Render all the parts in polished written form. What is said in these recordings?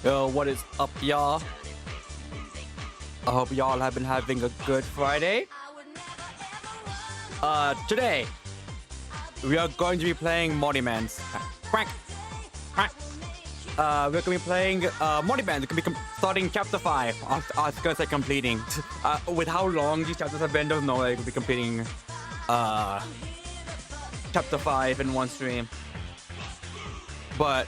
Yo, what is up, y'all? I hope y'all have been having a good Friday. Today we are going to be playing Morimens. We're going to be playing Morimens. We're going to be starting chapter 5. I was going to say completing. With how long these chapters have been, don't know. We'll be completing chapter 5 in one stream. But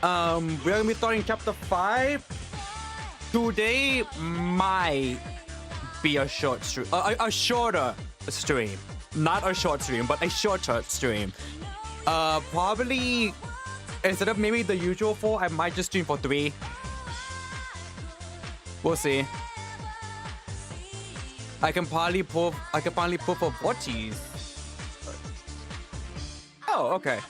we're going to be starting chapter 5. Today might be a short stream, a shorter stream. Not a short stream, but a shorter stream. Probably instead of maybe the usual 4, I might just stream for 3. We'll see. I can probably pull for Vorties. Oh, okay.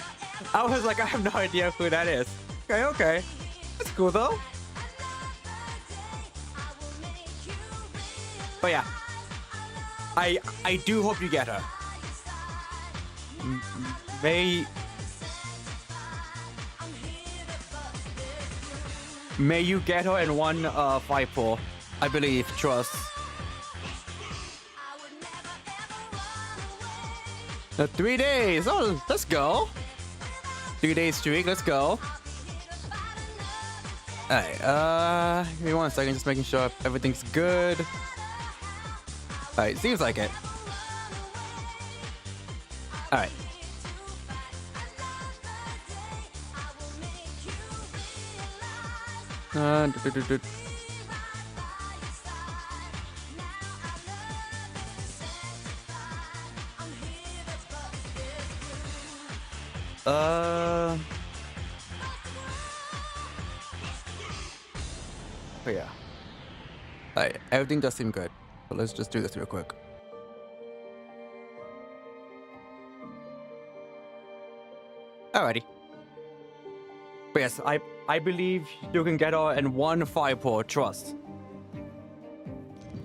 I was like, I have no idea who that is. Okay. That's cool though. But yeah, I do hope you get her. May you get her in one 5-4, I believe. Trust. The 3 days. Oh, let's go. 3 days streak. Let's go. Alright. Give me 1 second. Just making sure everything's good. Alright, seems like it. Alright. But yeah. Alright, everything does seem good. But let's just do this real quick. Alrighty. But yes, I believe you can get her in one 5-4. Trust.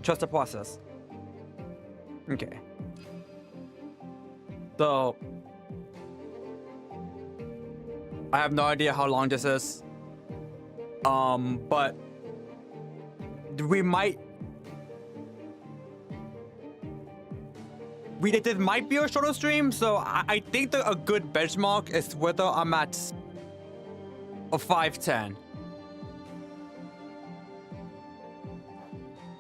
Trust the process. Okay. So I have no idea how long this is. But we might. It might be a shorter stream, so I think that a good benchmark is whether I'm at a 5'10".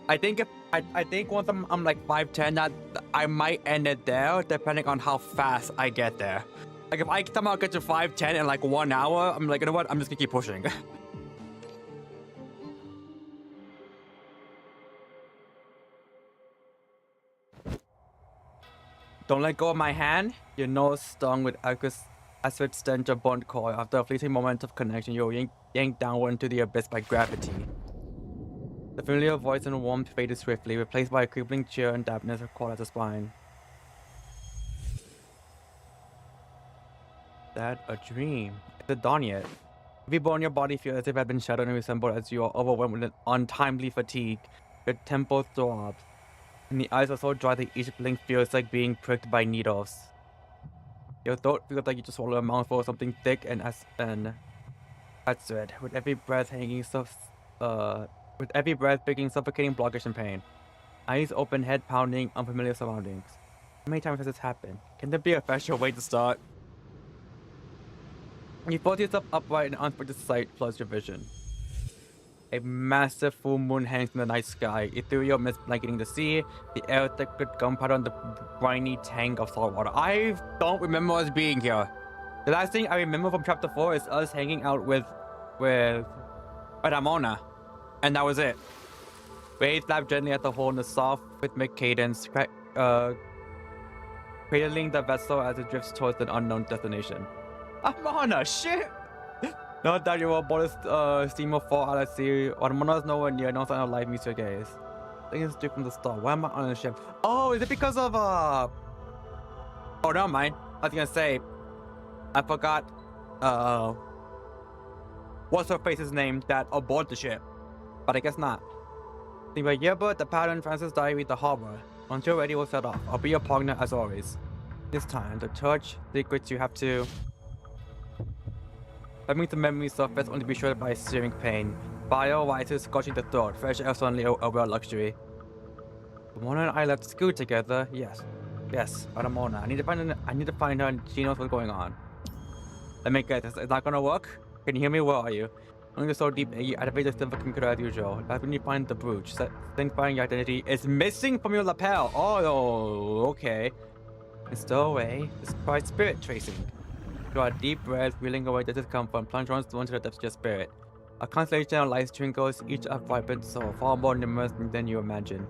I think once I'm like 5'10", that I might end it there, depending on how fast I get there. Like if I somehow get to 5'10" in like 1 hour, I'm like, you know what? I'm just gonna keep pushing. Don't let go of my hand. Your nose stung with acid stench of bond core. After a fleeting moment of connection, you're yanked downward into the abyss by gravity. The familiar voice and warmth faded swiftly, replaced by a crippling chill and dampness that caught at the spine. That a dream? Is it dawn yet? Every bone in your body feels as if it had been shattered and resembled as you are overwhelmed with an untimely fatigue. Your temple throbs, and the eyes are so dry that each blink feels like being pricked by needles. Your throat feels like you just swallowed a mouthful of something thick and acid, with every breath bringing suffocating blockage and pain. Eyes open, head pounding, unfamiliar surroundings. How many times has this happened? Can there be a faster way to start? You force yourself upright, and unexpected sight floods your vision. A massive full moon hangs in the night sky, ethereal mist blanketing the sea, the air thick with gunpowder and the briny tang of salt water. I don't remember us being here. The last thing I remember from chapter 4 is us hanging out with Ramona. And that was it. Waves lap gently at the hole in the soft, rhythmic cadence, cradling the vessel as it drifts towards an unknown destination. Ramona, shit! Not that you were aboard a steamer fall out at sea. Ramona's nowhere near, no sign of life meets your gaze. I think it's due from the start. Why am I on a ship? Oh, is it because of Oh, never mind. I was gonna say, I forgot what's her face's name that aboard the ship, but I guess not. Think about yearbook, the pattern, Francis Diary, the harbor. Once you're ready, we'll set off. I'll be your partner as always. This time, the church secrets you have to Having the memory surface only to be shredded by searing pain. Fire rises, scorching the throat. Fresh air suddenly a real luxury. Ramona and I left school together. Yes, Ramona. I need to find her, and she knows what's going on. Let me get this. Is that gonna work? Can you hear me? Where are you? Only so deep, you activate the simple computer as usual. That's when you find the brooch. Identifying your identity is missing from your lapel. Oh, okay. It's still away. Despite spirit tracing. Draw a deep breath, wheeling away the discomfort, and plunge once into the depths of your spirit. A constellation of lights twinkles, each a vibrant soul, far more numerous than you imagine.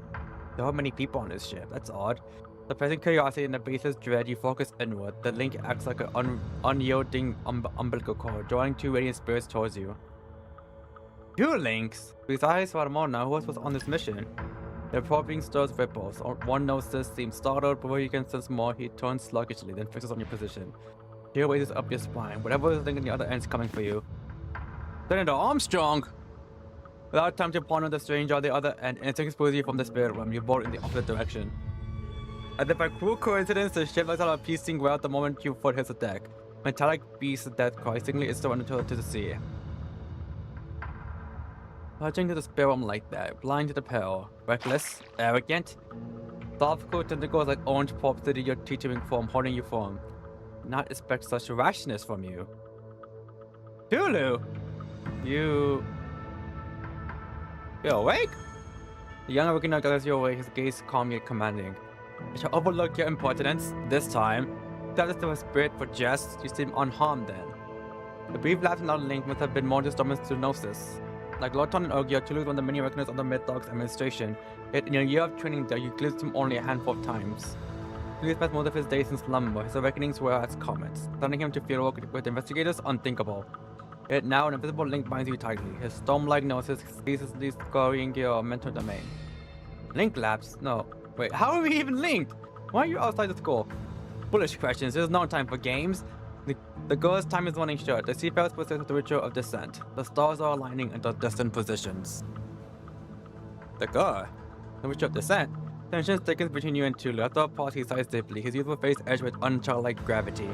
There are many people on this ship. That's odd. Suppressing curiosity and the baseless dread, you focus inward. The link acts like an unyielding umbilical cord, drawing two radiant spirits towards you. Two links? Besides Ramona, who else was on this mission? The probing stirs ripples. One notices, seems startled, before you can sense more, he turns sluggishly, then fixes on your position. Fear raises up your spine. Whatever is thinking the other end's coming for you. Senator Armstrong! Without time to ponder the stranger on the other end, instinct exposes you from the spirit realm. You bolt in the opposite direction. As if by cruel coincidence, the ship lets out a piercing wail at the moment your foot hits the deck. Metallic beast's death cry singly is surrendered to the sea. Plunging to the spirit realm like that, blind to the peril, reckless, arrogant. Thoughtful tentacles like orange pops into your teetering form, holding you firm. Not expect such rashness from you. Tulu! You're awake? The young American gathers you awake, his gaze calm yet commanding. I shall overlook your impertinence, this time. That is the spirit for jest, you seem unharmed then. The brief laugh and loud link must have been more disturbance to Gnosis. Like Lorton and Ogia, Tulu is one of the many reckoners under Mid-Dog's administration, yet in your year of training there, you glimpsed him only a handful of times. Tulu spent most of his days in slumber, his awakenings were as comets, sending him to fieldwork with investigators unthinkable. Yet now an invisible link binds you tightly, his storm-like gnosis ceaselessly scouring your mental domain. Link lapse? No. Wait, how are we even linked? Why are you outside the school? Foolish questions, there's no time for games. The girl's time is running short. The seafarers possess the ritual of descent. The stars are aligning into destined positions. The girl? The ritual of descent? Tension thickens between you and Tulu. After a pause, he sighs deeply, his youthful face edged with unchildlike gravity.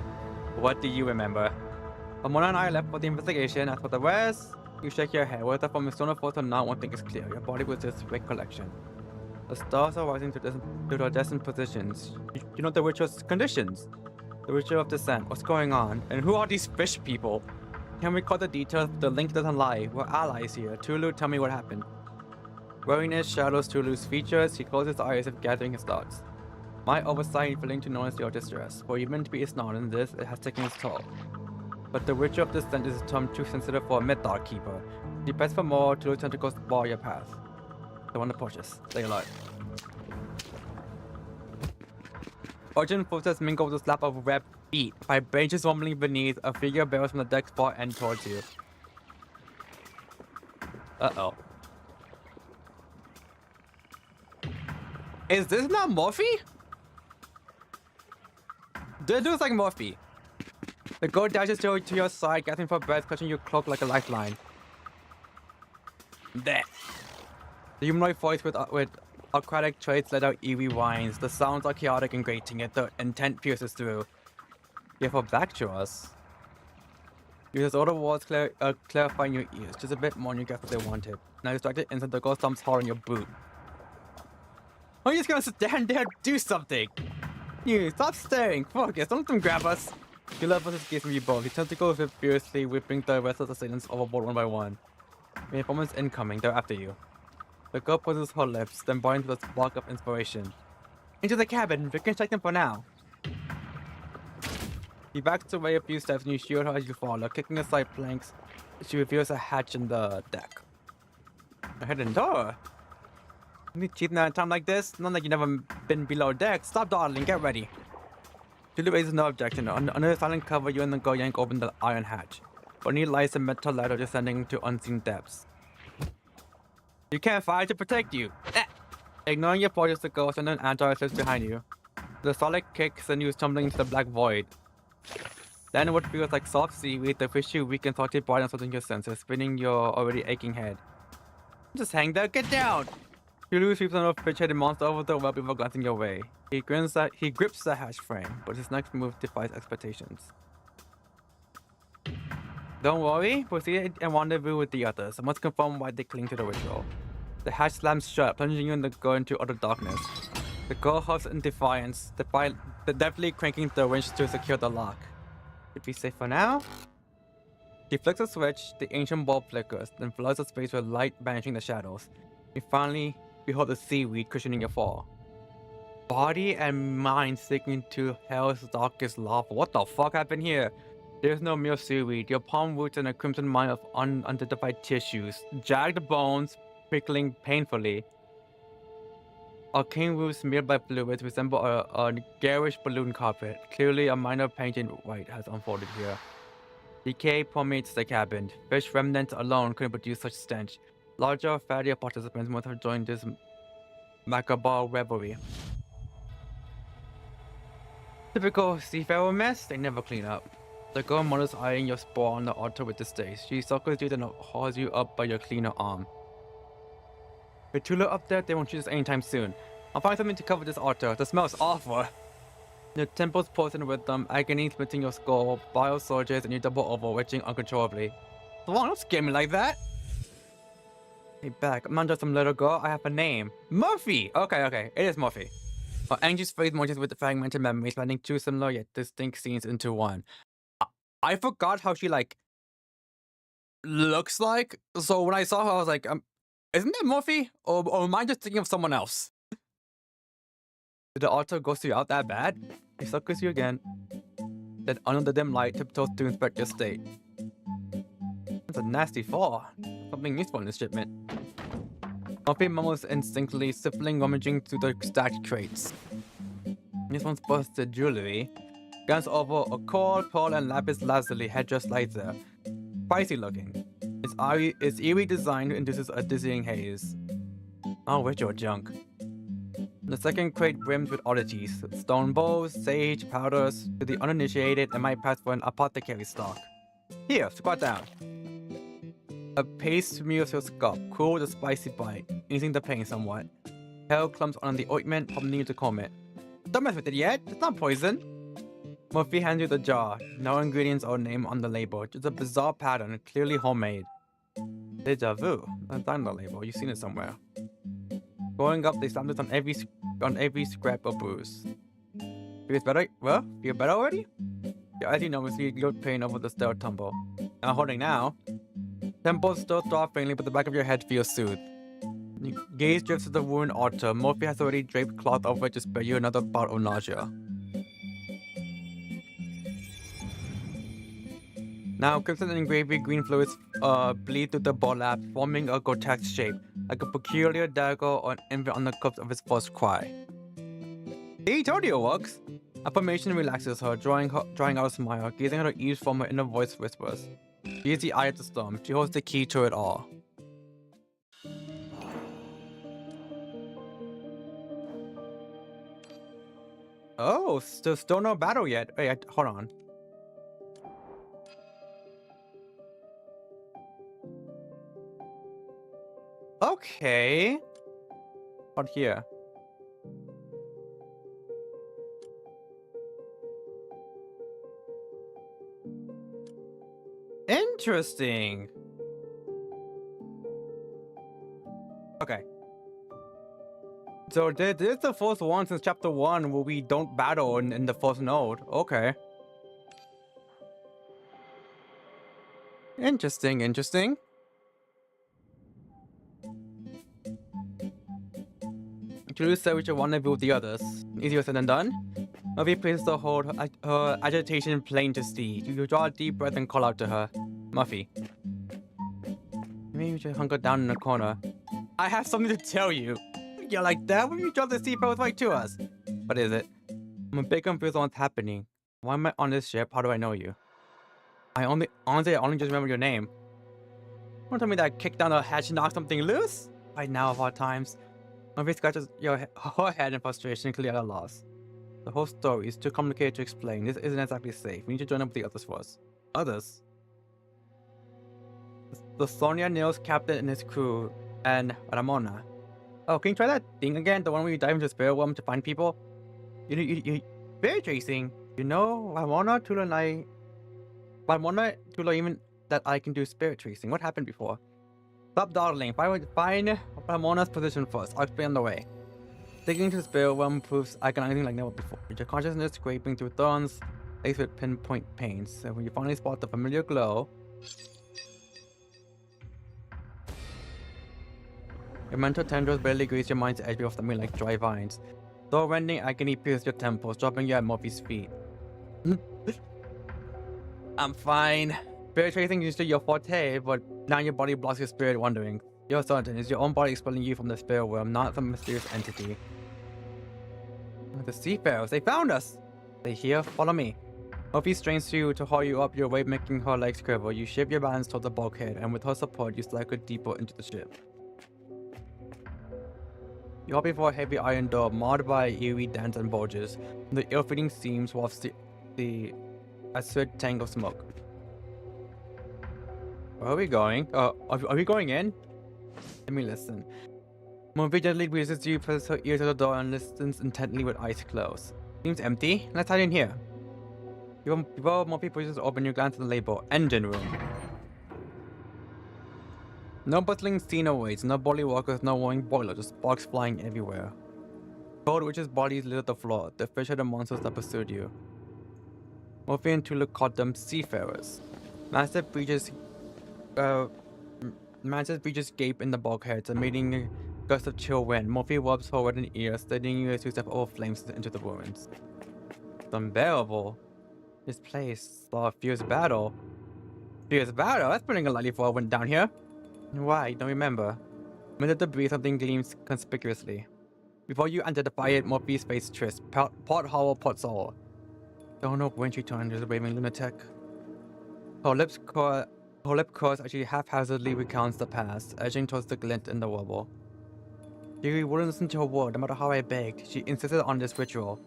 What do you remember? Ramona and I left for the investigation. As for the rest, you shake your head. Whether from external force or not, one thing is clear. Your body was this recollection. The stars are rising to their destined positions. You know the ritual's conditions. The ritual of descent. What's going on? And who are these fish people? Can we recall the details? The link doesn't lie. We're allies here. Tulu, tell me what happened. Weariness shadows Tulu's features. He closes his eyes as if gathering his thoughts. My oversight, failing to notice your distress. For even to be a snarl in this, it has taken its toll. But the ritual of descent is a term too sensitive for a mid-dark keeper. If you press for more, Tulu's tentacles bar your path. The one to pushes. Stay alive. Urgent forces mingle with the slap of red feet. Vibrations rumbling beneath, a figure barrels from the deck's far end towards you. Uh-oh. Is this not Morphe? This looks like Morphe. The girl dashes to your side, gasping for breath, clutching your cloak like a lifeline. There. The humanoid voice with aquatic traits let out eerie whines. The sounds are chaotic and grating, yet the intent pierces through. You have a back to us. Uses all the words clarifying your ears, just a bit more and you get what they wanted. Now distracted instant, the girl stomps hard on your boot. Are you just gonna stand there and do something? You, stop staring, focus, don't let them grab us. He levels his gaze from you both. He tentacles whip furiously, whipping the rest of the assailants overboard one by one. Reinforcements incoming, they're after you. The girl poses her lips, then binds with a spark of inspiration. Into the cabin, we can check them for now. He backs away a few steps and you shield her as you follow. Kicking aside planks, she reveals a hatch in the deck. A hidden door? You need cheating at a time like this? Not like you've never been below deck. Stop dawdling, get ready. Julie raises no objection. Under the silent cover, you and the girl yank open the iron hatch. Beneath lies a metal ladder descending to unseen depths. You can't fire to protect you. Ignoring your forces, the ghost and an anti slips behind you. The solid kick sends you tumbling into the black void. Then what feels like soft seaweed, the fishy weak and salty body unsettling your senses, spinning your already aching head. Just hang there, get down! Tulu sweeps another fish-headed monster over the web before glancing your way. He grips the hatch frame, but his next move defies expectations. Don't worry, proceed and rendezvous with the others. I must confirm why they cling to the ritual. The hatch slams shut, plunging you and the girl into utter darkness. The girl huffs in defiance, deftly cranking the wrench to secure the lock. Should be safe for now. She flicks a switch, the ancient bulb flickers, then floods the space with light banishing the shadows. You finally behold the seaweed cushioning your fall. Body and mind sinking into hell's darkest lava. What the fuck happened here? There's no mere seaweed. Your palm roots in a crimson mine of unidentified tissues. Jagged bones prickling painfully. Arcane roots smeared by fluids resemble a garish balloon carpet. Clearly a minor painting white has unfolded here. Decay permeates the cabin. Fish remnants alone couldn't produce such stench. Larger, fattier participants must have joined this macabre revelry. Typical seafarer mess, they never clean up. The girl mutters, eyeing your spore on the altar with distaste. She suckles you then hauls you up by your cleaner arm. With Tula up there, they won't choose us anytime soon. I'll find something to cover this altar. The smell is awful. Your temples pulsing with them, agony splitting your skull, bile surges, and you double over, retching uncontrollably. Come on, don't scare me like that! Hey, back. I'm not just some little girl, I have a name. Murphy! Okay, it is Murphy. Her anxious face merges with the fragmented memories, blending two similar yet distinct scenes into one. I forgot how she, like, looks like. So when I saw her, I was like, isn't that Murphy? Or am I just thinking of someone else? Did the altar ghost you out that bad? He suckers you again. Then under the dim light, tiptoes to inspect your state. That's a nasty fall. Something useful in this shipment. Murphy mumbles instinctively, sifting, rummaging through the stacked crates. This one's busted jewelry. Glance over a coral, pearl, and lapis lazuli headdress lies there. Pricey looking. Its eerie design induces a dizzying haze. Oh, where's your junk? The second crate brims with oddities. Stone bowls, sage, powders. To the uninitiated, it might pass for an apothecary stock. Here, squat down. A paste smears your scalp, cool with a spicy bite, easing the pain somewhat. Hair clumps on the ointment, prompting you to comb it. Don't mess with it yet, it's not poison. Murphy hands you the jar. No ingredients or name on the label, just a bizarre pattern, clearly homemade. Deja vu. That's on the label, you've seen it somewhere. Going up, they slammed it on every scrap or bruise. Feels better? Well, feel better already? Your eyes enormously glowed pain over the stair tumble. Not holding now. Temples still throb faintly, but the back of your head feels soothed. Gaze drifts to the ruined altar. Murphy has already draped cloth over it to spare you another bout of nausea. Now, crimson and gravy green fluids bleed through the burlap, forming a grotesque shape, like a peculiar dagger or an infant on the cups of its first cry. He told you it works! Affirmation relaxes her, drawing out a smile, gazing at her ears from her inner voice whispers. She is the eye of the storm. She holds the key to it all. Oh, still no battle yet. Wait, hold on. Okay. What here? Interesting. Okay. So this is the first one since chapter 1 where we don't battle in the first node. Okay. Interesting. Julius said we should rendezvous with the others. Easier said than done. Murphy places to hold her agitation plain to see. You draw a deep breath and call out to her. Murphy. Maybe we should hunker down in the corner. I have something to tell you. You're like that? When you drop the seafarers right to us? What is it? I'm a bit confused on what's happening. Why am I on this ship? How do I know you? Honestly, I only just remember your name. Don't tell me that I kicked down the hatch and knocked something loose? Right now of all times. Murphy scratches her head in frustration, clearly at a loss. The whole story is too complicated to explain. This isn't exactly safe. We need to join up with the others first. Others? The Sonia Nils captain and his crew, and Ramona. Oh, can you try that thing again? The one where you dive into the spirit realm to find people? You spirit tracing. You know, Ramona, Tula, even that I can do spirit tracing. What happened before? Stop dawdling. Find Ramona's position first. I'll explain on the way. Digging into the spirit realm proves I can anything like never before. With your consciousness scraping through thorns, laced with pinpoint pains. So when you finally spot the familiar glow, your mental tendrils barely graze your mind's edge off something like dry vines. Though rending agony pierces your temples, dropping you at Murphy's feet. I'm fine. Spirit tracing is usually your forte, but now your body blocks your spirit wandering. You're certain it's your own body expelling you from the spirit realm, not some mysterious entity. The seafarers, they found us! They here? Follow me. Murphy strains you to haul you up your way, making her legs quiver. You shift your balance toward the bulkhead, and with her support, you slide deeper into the ship. You hop before a heavy iron door, marred by eerie dents and bulges. The ill-fitting seams wafts the acid tank of smoke. Where are we going? Are we going in? Let me listen. Murphy gently raises you, presses her ear to the door, and listens intently with eyes closed. Seems empty. Let's hide in here. Before Murphy pushes open, you glance at the label. Engine room. No bustling scene awaits, no burly walkers, no warring boiler, just sparks flying everywhere. Cold witches' bodies litter the floor. The fish are the monsters that pursued you. Murphy and Tula caught them seafarers. Massive breaches gape in the bulkheads, emitting a gust of chill wind. Murphy rubs her reddened ear, steadying you as you step over flames into the ruins. It's unbearable. This place saw a fierce battle. Fierce battle? That's putting it lightly for I went down here. Why? Don't remember. Amid the debris, something gleams conspicuously. Before you identify it, Murphy's face twists. Pot hollow, pot soul. Don't know when she turned into a raving lunatic. Her lip curls as she haphazardly recounts the past, edging towards the glint in the rubble. She wouldn't listen to her word, no matter how I begged. She insisted on this ritual.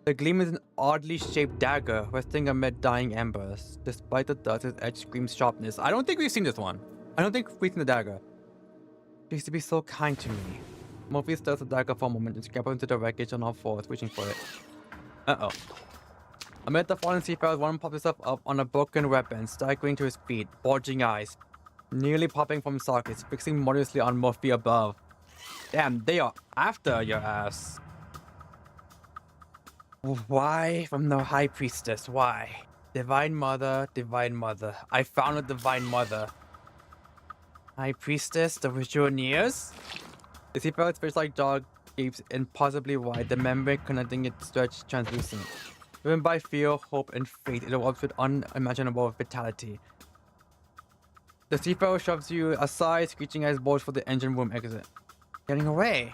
The gleam is an oddly shaped dagger, resting amid dying embers. Despite the dust, its edge screams sharpness. I don't think we've seen this one. I don't think we've seen the dagger. She used to be so kind to me. Murphy stirs the dagger for a moment and scrambles into the wreckage on all fours, reaching for it. Uh-oh. Amid the fallen seafarers, one pops himself up on a broken weapon, staggering to his feet, bulging eyes, nearly popping from sockets, fixing modestly on Murphy above. Damn, they are after your ass. Why from the High Priestess? Why? Divine Mother, Divine Mother. I found a Divine Mother. High Priestess, the Visioneers? The seafarer's fish-like jaw gapes impossibly wide, the membrane connecting it stretched translucent. Driven by fear, hope, and faith, it erupts with unimaginable vitality. The seafarer shoves you aside, screeching as bolts for the engine room exit. Getting away!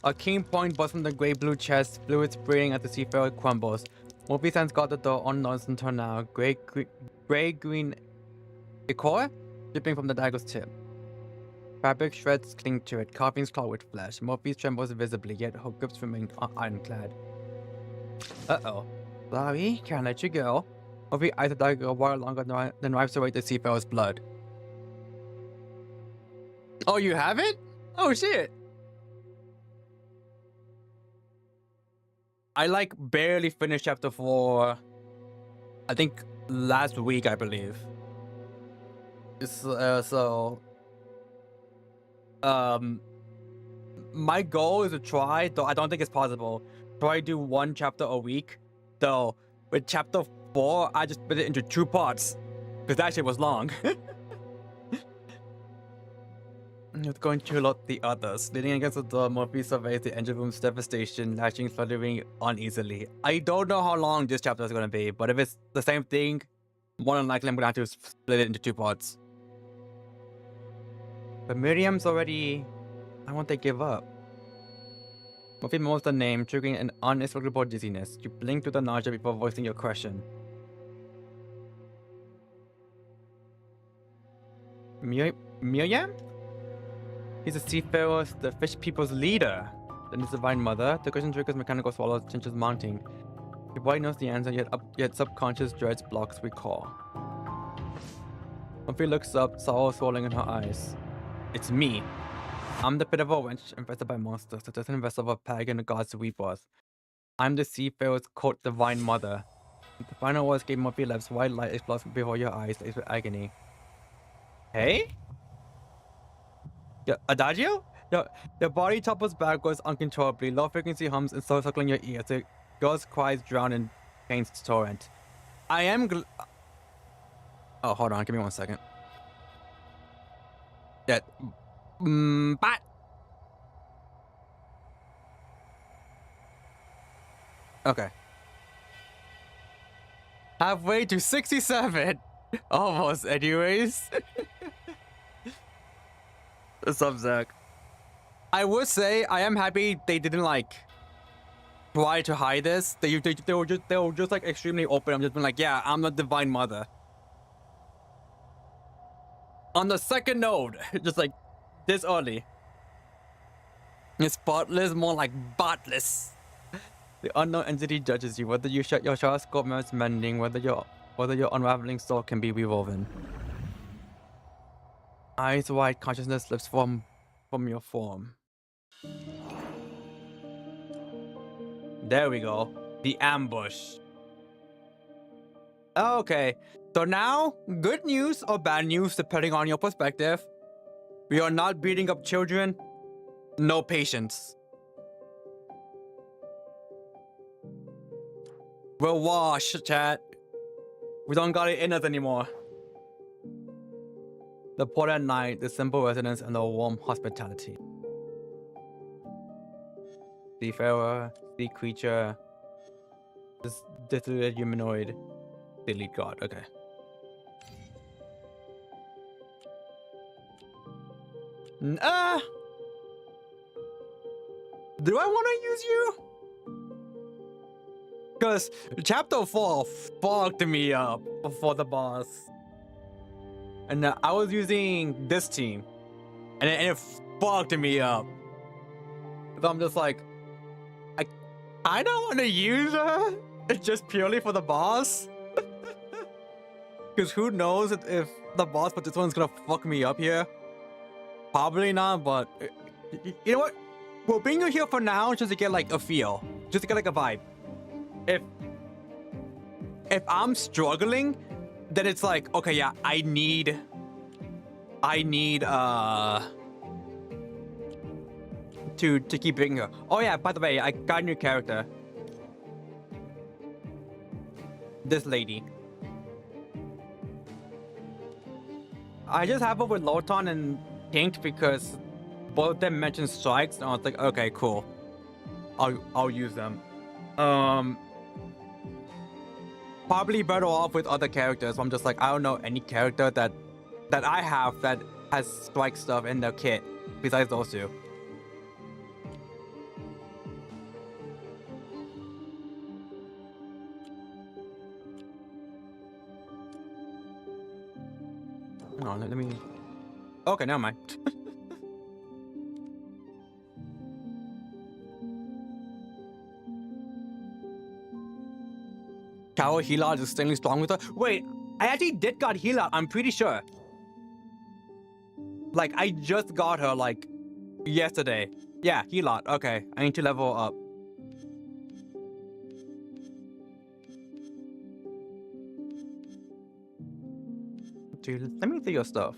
A keen point busts from the grey-blue chest, fluid spraying as the seafarer crumbles. Murphy stands guard at the door, unnoticed until now. Grey-green ichor dripping from the dagger's tip. Fabric shreds cling to it, carvings claw with flesh. Murphy trembles visibly, yet her grips remain ironclad. Uh-oh. Sorry, can't let you go. Murphy eyes the dagger a while longer than wipes away the seafarer's blood. Oh, you have it? Oh, shit! I like barely finished chapter 4. I think last week, I believe. My goal is to try, though I don't think it's possible. Try to do one chapter a week. Though with chapter 4, I just split it into 2 parts because that shit was long. It's going to lot the others. Leaning against the door, Murphy surveys the engine room's devastation, latching fluttering uneasily. I don't know how long this chapter is going to be, but if it's the same thing, more than likely I'm going to have to split it into 2 parts. But Miriam's already... I won't they give up? Murphy mumbles the name, triggering an unexplicable dizziness. You blink through the nausea before voicing your question. Miriam? He's the seafarers, the fish people's leader. Then his Divine Mother. The question triggers mechanical swallows, tensions mounting. Your body knows the answer, yet subconscious dreads blocks recall. Murphy looks up, sorrow swirling in her eyes. It's me. I'm the pitiful wench infested by monsters, the vessel of a pagan god's rebirth. I'm the seafarer's quote Divine Mother. The final was Game Murphy Labs. White light explodes before your eyes. It's agony. Hey? Yeah, Adagio? Your body topples backwards uncontrollably. Low frequency hums and starts suckling your ears. The girl's cries drown in pain's torrent. I am oh, hold on. Give me 1 second. Yeah. But. Okay. Halfway to 67. Almost, anyways. What's up, Zach? I would say I am happy they didn't like try to hide this. They were just like extremely open. I'm just been like, yeah, I'm the Divine Mother. On the second node, just like this early. It's spotless, more like botless. The unknown entity judges you, whether you shut your scope merits mending, whether your unraveling soul can be rewoven. Eyes wide, consciousness slips from your form. There we go. The ambush. Okay, so now, good news or bad news depending on your perspective. We are not beating up children. No patience. We're washed, chat. We don't got it in us anymore. The port at night, the simple residence, and the warm hospitality. Seafarer, sea creature, this dissolute humanoid, delete god. Okay. Do I want to use you? Because chapter 4 fucked me up for the boss. And I was using this team. And it fucked me up. So I'm just like, I don't want to use her. Just purely for the boss. Because who knows if the boss for this one's gonna fuck me up here. Probably not, but you know what? We'll bring you here for now just to get like a feel. Just to get like a vibe. If I'm struggling, then it's like, okay, yeah, I need to keep bringing her. Oh yeah, by the way, I got a new character. This lady. I just have her with Loton and Pink because both of them mentioned strikes, and I was like, okay, cool. I'll use them. Probably better off with other characters. I'm just like, I don't know any character that I have that has strike stuff in their kit besides those two. Hang on, let me. Okay, never mind. Tower Healard is extremely strong with her. Wait, I actually did got Healard, I'm pretty sure. Like, I just got her, like, yesterday. Yeah, Healard. Okay, I need to level up. Dude, let me see your stuff.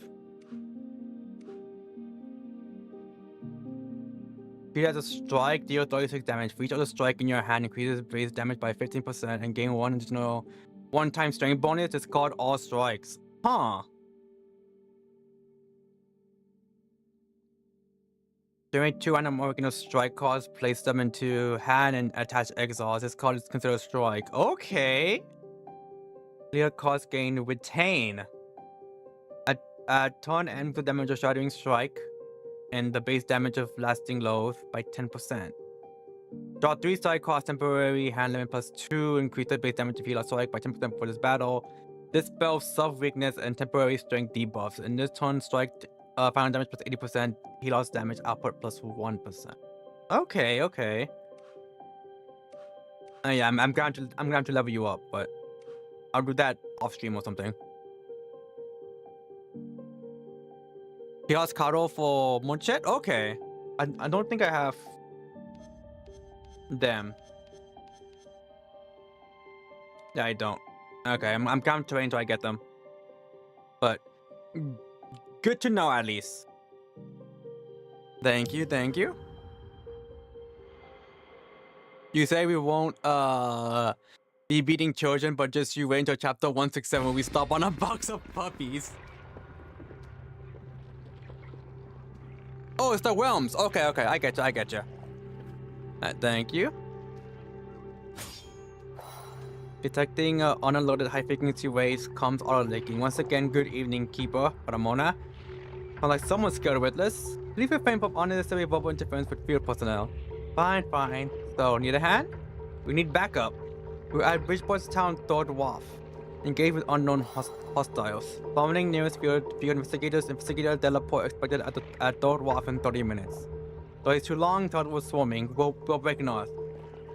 He has a strike, deal 36 damage. For each other strike in your hand increases base damage by 15% and gain one additional one-time strength bonus. It's called all strikes. Huh. Generate 2 random original strike cards, place them into hand and attach exhaust. This card is considered a strike. Okay. Clear cards gain retain. Turn ends the damage of shattering strike and the base damage of lasting lows by 10%. Draw 3 strike cost temporary hand limit +2. Increase the base damage of heal strike by 10% for this battle. This spell self weakness and temporary strength debuffs. In this turn, strike final damage +80%, heal loss damage output +1%. Okay, okay. Yeah, I'm going to level you up, but I'll do that off stream or something. Chaos Caro for Munchet? Okay. I don't think I have them. Yeah, I don't. Okay, I'm kind of trained until I get them. But good to know at least. Thank you, thank you. You say we won't be beating children, but just you wait until chapter 167 when we stop on a box of puppies. Oh, it's the Whelms. Okay, I get you. Thank you. Detecting unloaded high-frequency waves comes auto-leaking. Once again, good evening, Keeper, Ramona. Sounds like someone's scared witless. Leave a frame of unnecessary verbal interference with field personnel. Fine. So, need a hand? We need backup. We're at Bridgeport's town, Third Wharf. Engaged with unknown hostiles. Summoning nearest field investigators. Investigator Delaport expected at Third Wharf in 30 minutes. So it's too long, thought it was swarming. We'll break north.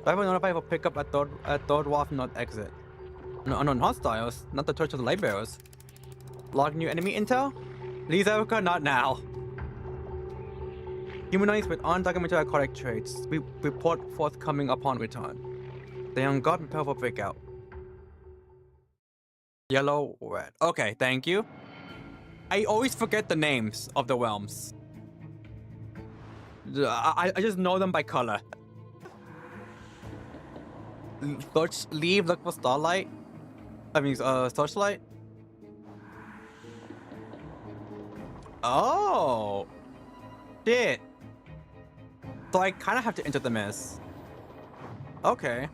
Driver notified for pickup at Third Wharf North exit. No unknown hostiles, not the Church of the Light Bearers. Log new enemy intel? Please, Erica, not now. Humanoids with undocumented aquatic traits. We report forthcoming upon return. Stay on guard and prepare for breakout. Yellow, red. Okay, thank you. I always forget the names of the realms. I just know them by color. Leave, look for starlight. I mean, searchlight. Oh, shit. So I kind of have to enter the mess. Okay.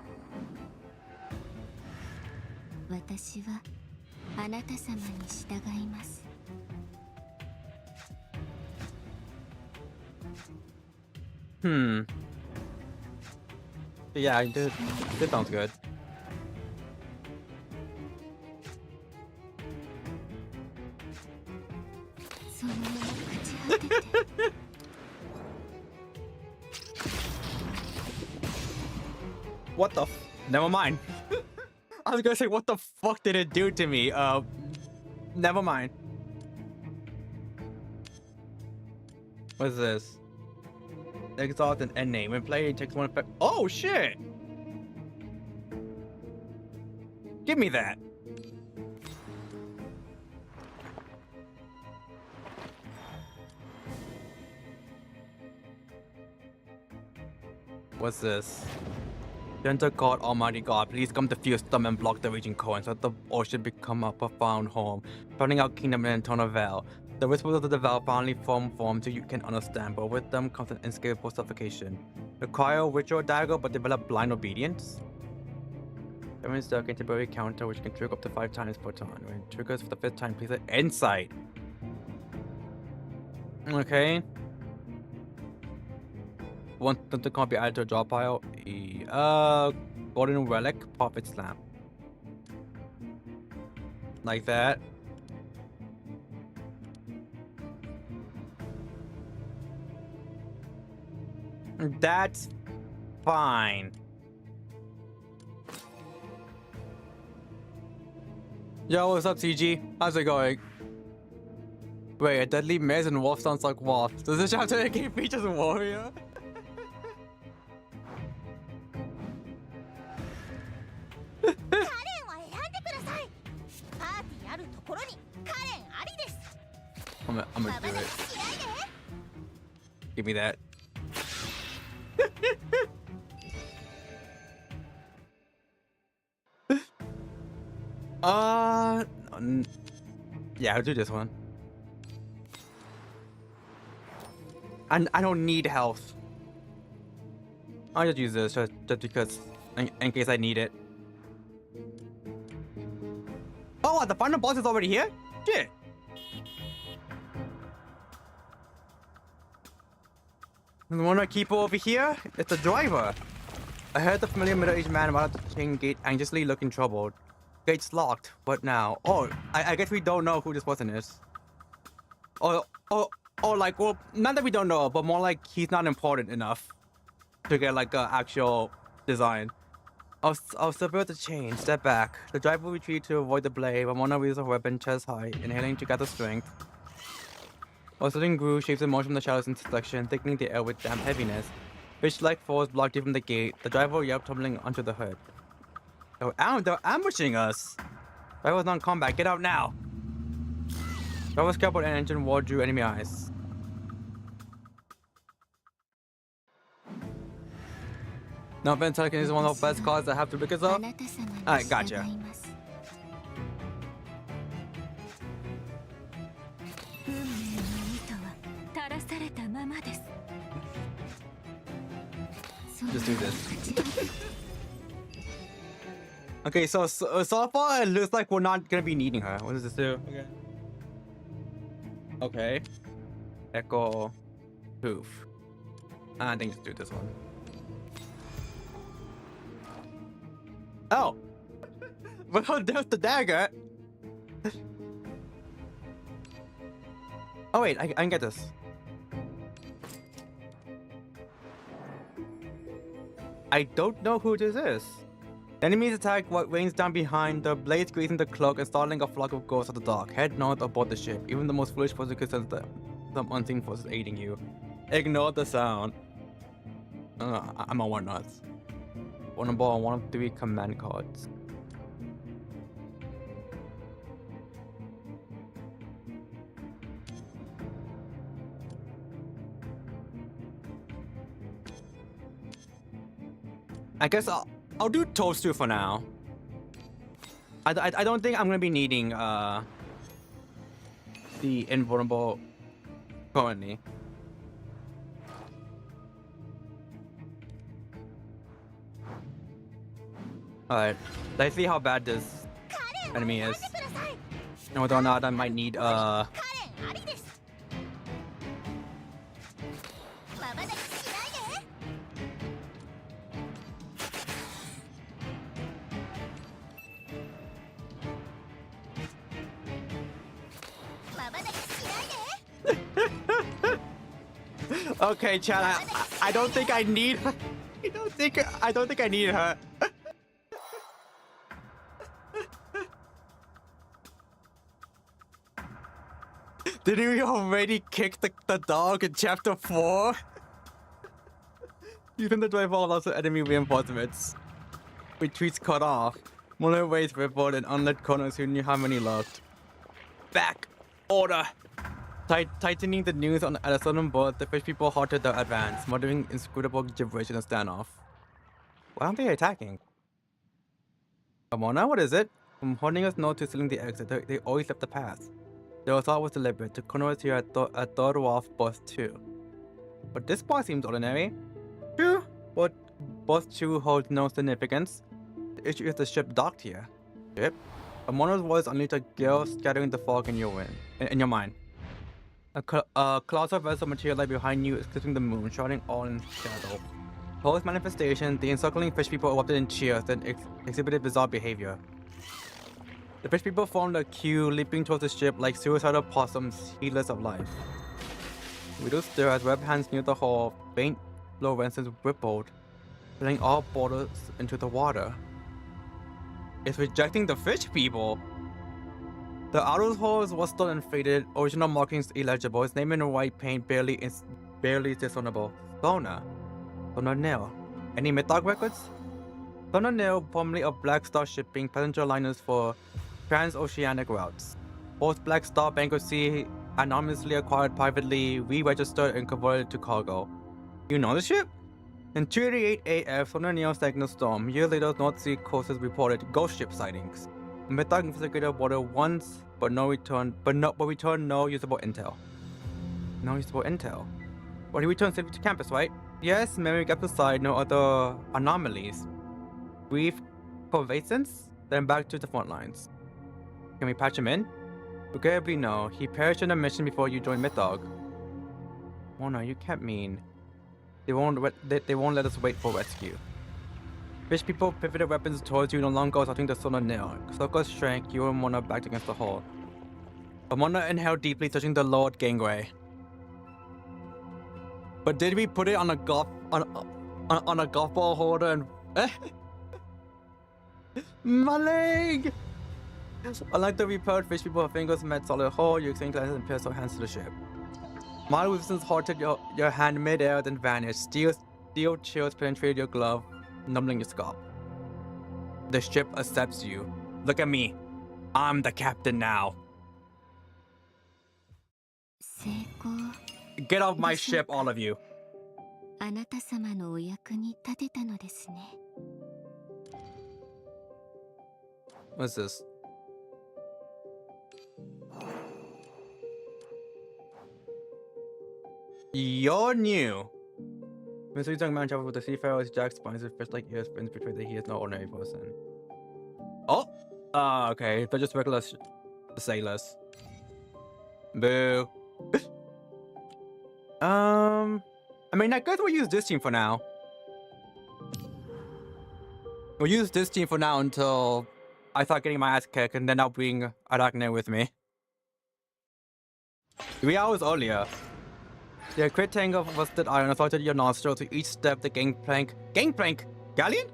私はあなた様に従います。Yeah, this sounds good. What the never mind. I was gonna say, what the fuck did it do to me? Never mind. What is this? Exalt an end name. When playing, takes one effect. Oh shit! Give me that. What's this? Gentle God, Almighty God, please come defuse them and block the raging currents. Let the ocean become a profound home, turning our kingdom in an eternal veil. The whispers of the veil finally form so you can understand, but with them comes an inescapable suffocation. Require ritual dagger, but develop blind obedience. Everyone's stuck in temporary counter, which can trigger up to 5 times per turn. When it triggers for the 5th time, please hit insight. Okay. Want something can't be added to a draw pile? Golden relic, prophet slam. Like that. That's fine. Yo, what's up, CG? How's it going? Wait, a deadly maze and wolf sounds like wolf. Does this chapter game features a warrior? I'm gonna do it. Give me that. Yeah, I'll do this one. And I don't need health. I'll just use this just because, in case I need it. Oh, the final boss is already here? Shit. The one I keep over here? It's the driver. I heard the familiar middle-aged man right at the chain gate, anxiously looking troubled. Gate's locked. What now? Oh, I guess we don't know who this person is. Oh, like, well, not that we don't know, but more like he's not important enough to get like an actual design. I'll sever the chain. Step back. The driver will retreat to avoid the blade. Ramona raises her weapon chest high, inhaling to gather strength. While sitting grew, shapes in motion from the shadows into selection, thickening the air with damp heaviness. Fish-like force blocked you from the gate. The driver yelped, tumbling onto the hood. They're ambushing us. I was on combat. Get out now. I was careful and engine wall drew enemy eyes. No, Ben Telekin is one of the best cards I have to pick us up. Alright, gotcha. Just do this. Okay, so far it looks like we're not gonna be needing her. What does this do? Okay. Echo. Poof. I think let's do this one. Oh! Well, there's the dagger! Oh wait, I can get this. I don't know who this is. The enemies attack what rains down behind, the blades grazing the cloak and startling a flock of ghosts of the dark. Head north aboard the ship. Even the most foolish person could sense some unseen forces aiding you. Ignore the sound. I'm on one nuts. One ball on 1 of 3 command cards. I guess I'll do Toaster for now. I don't think I'm gonna be needing the invulnerable currently. Alright, let's see how bad this enemy is. And whether or not I might need Okay, Chad, I don't think I need her. I don't think I need her. Did we already kick the dog in chapter 4? Even the driver allows the enemy reinforcements. Retreats cut off. Motorways rippled and unlit corners who knew how many left. Back. Order. Tightening the news at a sudden board, the fish people halted their advance, muttering inscrutable gibberish in a standoff. Why aren't they attacking? Amona, what is it? From holding us north to sealing the exit, they always left the path. Their assault was deliberate. To corner us here at Third Wharf Bus 2. But this bar seems ordinary. True, but Bus 2 holds no significance. The issue is the ship docked here. Ship? Amona's voice unleashed a gale scattering the fog in your mind. A colossal vessel materialized behind you, eclipsing the moon, shrouding all in shadow. Post manifestation, the encircling fish people erupted in cheers and exhibited bizarre behavior. The fish people formed a queue, leaping towards the ship like suicidal possums, heedless of life. We do stir as web hands near the hull, faint fluorescence rippled, filling all borders into the water. It's rejecting the fish people! The outer hull was rusted and faded, original markings illegible, its name in white paint barely discernible. Sona Nil. Any Mythog records? Sona Nil, formerly of Black Star Shipping, passenger liners for transoceanic routes. Post Black Star bankruptcy, anonymously acquired privately, re-registered and converted to cargo. You know the ship? In 288 AF, Sona Nil sank in a storm. Years later, North Sea coasters reported ghost ship sightings. Mythog investigated water once, but returned no usable intel. No usable intel. But he returned safely to campus, right? Yes, memory gaps aside, no other anomalies. Brief convalescence, then back to the front lines. Can we patch him in? Regrettably no. He perished in a mission before you joined Mythog. Oh no, you can't mean. They won't let us wait for rescue. Fish people pivoted weapons towards you, no longer assaulting the Sona Nil. Circles shrank, you and Mona backed against the hull. Mona inhaled deeply, touching the lowered gangway. But did we put it on a golf ball holder and my leg? Unlike the repaired fish people, her fingers met solid hull, you extended glances and pierced her hands to the ship. Mild resistance halted your hand mid-air, then vanished. Steel chills penetrated your glove, numbing your scalp. the ship accepts you. Look at me. I'm the captain now. 成功 Get off my ship, all of you. あなた様のお役に立てたのですね。 What's this? You're new. Mr. Young Man traveled with the seafarers, Jack spines with fish-like ears, spins betrayed that he is no ordinary person. Oh! Okay. They're just regular sailors. Boo. I mean, I guess we'll use this team for now. We'll use this team for now until I start getting my ass kicked, and then I'll bring Arachne with me. 3 hours earlier. The crit tangle of rusted iron assaulted your nostril to each step the gangplank. Gangplank? Galleon?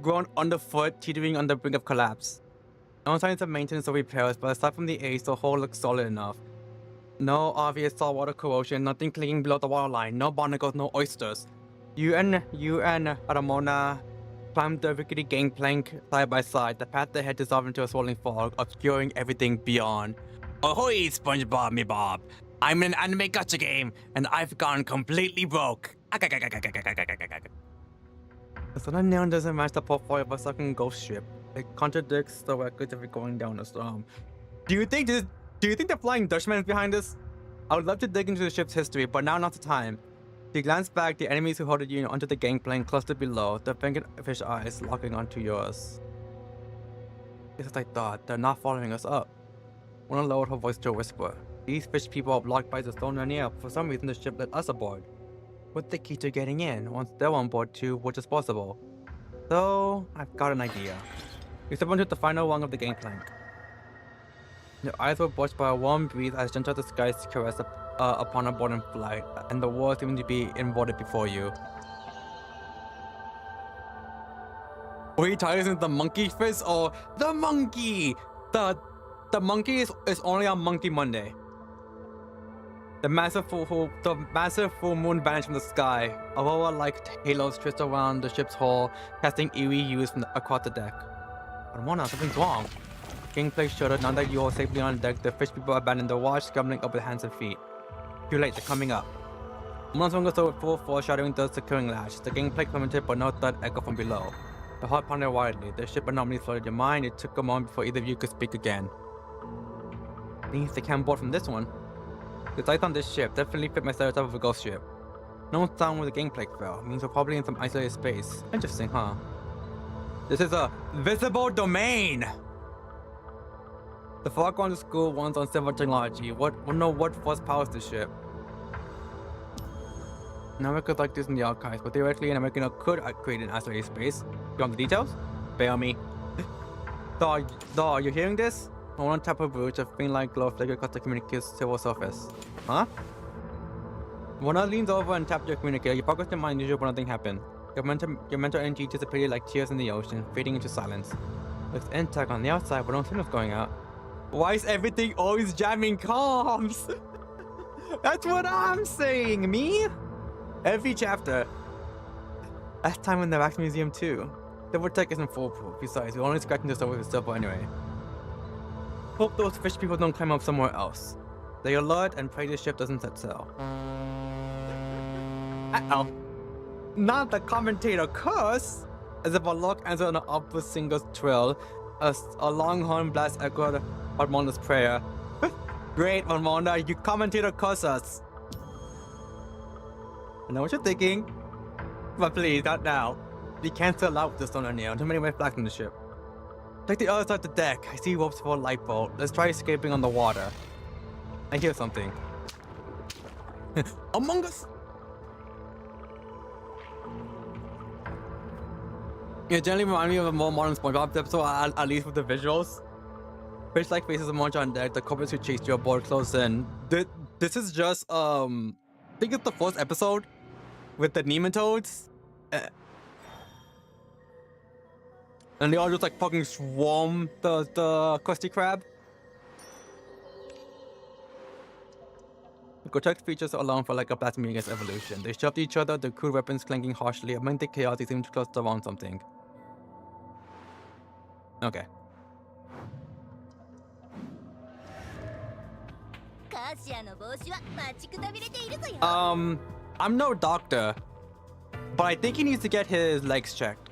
Grown underfoot, teetering on the brink of collapse. No signs of maintenance or repairs, but aside from the age, the hull looks solid enough. No obvious saltwater corrosion, nothing clinging below the waterline, no barnacles, no oysters. You and Ramona climbed the rickety gangplank side by side, the path ahead dissolved into a swirling fog, obscuring everything beyond. Ahoy, SpongeBob me Bob! I'm in an anime gacha game, and I've gone completely broke. The Sun Neon doesn't match the profile of a sucking ghost ship. It contradicts the records of it going down a storm. Do you think the Flying Dutchman is behind this? I would love to dig into the ship's history, but now not the time. You glance back, the enemies who herded you onto the gangplank clustered below, their vacant fish eyes locking onto yours. It's as I thought, they're not following us up. One lowered her voice to a whisper. These fish people are blocked by the stone Rania. For some reason, the ship let us aboard. What's the key to getting in? Once they're on board too, which is possible. So, I've got an idea. We step onto the final rung of the gangplank. Your eyes were brushed by a warm breeze as gentle as the skies caress upon a board in flight, and the world seemed to be embodied before you. Wait, ties into the monkey face or the monkey? The monkey is only on Monkey Monday. The massive full moon vanished from the sky. Aurora-like halos twist around the ship's hull, casting eerie hues across the deck. But Mona, something's wrong. Gangplank shuddered. Now that you are safely on deck, the fish people abandon the watch, scrambling up with hands and feet. Too late, they're coming up. Mona swung us over full force, shadowing the securing lash. The gangplank plummeted, but no thud echoed from below. The heart pounded wildly. The ship anomaly flooded your mind. It took a moment before either of you could speak again. Means they can't board from this one. The lights on this ship definitely fit my stereotype of a ghost ship. No sound where the gangplank fell. Means we're probably in some isolated space. Interesting, huh? This is a visible domain! The fog on the school runs on civil technology. What force powers this ship? America's like this in the archives, but theoretically an American could create an isolated space. You want the details? Bear me. Daw, you hearing this? On one top of bridge, a faint-like glow flickered across the communicator's civil surface. Huh? Mona leans over and taps your communicator. You focus your mind usual, but nothing happened. Your mental energy dissipated like tears in the ocean, fading into silence. Looks intact on the outside, but no signals going out. Why is everything always jamming comms? That's what I'm saying, me? Every chapter. Last time in the Wax Museum too. Civil tech isn't foolproof. Besides, we're only scratching the surface of silver anyway. Hope those fish people don't climb up somewhere else. They alert and pray the ship doesn't set sail. Uh-oh. Not the commentator curse! As if a lock answered an opera singer's trill, a longhorn blast echoed Armando's prayer. Great, Armando, you commentator curse us! I know what you're thinking, but please, not now. We can't sail out with the stone near. Too many red flags on the ship. Take the other side of the deck. I see ropes for a light boat. Let's try escaping on the water. I hear something. Among Us! It generally reminds me of a more modern SpongeBob episode, at least with the visuals. Fish-like faces emerge on deck. The culprits who chased you aboard close in. This is just, I think it's the first episode with the nematodes. And they all just like fucking swarm the Krusty Krab. The grotesque features alone felt like a blasphemy against evolution. They shoved each other, their crude weapons clanking harshly. Among the chaos, they seemed to cluster around something. Okay. I'm no doctor, but I think he needs to get his legs checked.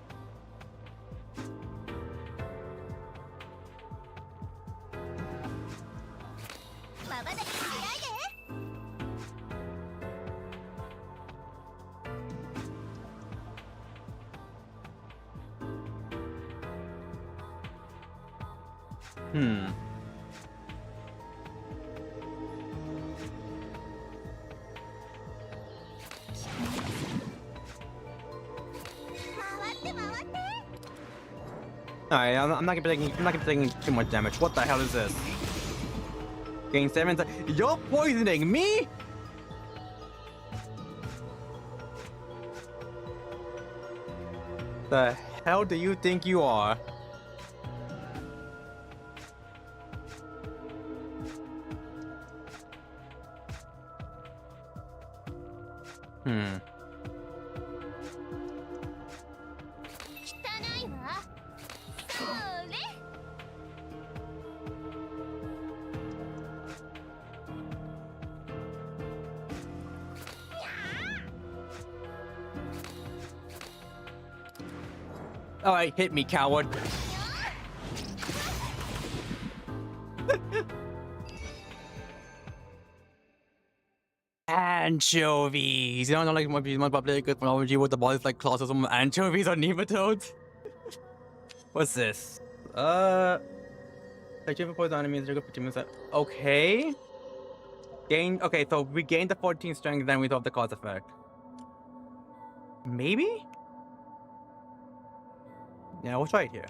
Alright, I'm not gonna be taking too much damage. What the hell is this? Gain 7. You're poisoning me? The hell do you think you are? Alright, hit me, coward. Anchovies. You don't know, like, might be probably good technology with the bodies like claws or some anchovies or nematodes. What's this? Achievement poison enemies are good for 2 minutes. Okay. Okay, so we gained the 14 strength, then we thought the cause effect. Maybe? Yeah, we'll try it here.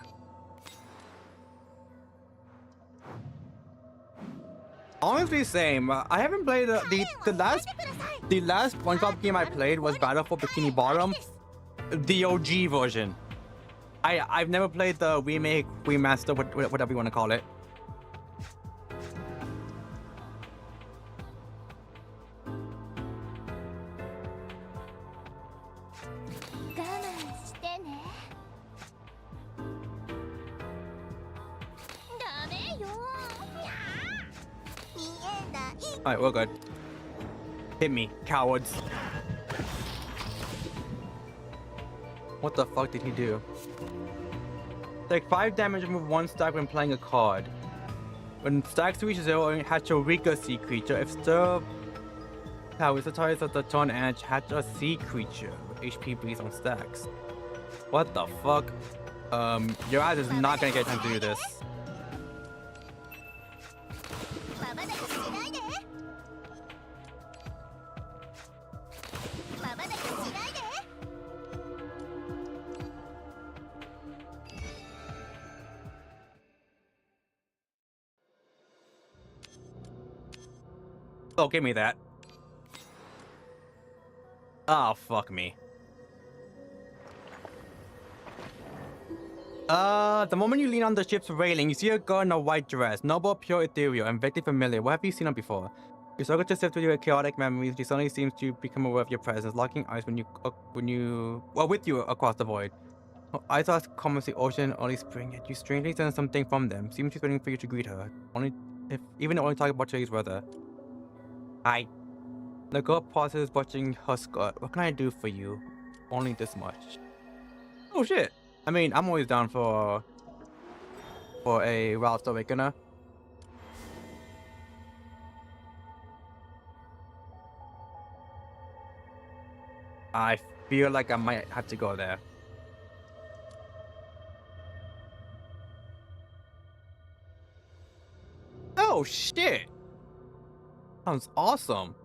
Honestly, same. I haven't played the last SpongeBob game I played was Battle for Bikini Bottom, the OG version. I've never played the remake, remaster, whatever you want to call it. Alright, we're good. Hit me, cowards. What the fuck did he do? Take 5 damage, remove 1 stack when playing a card. When stacks reach 0, hatch a weaker sea creature. If stir powers the target of the turn and hatch a sea creature with HP based on stacks. What the fuck? Your ass is not gonna get time to do this. Oh, give me that. Oh, fuck me. The moment you lean on the ship's railing, you see a girl in a white dress, noble, pure, ethereal, and vaguely familiar. Where have you seen her before? You struggle to sift through your chaotic memories. She suddenly seems to become aware of your presence, locking eyes with you across the void. Her eyes are calm as the ocean, early spring, yet you strangely sense something from them. Seems she's waiting for you to greet her. Even only talk about today's weather. Hi. The girl pauses, watching her skirt. What can I do for you? Only this much. Oh shit. I mean, I'm always down for a Ralph the Awakener. I feel like I might have to go there. Oh shit! Sounds awesome.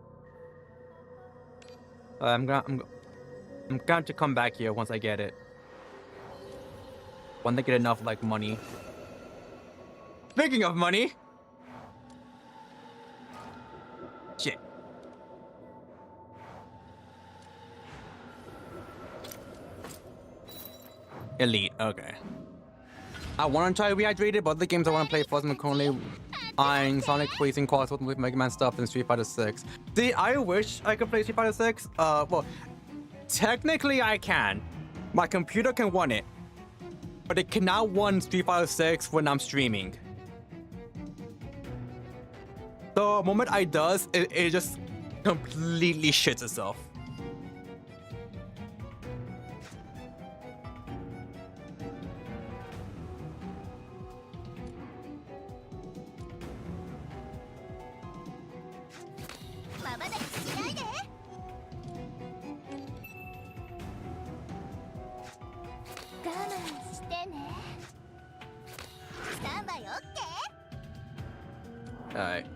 I'm going to come back here once I get it. When they get enough like money. Speaking of money. Shit. Elite, okay. I want to try Rehydrated, but the games I want to play first, I'm currently eyeing Sonic Racing Quads with Mega Man stuff and Street Fighter 6. See, I wish I could play Street Fighter 6. Well, technically I can. My computer can run it. but it cannot run Street Fighter 6 when I'm streaming. The moment I does, it just completely shits itself. Alright.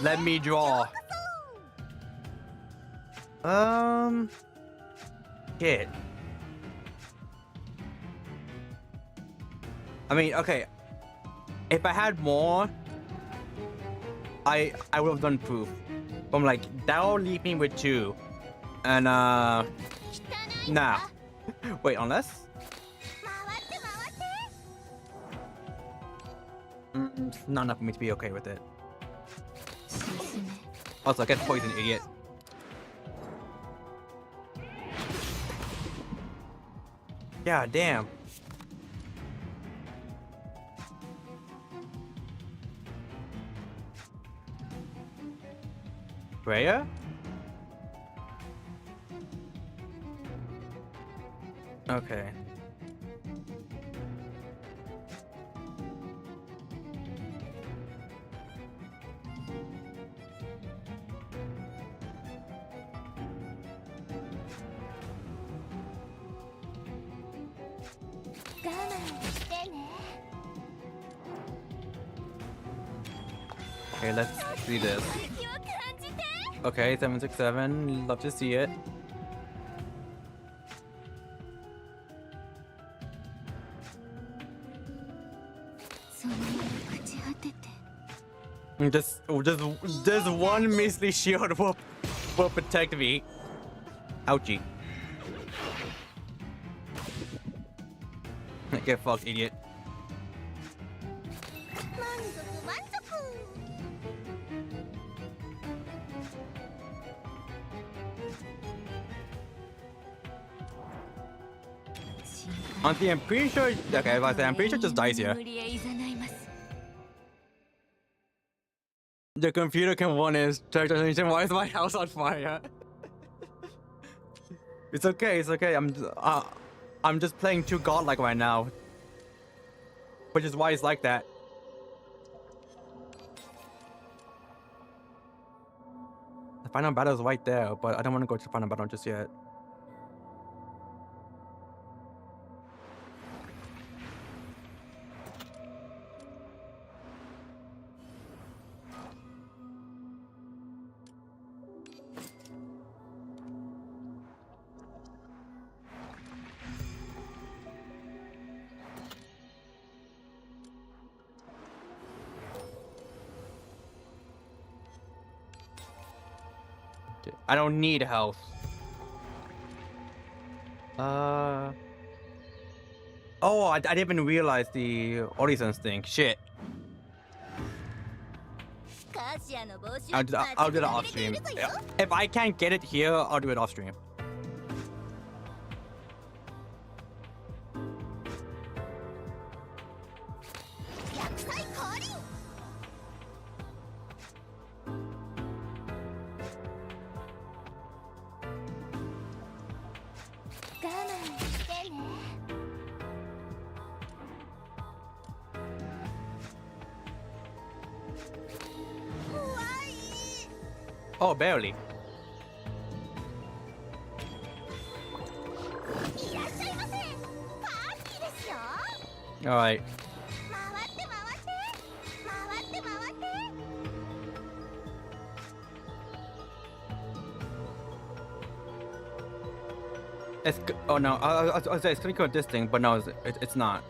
Let me draw. Shit. I mean, okay. If I had more, I would have done proof. But I'm like, that'll leave me with 2. And nah. Wait, unless? It's not enough for me to be okay with it. Also, get poisoned, idiot. Yeah, damn. Rhea? Okay. Okay, let's see this. Okay, 767. Love to see it. Just one measly shield will protect me. Ouchie. Get fucked, idiot. Auntie, I'm pretty sure. Okay, I'm pretty sure it just dies here. The computer can run his characterization. Why is my house on fire? It's okay. It's okay. I'm just playing too godlike right now, which is why it's like that. The final battle is right there, but I don't want to go to the final battle just yet. I don't need health. Oh, I didn't even realize the Horizons thing. Shit. I'll do that off stream. If I can't get it here, I'll do it off stream. Oh, barely. All right. It's oh no, I was say it's gonna go this thing, but no, it's not.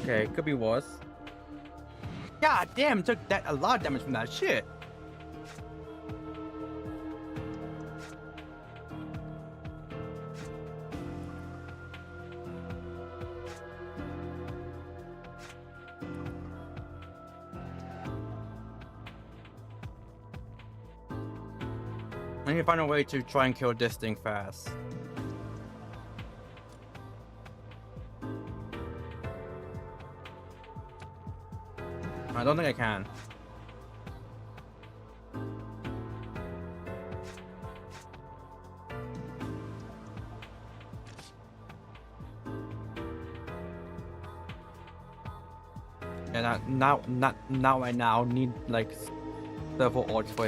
Okay, could be worse. God damn, took that a lot of damage from that shit. I need to find a way to try and kill this thing fast. I don't think I can. And now I now need like several odds for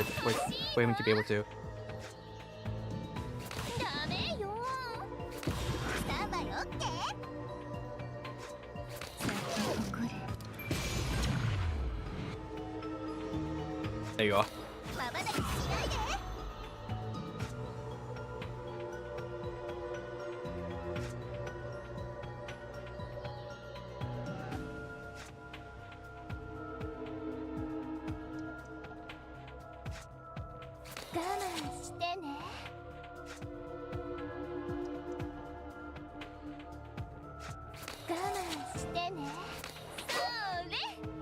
him to be able to. There you are.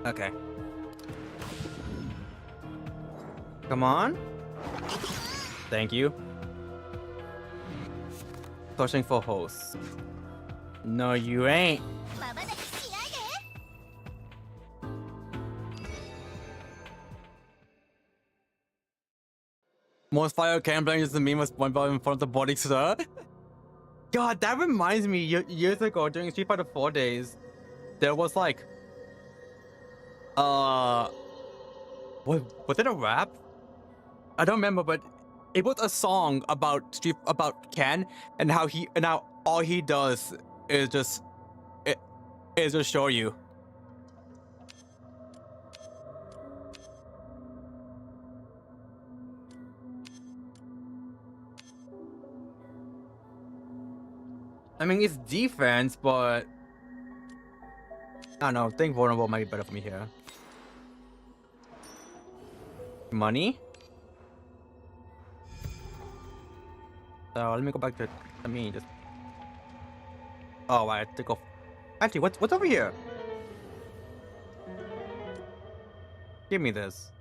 Okay. Come on. Thank you. Searching for hosts. No, you ain't. Most fire campaign is the meme was one in front of the body, sir. God, that reminds me. Years ago, during Street Fighter 4 days, there was like, was it a rap? I don't remember, but it was a song about Ken and how all he does is just show you. I mean, it's defense, but I don't know. I think vulnerable might be better for me here. Money? So let me go back to just. Oh, I have to go. Actually, what's over here? Give me this.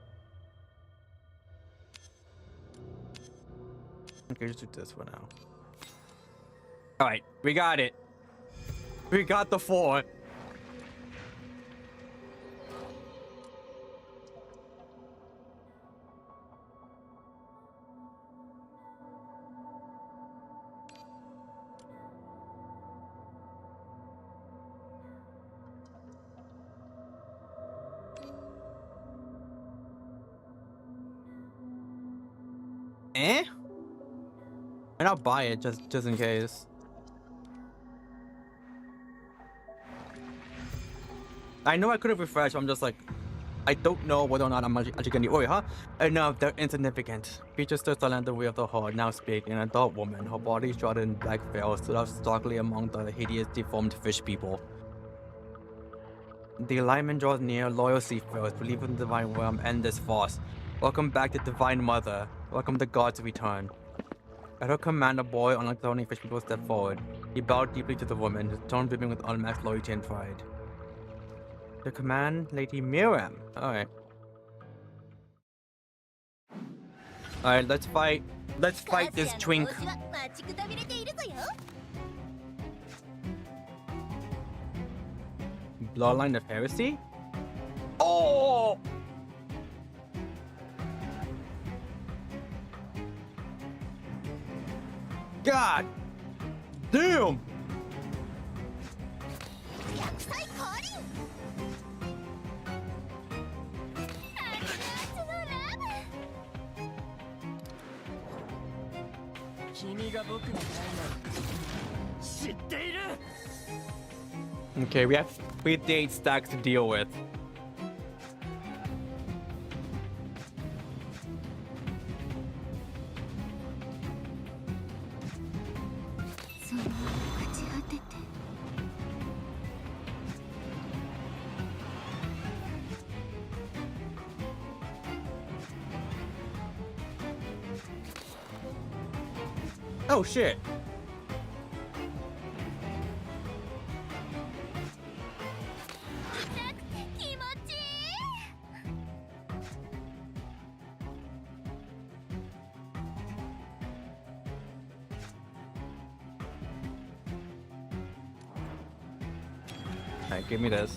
Okay, just do this for now. All right, we got it. We got the 4. Eh? And I'll buy it just in case. I know I could have refreshed. I'm just like, I don't know whether or not I'm actually gonna. Oh, huh? No, they're insignificant. Features stood silent the way of the horde. Now speaking, an adult woman. Her body shrouded in black veil stood out starkly among the hideous, deformed fish people. The alignment draws near. Loyal seafarers believe in the divine realm. End this farce. Welcome back to Divine Mother. Welcome to God's return. At her command, a boy, unlike the only fish people, stepped forward. He bowed deeply to the woman, his tone brimming with unmatched loyalty and pride. The command, Lady Miriam. Alright. Alright, let's fight. Let's fight this twink. Bloodline of heresy? Oh! God! Damn! Okay, we have 58 stacks to deal with. Oh shit. Alright, give me this.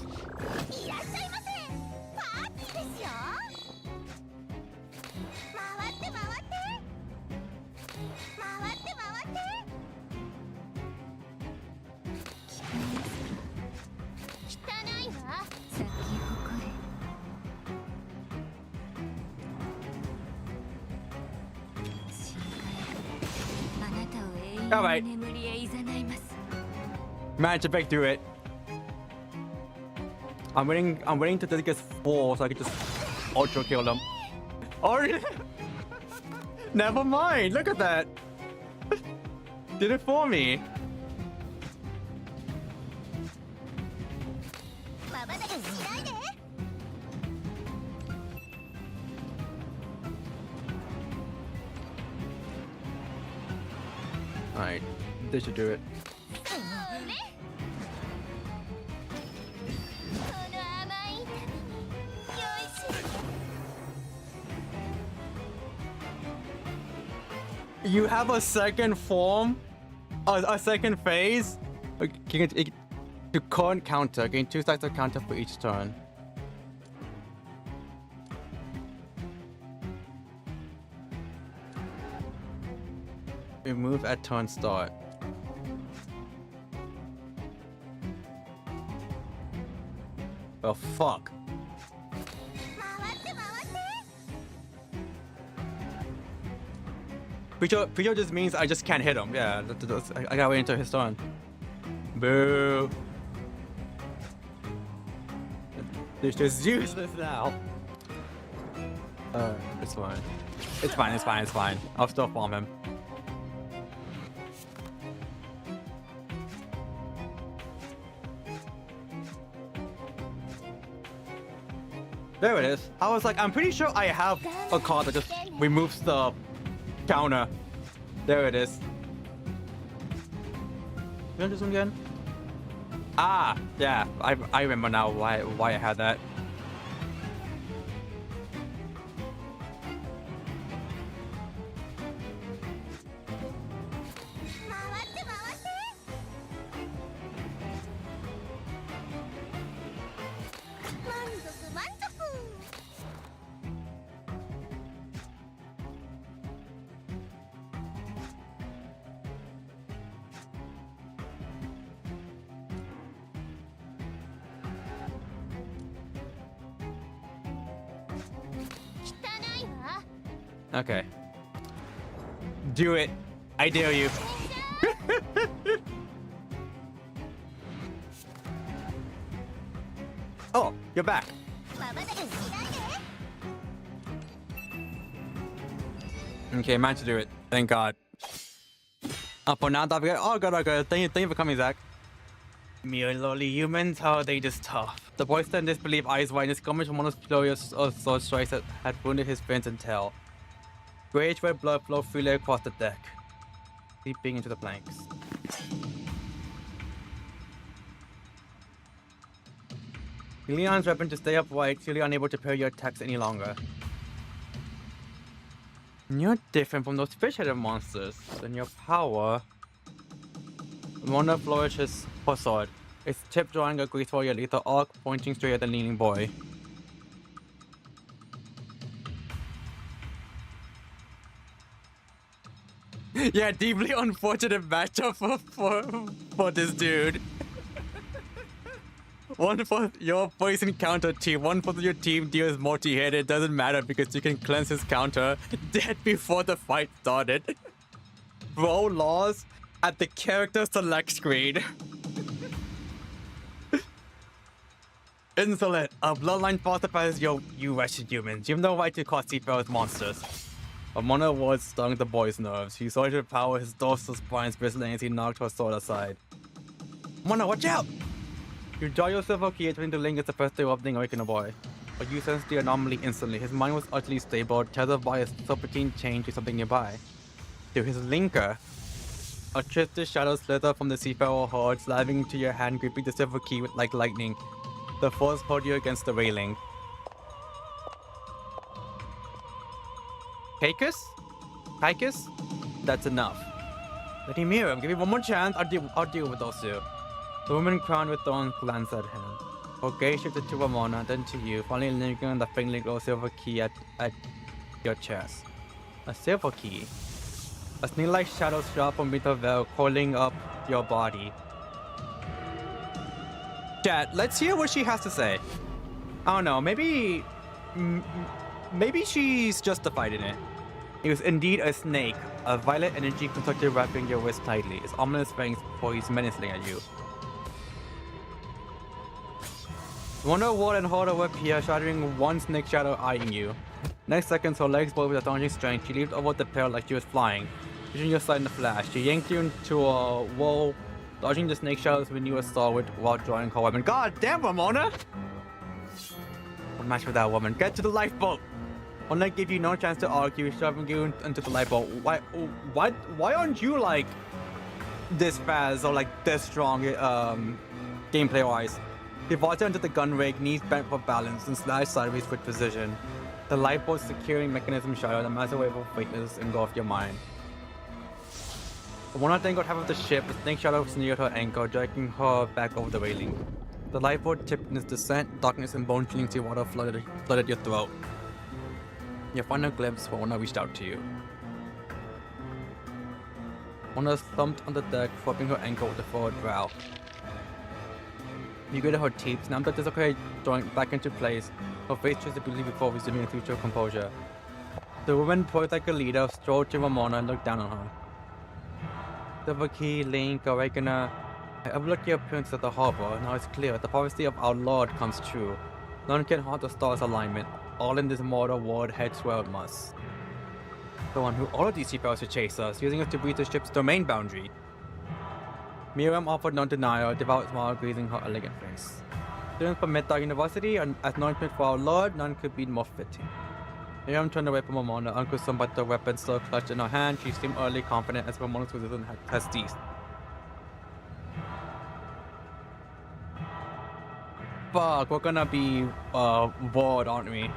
Alright. Managed to break through it. I'm waiting to get 4 so I can just ultra kill them. Oh, never mind. Look at that. Did it for me. Alright, this should do it. You have a second form, a second phase. To current counter, gain 2 stacks of counter for each turn. Remove at turn start. Oh fuck. Pre-show just means I just can't hit him. Yeah, I gotta wait until his turn. Boo. It's just useless now. It's fine. It's fine, it's fine, it's fine. I'll still farm him. There it is. I was like, I'm pretty sure I have a card that just removes the counter. There it is. You want this one again? Ah, yeah. I remember now why I had that. Okay. Do it. I dare you. Oh, you're back. Okay, managed to do it. Thank God. For now, oh god. Thank you for coming, Zach. Mere lowly humans, how are they just tough? The boy stood in disbelief, eyes wide, and his comment from one of the glorious sword strikes that had wounded his fins and tail. Greyish red blood flowed freely across the deck, seeping into the planks. Leon's weapon to stay upright, clearly unable to parry your attacks any longer. You're different from those fish-headed monsters, and your power. Mona flourishes her sword, its tip drawing a graceful yet lethal arc pointing straight at the kneeling boy. Yeah, deeply unfortunate matchup for this dude. One for your poison counter team, one for your team deals multi-hit. It doesn't matter because you can cleanse his counter dead before the fight started. Bro laws at the character select screen. Insolent, a bloodline falsifies you wretched humans. You have no right to call seafarers monsters. Amona words stung the boy's nerves. He saw her power, his dorsal spine bristling as he knocked her sword aside. Mona, watch out! You draw yourself a key attempting to link as the first day of the awakening boy. But you sensed the anomaly instantly. His mind was utterly stable, tethered by a serpentine chain to something nearby. To his linker, a twisted shadow slithered from the seafarer horde, slamming into your hand, gripping the silver key like lightning. The force held you against the railing. Kaikus? That's enough. Let him hear him. Give me one more chance. I'll deal with those two. The woman crowned with thorns glanced at him. Her gaze shifted to Ramona, then to you, finally lingering on the faintly glow silver key at your chest. A silver key. A snake-like shadow shot from beneath her veil, coiling up your body. Chat, let's hear what she has to say. I don't know, maybe she's justified in it. It was indeed a snake, a violet energy constructed wrapping your wrist tightly, its ominous fangs poised menacingly at you. Wonder Ward and Horror were here, shattering one snake shadow eyeing you. Next second, her legs bowed with astonishing strength. She leaped over the pair like she was flying, reaching your side in a flash. She yanked you into a wall, dodging the snake shadows when you were stalwart while drawing her weapon. God damn, Ramona! What match with that woman? Get to the lifeboat! Ona gave you no chance to argue, shoving you into the lifeboat. Why aren't you like this fast or like this strong gameplay wise? He vaulted into the gun rig, knees bent for balance, and slashed sideways with precision. The lifeboat's securing mechanism shattered, a massive wave of weightlessness engulfed your mind. One of them got half of the ship, a snake shadow sneered her ankle, dragging her back over the railing. The lifeboat tipped in its descent, darkness and bone-chilling sea water flooded your throat. Your final glimpse when Ona reached out to you. Ona thumped on the deck, flipping her ankle with a forward brow. You gritted her teeth, snapped the dislocated joint back into place, her face visibly before resuming its usual composure. The woman, poised like a leader, strode to Ramona and looked down on her. Silver Key, Link, Awakener. I overlooked your appearance at the harbor. Now it's clear the prophecy of our Lord comes true. None can haunt the stars' alignment. All in this mortal world heads where it must. The one who ordered these seafarers to chase us, using us to breach the ship's domain boundary. Miriam offered no denial, a devout smile grazing her elegant face. Students from Middag University, and as acknowledgement for our Lord, none could be more fitting. Miriam turned away from Ramona, unconcerned by the weapon still clutched in her hand. She seemed utterly confident as Ramona's resistance had ceased. Fuck, we're gonna be bored, aren't we?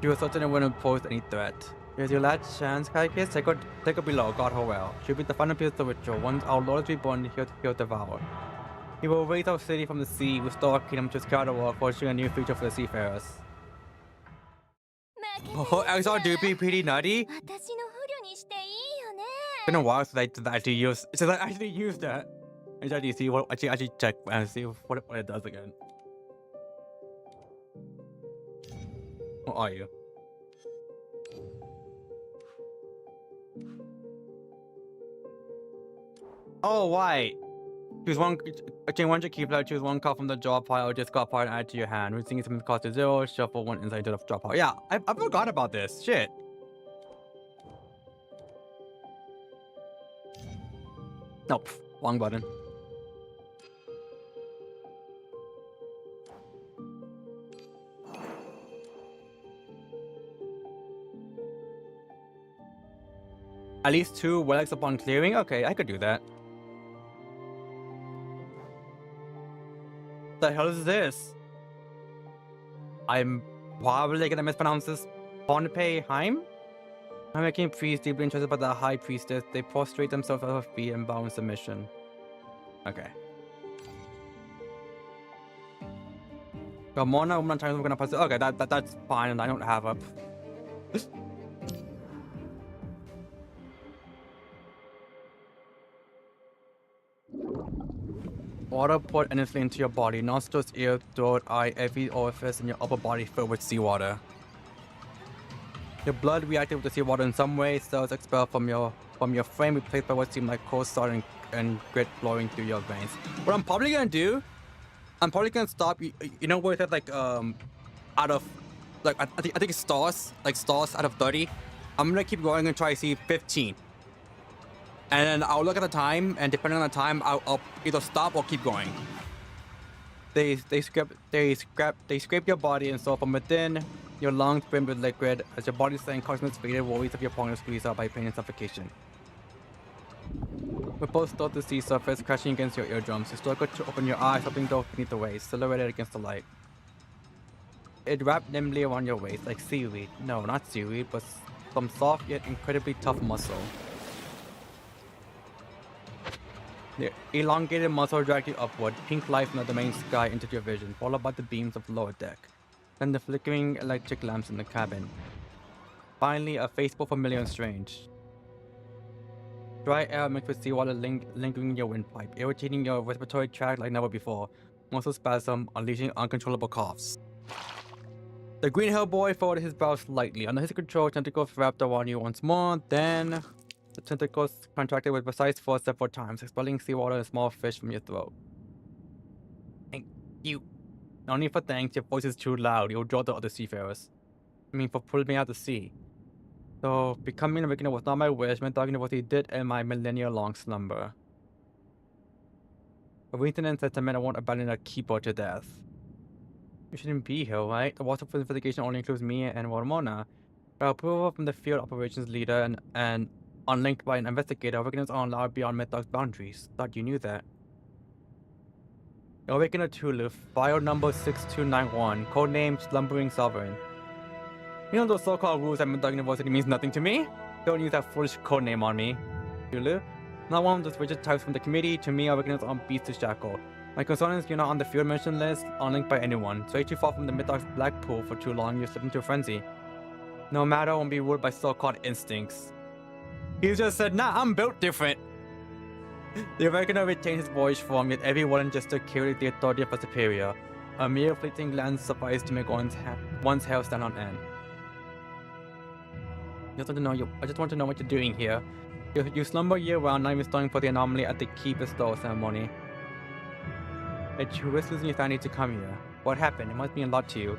She was certain it wouldn't pose any threat. Here's your last chance, Kaikis. Take her below, guard her well. She'll be the final piece of the ritual. Once our Lord is reborn, he'll devour. He will raise our city from the sea, restore our kingdom to scour the world, forging a new future for the seafarers. Oh, XR do be pretty nutty. It's been a while since I actually used that. I actually see what actually check and see what it does again. What are you? Oh, right. Choose one. Change one to keep that. Choose one card from the draw pile. Discard part and add to your hand. Reducing something cost to 0. Shuffle one inside to the draw pile. Yeah, I forgot about this. Shit. Nope. Wrong button. At least 2 relics upon clearing? Okay, I could do that. The hell is this? I'm probably gonna mispronounce this. Pohnpei Heim? I'm making priests deeply interested by the high priestess. They prostrate themselves at her feet and bow in submission. Okay. Ramona, woman times we're gonna press it. Okay, that's fine, and I don't have a. Water poured endlessly into your body, nostrils, ear, throat, eye, every orifice in your upper body filled with seawater. Your blood reacted with the seawater in some way, cells expelled from your frame, replaced by what seemed like cold salt and grit flowing through your veins. What I'm probably gonna do, I'm probably gonna stop. You know where it said like out of like I think it's stars out of 30. I'm gonna keep going and try to see 15. And then I'll look at the time, and depending on the time, I'll either stop or keep going. They scrape your body and soul from within. Your lungs brimmed with liquid as your body saying cosmos faded worries of your opponent squeezed out by pain and suffocation. We both start to see surface crashing against your eardrums. You struggle to open your eyes, hoping those beneath the waves, silhouetted against the light. It wrapped nimbly around your waist like seaweed. No, not seaweed, but some soft yet incredibly tough muscle. The elongated muzzle dragged you upward, pink light from the main sky into your vision, followed by the beams of the lower deck, then the flickering electric lamps in the cabin. Finally, a face both familiar and strange. Dry air mixed with seawater lingering in your windpipe, irritating your respiratory tract like never before. Muscle spasm, unleashing uncontrollable coughs. The green haired boy folded his brow slightly. Under his control, tentacles wrapped around you once more, then the tentacles contracted with precise force several times, expelling seawater and small fish from your throat. Thank you. No need for thanks, your voice is too loud. You'll draw the other seafarers. I mean, for pulling me out to sea. So, becoming a beginner was not my wish, meant talking to what he did in my millennia-long slumber. A coincidence that meant I won't abandon a keeper to death. You shouldn't be here, right? The water investigation only includes me and Ramona. But approval from the field operations leader and unlinked by an investigator, awakeners are allowed beyond Mythos boundaries. Thought you knew that. Awakener Tulu, file number 6291, codename Slumbering Sovereign. You know those so-called rules at Mythos University means nothing to me? Don't use that foolish codename on me. Tulu? Not one of those rigid types from the committee. To me, awakeners are beasts to shackle. My concern is you're not on the field mission list, unlinked by anyone. So if you fall from the Mythos black pool for too long, you slip into a frenzy. No matter, I won't be ruled by so-called instincts. He just said, nah, I'm built different. The Awakener retained his boyish form, yet every wooden gesture carried the authority of a superior. A mere fleeting glance sufficed to make one's hair stand on end. I just want to know what you're doing here. You slumber year-round, not even stalling for the anomaly at the key bestowal ceremony. It's you risk losing your sanity to come here. What happened? It must mean a lot to you.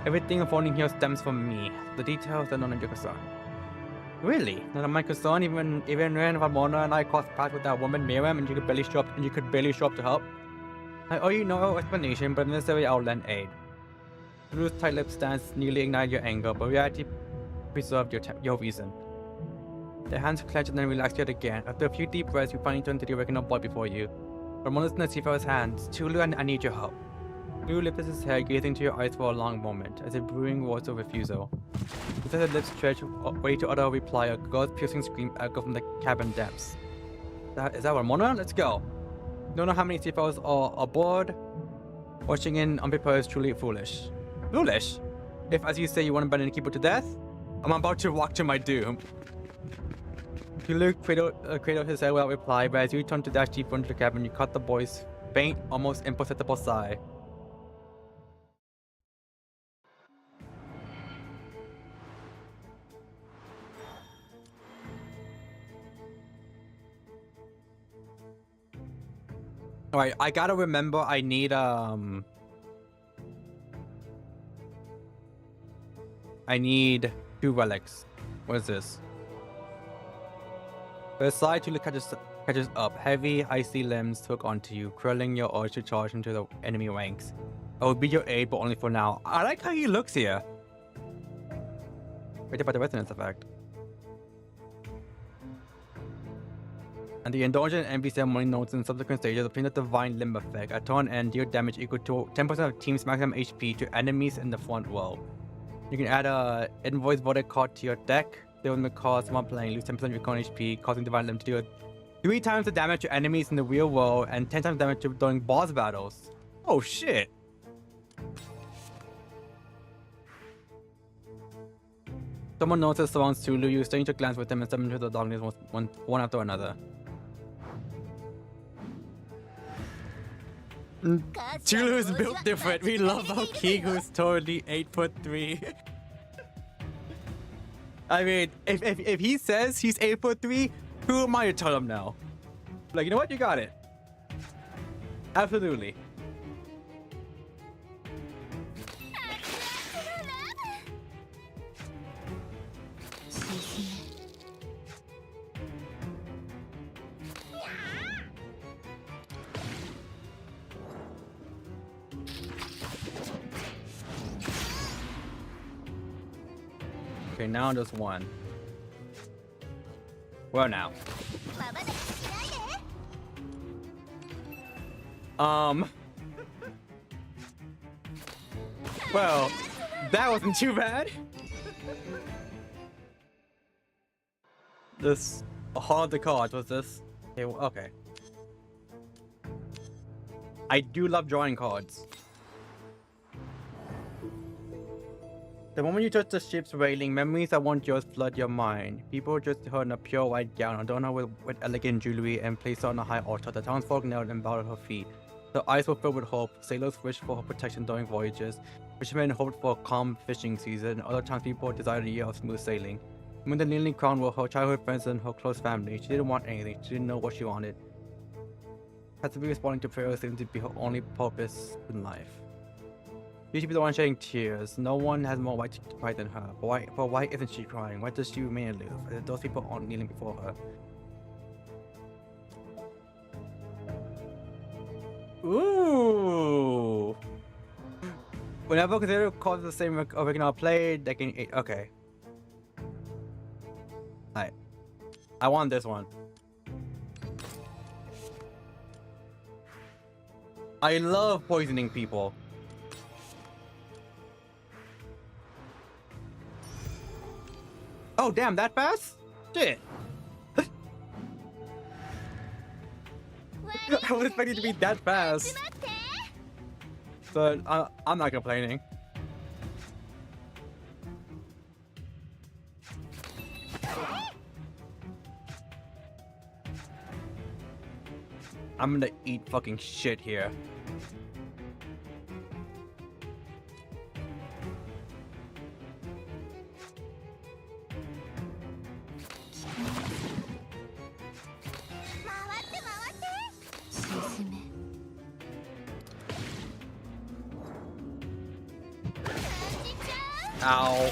Everything unfolding here stems from me. The details are none of your concern. Really? None of my concern? Even when Ramona and I crossed paths with that woman Miriam and you could barely show up to help? I owe you no explanation, but necessary I'll lend aid. Ruth's tight-lipped stance nearly ignited your anger, but reality preserved your reason. Their hands clenched and then relaxed yet again. After a few deep breaths, you finally turned to the Awakener boy before you. Ramona's in the seafarer's hands. Tulu, I need your help. Tulu lifted his head, gazing into your eyes for a long moment, as if brewing words of refusal. Just as her lips stretched, ready to utter a reply, a girl's piercing scream echoed from the cabin depths. Is that Ramona? Let's go. Don't know how many seafarers are aboard. Watching in unprepared is truly foolish. Foolish? If, as you say, you want to abandon a keeper to death? I'm about to walk to my doom. Tulu cradled his head without reply, but as you turned to dash deeper into the cabin, you caught the boy's faint, almost imperceptible sigh. Alright, I gotta remember I need 2 relics. What is this? The side Tulu catches up. Heavy, icy limbs hook onto you, curling your urge to charge into the enemy ranks. I will be your aid, but only for now. I like how he looks here. Right about the resonance effect. And the indulgent envy ceremony notes in subsequent stages obtain the divine limb effect. At turn end, deal damage equal to 10% of team's maximum HP to enemies in the front row. You can add a invoice voted card to your deck. They will cause someone playing lose 10% of your current HP, causing divine limb to deal 3 times the damage to enemies in the real world and 10 times damage during boss battles. Oh shit! Someone notices surrounds Tulu. You stay to glance with him and step into the darkness one after another. Tulu is built different. We love our king who's totally 8'3". I mean, if he says he's 8'3", who am I to tell him no? Like, you know what? You got it. Absolutely. Okay, now just 1. Well, now. Well, that wasn't too bad. This hard the cards was this. Okay, okay. I do love drawing cards. The moment you touch the ship's railing, memories that once yours flood your mind. People just heard in a pure white gown, adorned with elegant jewelry, and placed on a high altar. The townsfolk knelt and bowed at her feet. Their eyes were filled with hope. Sailors wished for her protection during voyages. Fishermen hoped for a calm fishing season. Other townspeople desired a year of smooth sailing. When the kneeling crown were her childhood friends and her close family, she didn't want anything. She didn't know what she wanted. Passively responding to prayers seemed to be her only purpose in life. She should be the one shedding tears. No one has more right to cry than her. But why isn't she crying? Why does she remain aloof? Those people aren't kneeling before her. Ooh. Whenever considered cause the same original play, they can. Okay. Alright. I want this one. I love poisoning people. Oh, damn, that fast? Shit. I was expecting it to be that fast. But I'm not complaining. I'm gonna eat fucking shit here. Ow.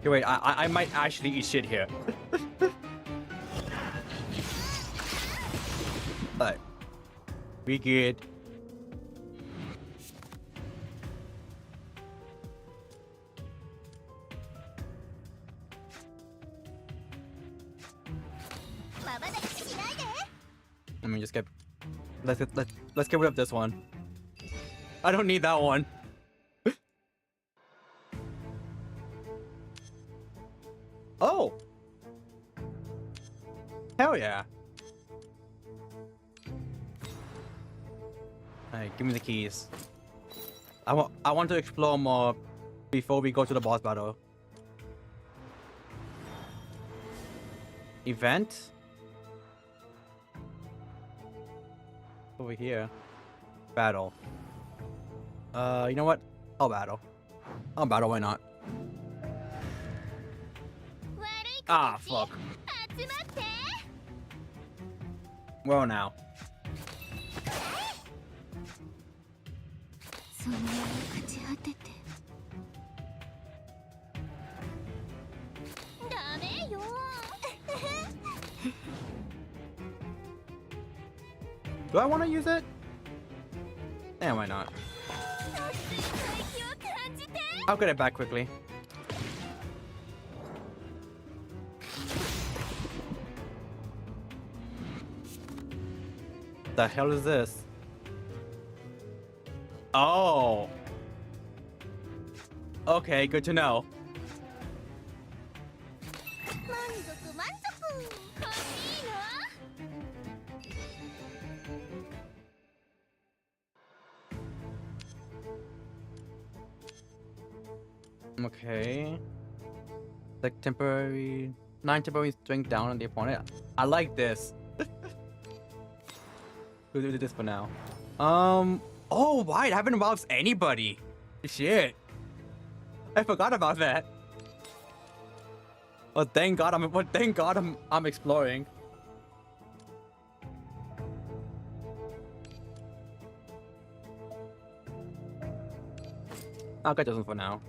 Okay, wait, I might actually eat shit here. But we good. Let me just get. Let's get rid of this one. I don't need that one. Oh. Hell yeah. Alright, give me the keys. I want to explore more before we go to the boss battle. Event? Over here. Battle. You know what? I'll battle. Why not? Ah, fuck. Well, now. Do I want to use it? Yeah, why not? I'll get it back quickly. The hell is this? Oh. Okay, good to know. Okay. Like temporary 9 temporary strength down on the opponent. I like this. We'll do this for now. Oh, why? It haven't involved anybody. Shit. I forgot about that. Oh, thank God I'm exploring. I'll get this one for now.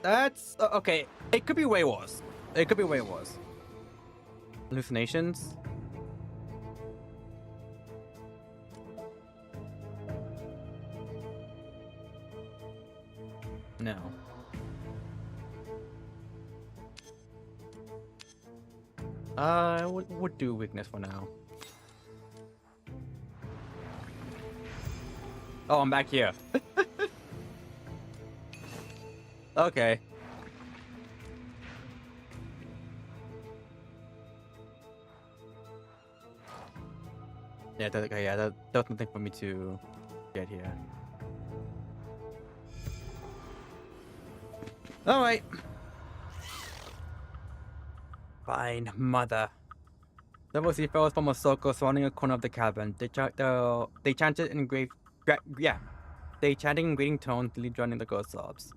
That's okay. It could be way worse. It could be way worse. Hallucinations. No. We'll do weakness for now. Oh, I'm back here. Okay. Yeah, that was nothing for me to get here. Alright. Fine, mother. Several seafarers from a circle surrounding a corner of the cabin. They chanted in They chanted in greeting tones, lead drowning the girl's sobs.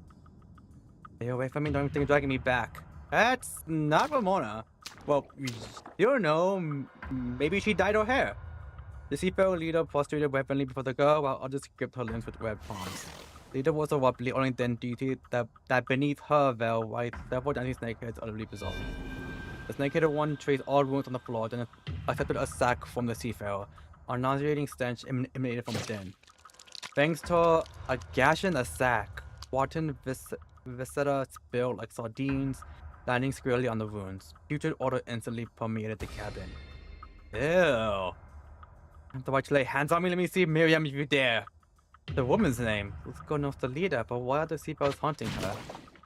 Stay away from me, don't think dragging me back. That's not Ramona. Well, you don't know. Maybe she dyed her hair. The seafarer leader prostrated weaponly before the girl, while others gripped her limbs with webbed palms. The leader was so wobbly, only then do you see that beneath her veil, while several dancing snakeheads utterly dissolved. The snake-headed one traced all wounds on the floor, then accepted a sack from the seafarer. A nauseating stench emanated from within. Thanks to a gash in the sack, rotten viscera spilled like sardines, landing squarely on the wounds. Putrid odor instantly permeated the cabin. Ew. The white lay hands on me, let me see Miriam if you dare. The woman's name. Let's go knows the leader, but why are the seafarers haunting her?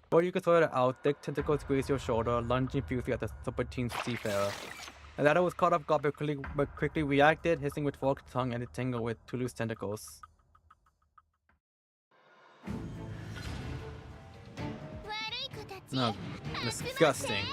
Before you could sort it out, thick tentacles grazed your shoulder, lunging fiercely at the serpentine seafarer. And that was caught off guard but quickly reacted, hissing with forked tongue and a tingle with two loose tentacles. No, disgusting.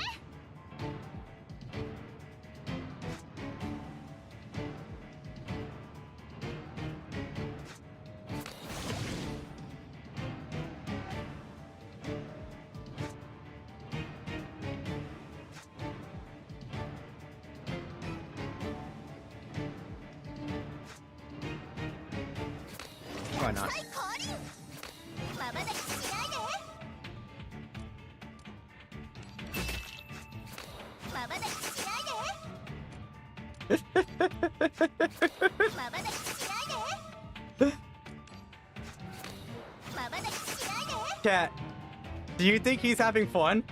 Why not? Cat, do you think he's having fun?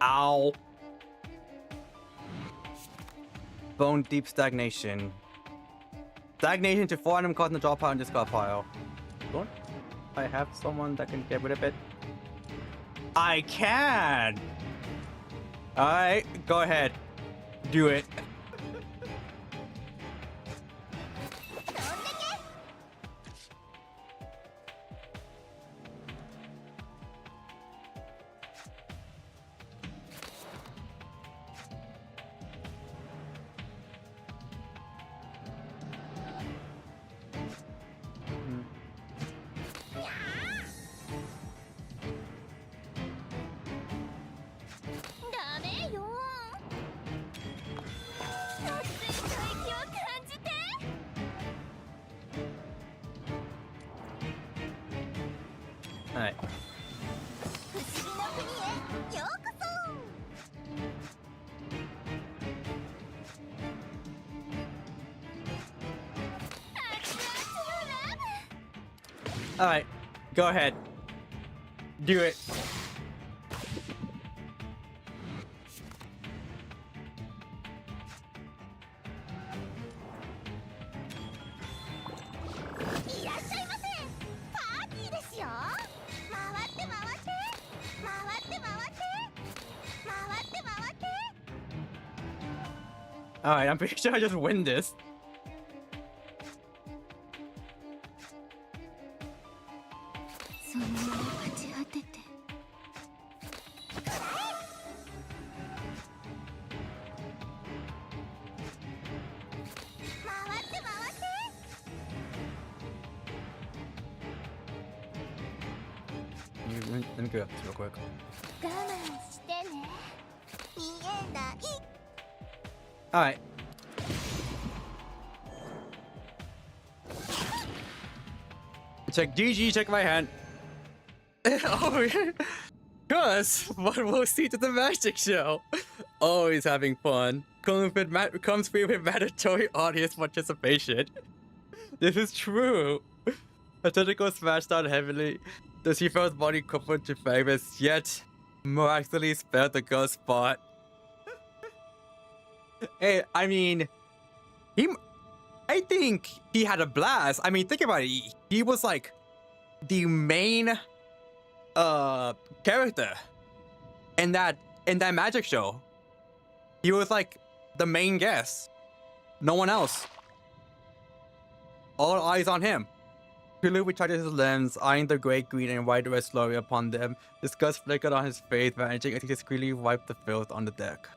Ow. Bone deep stagnation. Stagnation to 4 random cards in the draw pile and discard pile. Don't I have someone that can get rid of it? I can! Alright, go ahead. Do it. Alright. Alright, go ahead. Do it. Alright, I'm pretty sure I just win this. Let me go up this real quick. Alright. Check GG, check my hand. Oh, Cuz, what will see to the magic show? Always having fun. comes free with mandatory audience participation. This is true. A tentacle smashed down heavily. The seafarer's body covered to fragments, yet miraculously spared the girl's spot. Hey, I mean, I think he had a blast. I mean, think about it. He was like the main character in that magic show. He was like the main guest. No one else. All eyes on him. Tulu recharges his lens, eyeing the gray, green, and white red slowly upon them. Disgust flickered on his face, vanishing as he discreetly wiped the filth on the deck.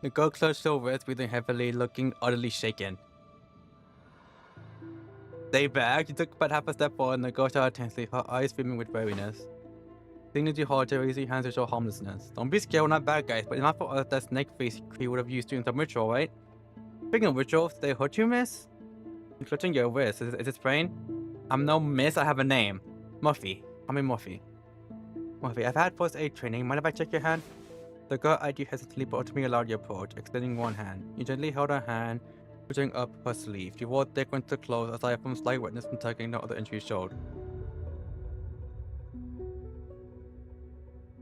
The girl clutched her wrist, breathing heavily, looking utterly shaken. Stay back. She took about half a step forward and the girl shot her tensely, her eyes beaming with weariness. Dignity hard to raise your hands to show harmlessness. Don't be scared, we're not bad guys, but it's not for us that snake face he would have used during some ritual, right? Speaking of rituals, they hurt you, miss? I'm clutching your wrist. Is it sprain? I'm no miss, I have a name. Murphy. Call me Murphy. Murphy, I've had first aid training. Mind if I check your hand? The girl eyed you hesitantly, but ultimately allowed your approach, extending one hand. You gently held her hand, pushing up her sleeve. She wore thick winter clothes, aside from slight wetness from tugging, no other injuries showed.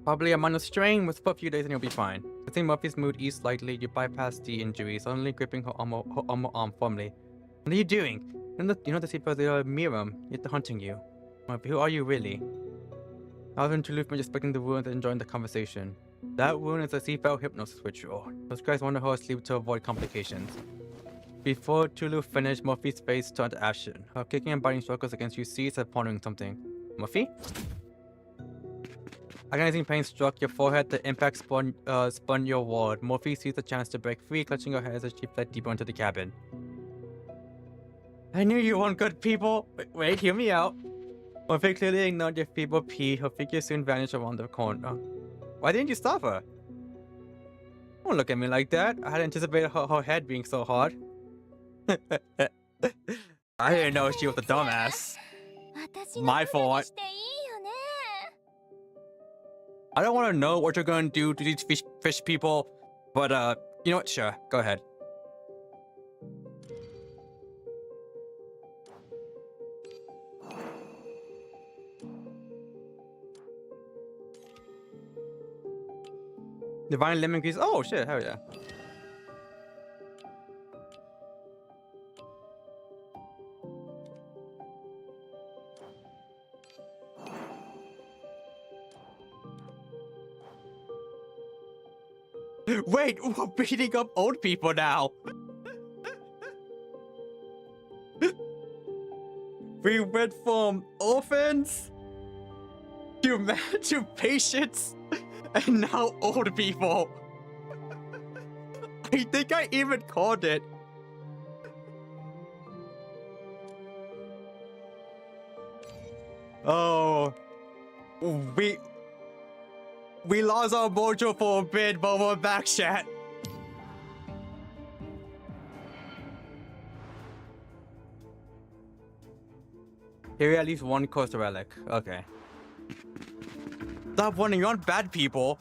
Probably a minor strain, with for a few days and you'll be fine. Sensing Murphy's mood eased slightly, you bypassed the injury, suddenly gripping her arm firmly. What are you doing? You know the seafarers, they are Miram, yet they're hunting you. Murphy, who are you really? Alvin Toulouse was expecting the wound and enjoying the conversation. That wound is a seafarer hypnosis ritual. Those guys wanted her asleep to avoid complications. Before Toulouse finished, Murphy's face turned ashen. Her kicking and biting struggles against you ceased as pondering something. Murphy? Agonizing pain struck your forehead. The impact spun your ward. Murphy seized the chance to break free, clutching her head as she fled deeper into the cabin. I knew you weren't good people. Wait, hear me out. Murphy clearly ignored your feeble plea. Her figure soon vanished around the corner. Why didn't you stop her? Don't look at me like that. I had anticipated her head being so hard. I didn't know she was a dumbass. My fault. I don't want to know what you're going to do to these fish people, but you know what? Sure, go ahead. Divine lemon grease. Oh shit! Hell yeah. Wait, we're beating up old people now. We went from orphans to patients and now old people. I think I even called it. Oh, we lost our mojo for a bit, but we're back, chat. Here at least one coastal relic. Okay. Stop wondering, you aren't bad people.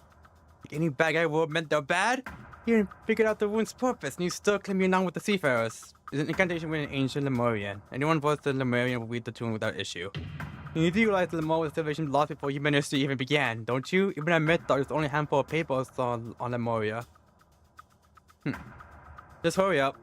Any bad guy word meant they're bad? You didn't figure out the wound's purpose, and you still claim you're not with the seafarers. It's an incantation with an ancient Lemurian. Anyone votes the Lemurian will read the tune without issue. You do realize the Lemur was civilization lost before human history even began, don't you? Even I admit there's only a handful of papers on Lemuria. Just hurry up.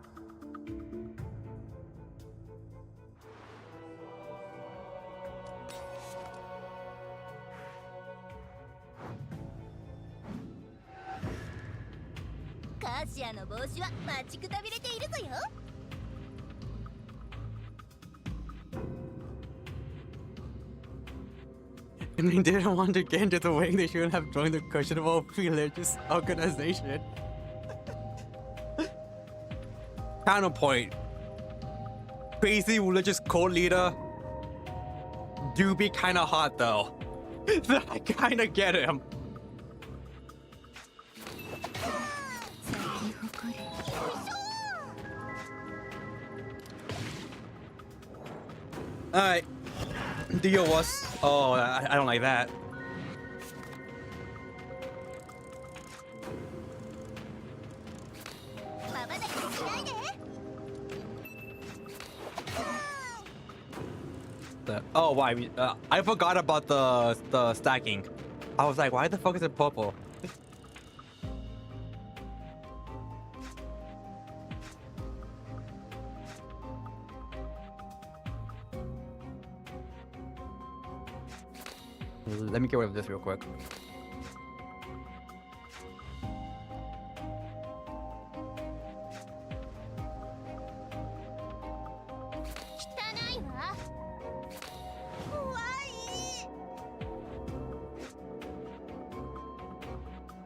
And they didn't want to get into the way, they shouldn't have joined the questionable religious organization. Counterpoint. Crazy religious cult leader do be kinda hot though. I kinda get him. Alright. Do your worst. Oh, I don't like that. Oh, why? I forgot about the stacking. I was like, why the fuck is it purple? Let me get rid of this real quick.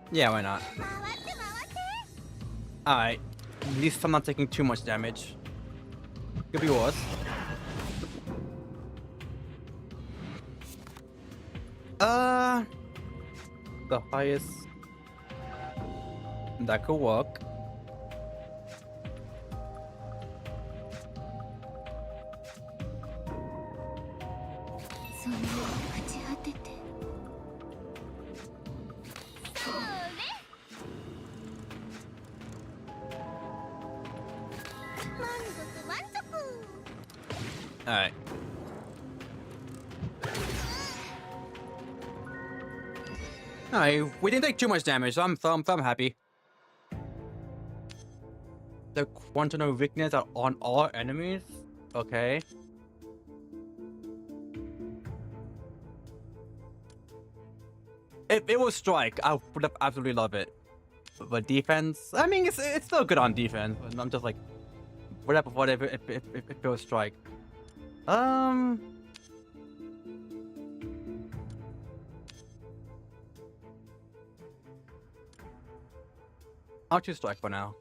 Yeah, why not? Alright. At least I'm not taking too much damage. Could be worse. The highest that could work. Alright. Alright, we didn't take too much damage, so I'm happy. The quantum weakness are on all enemies? Okay. If it was strike, I would have absolutely loved it. But defense, I mean, it's still good on defense. I'm just like, whatever if it was strike. I'll choose strike for now.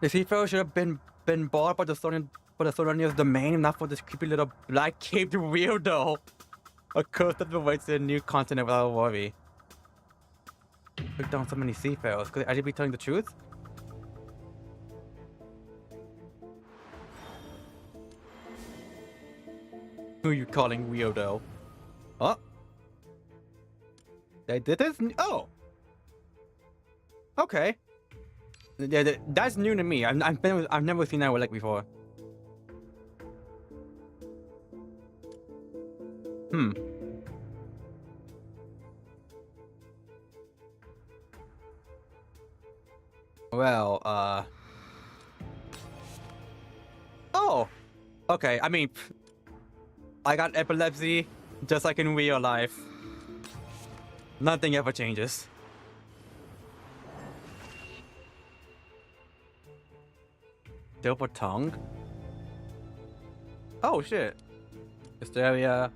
The Seafarer should have been bought by the Solonian's domain, not for this creepy little black-caped weirdo. A curse that awaits a new continent without worry. Took down so many seafarers. Could I be telling the truth? Who are you calling weirdo? Oh, they did this? Oh, okay. Yeah, that's new to me. I've never seen that like before. Well, oh, okay. I mean, I got epilepsy just like in real life. Nothing ever changes. Silver tongue? Oh shit. Hysteria,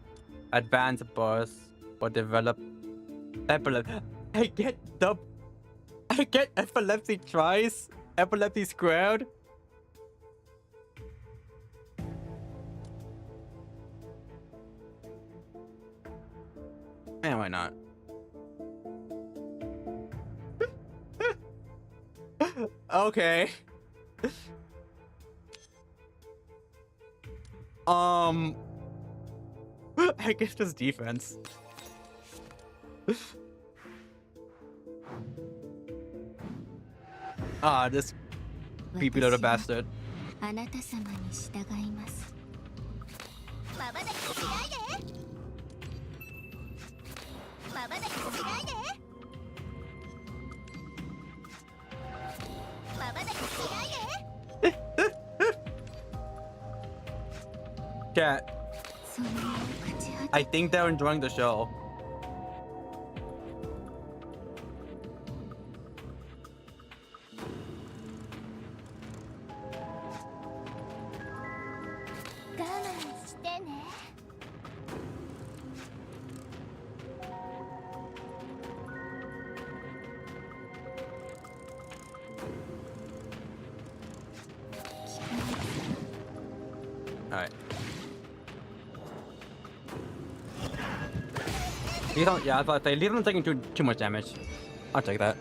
advanced burst, or develop epilepsy. I get epilepsy twice, epilepsy squared. Man, why not? Okay. I guess just defense. Ah, this creepy little bastard. Chat. I think they're enjoying the show. Alright. These don't, yeah, I thought these aren't taking too much damage. I'll take that.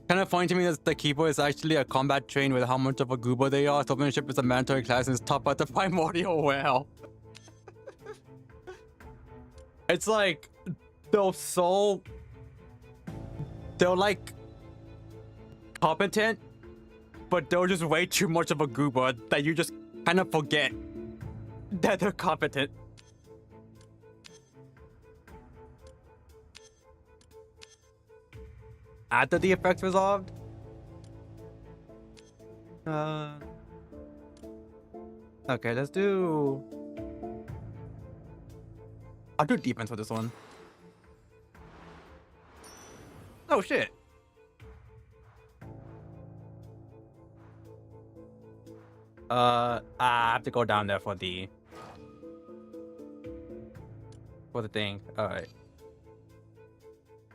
Kind of funny to me that the keeper is actually a combat train with how much of a goober they are. Swordsmanship is a mandatory class and is taught by the primordial whale. It's like they're so they're like competent, but they're just way too much of a goober that you just kind of forget that they're competent. After the effect's resolved? Okay, let's do... I'll do defense for this one. Oh shit. I have to go down there for the thing. Alright.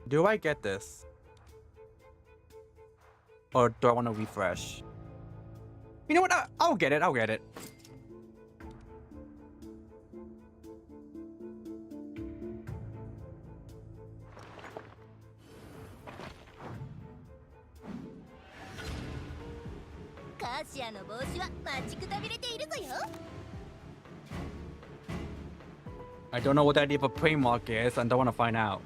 Do I get this? Or do I want to refresh? You know what? I'll get it. I'll get it. I don't know what that idea of a pre-mark is, and don't want to find out.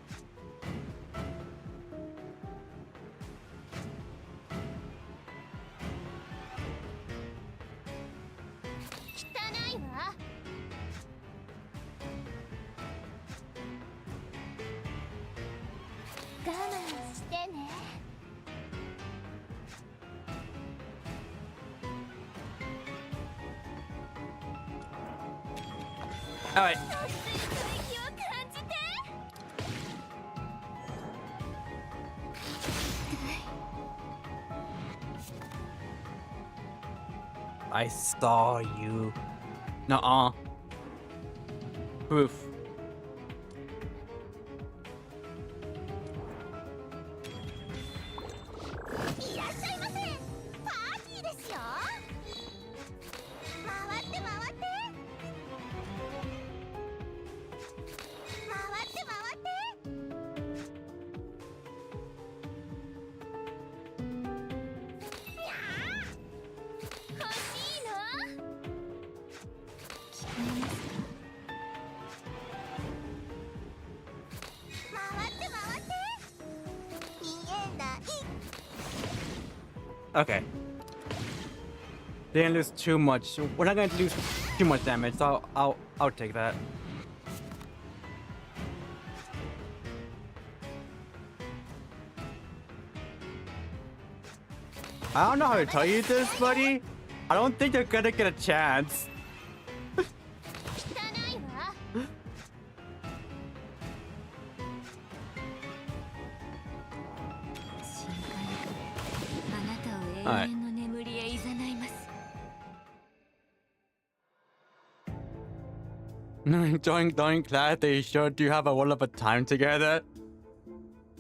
Alright. I saw you. Nuh-uh. Proof. Okay. Didn't lose too much. We're not going to lose too much damage, so I'll take that. I don't know how to tell you this, buddy. I don't think you're gonna get a chance. Alright. During class, they sure do have a whole of a time together.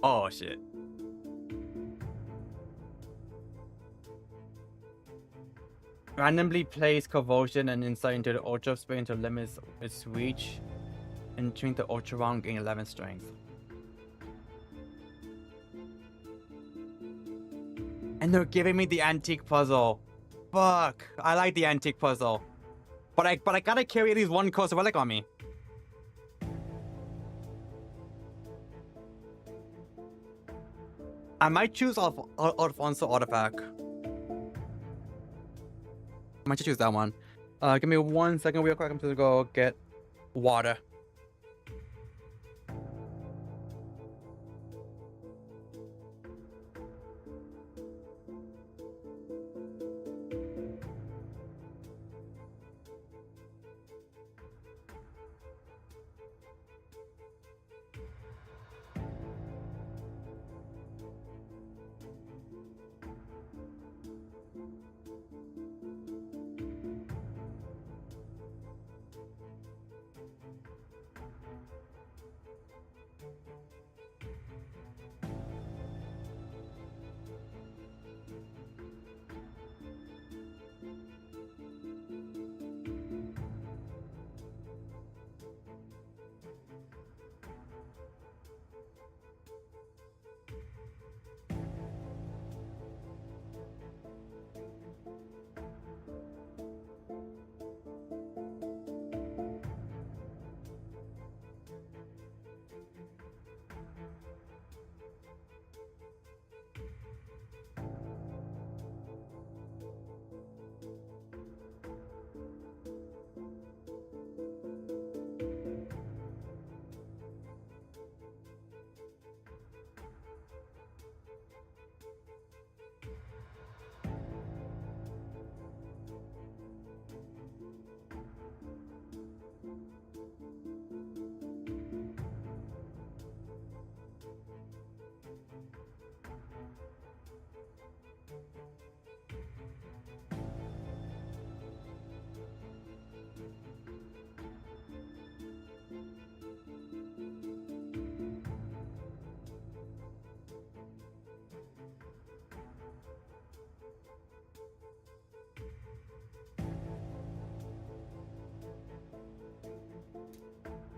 Oh shit. Randomly place Convulsion and Insight into the Ultra Spray until limits its reach, and drink the Ultra round, gain 11 strength. And they're giving me the antique puzzle. Fuck, I like the antique puzzle. But I gotta carry at least one Coastal Relic on me. I might choose Alfonso Artifact. I might choose that one. Give me 1 second real quick. I'm just gonna go get water.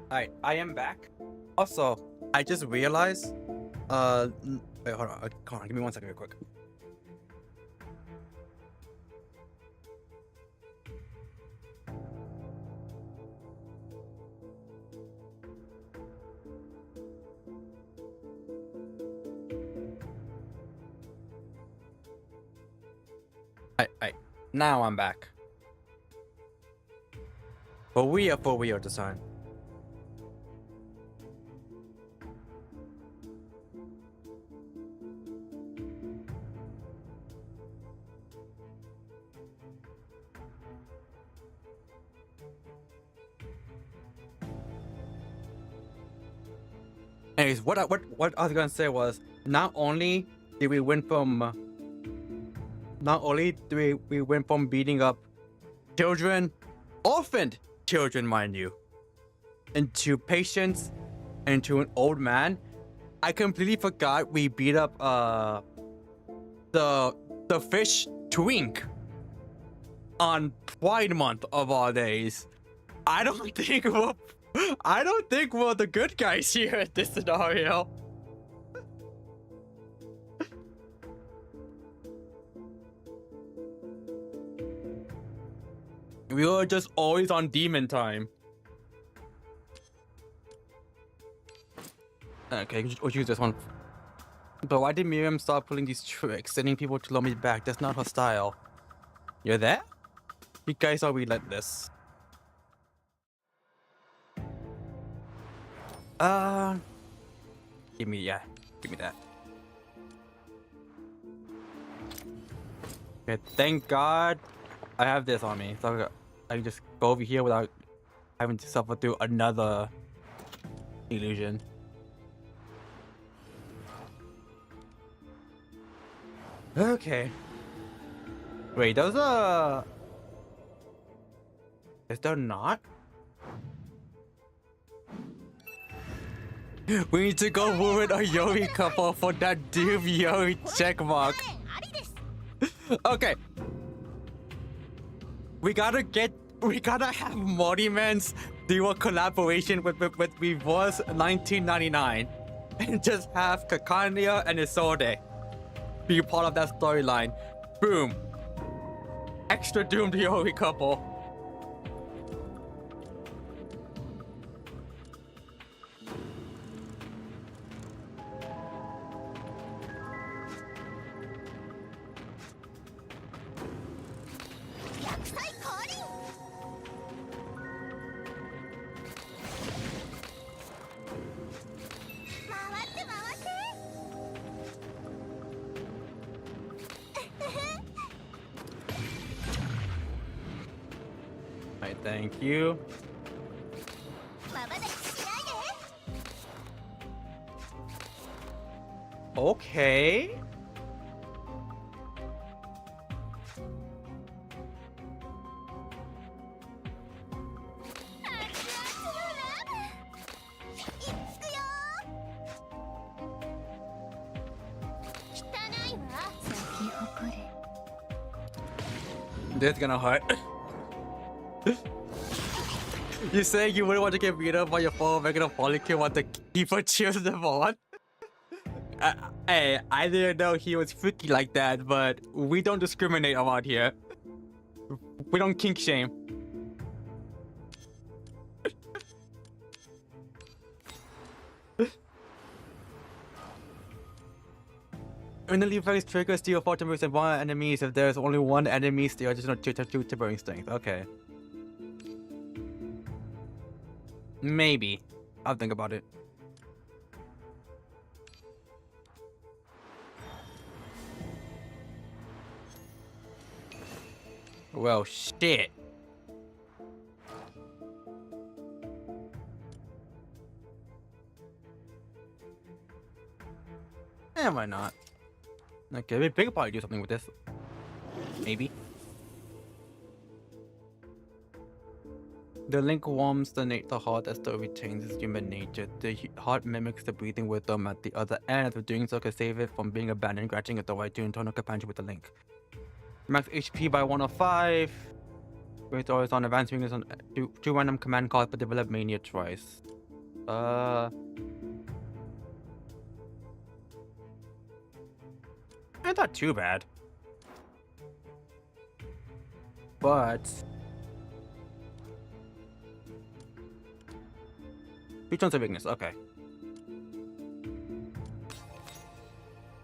Alright, I am back. Also, I just realized. Wait, hold on. Come on, give me 1 second, real quick. Alright, now I'm back. For real this time. Anyways, what I was gonna say was, not only did we win from beating up children, orphaned children, mind you, into patients, into an old man. I completely forgot we beat up the fish twink on Pride Month of all days. I don't think we're the good guys here at this scenario. We were just always on demon time. Okay, we'll use this one. But why did Miriam start pulling these tricks, sending people to love me back? That's not her style. You're there? You guys are relentless. Give me that. Okay, thank God I have this on me, so I can just go over here without having to suffer through another illusion. Okay. Wait, those are... Is there not? We need to go ruin a Yori couple for that Doom Yori checkmark. Okay. We gotta have Morimens do a collaboration with Reverse 1999 and just have Kakania and Isolde be part of that storyline. Boom. Extra doomed Yori couple. Alright, thank you. Okay. This is gonna hurt. You say you wouldn't want to get beat up by your fellow regular follicle while the keeper cheers them on? Hey, I didn't know he was freaky like that, but we don't discriminate around here. We don't kink shame. When the leaf triggers steal 4 timbers and 1 enemies, if there's only 1 enemy, steal just not 2 timbering strength. Okay. Maybe. I'll think about it. Well, shit. Why not? Okay, we could probably do something with this. Maybe. The link warms the heart that still retains its human nature. The heart mimics the breathing rhythm at the other end. After doing so, can save it from being abandoned, granting it the right to internal companionship with the link. Max HP by 105. Wait, always on advanced units on 2 random command cards, but develop mania twice. Not too bad. But two tons of weakness, okay.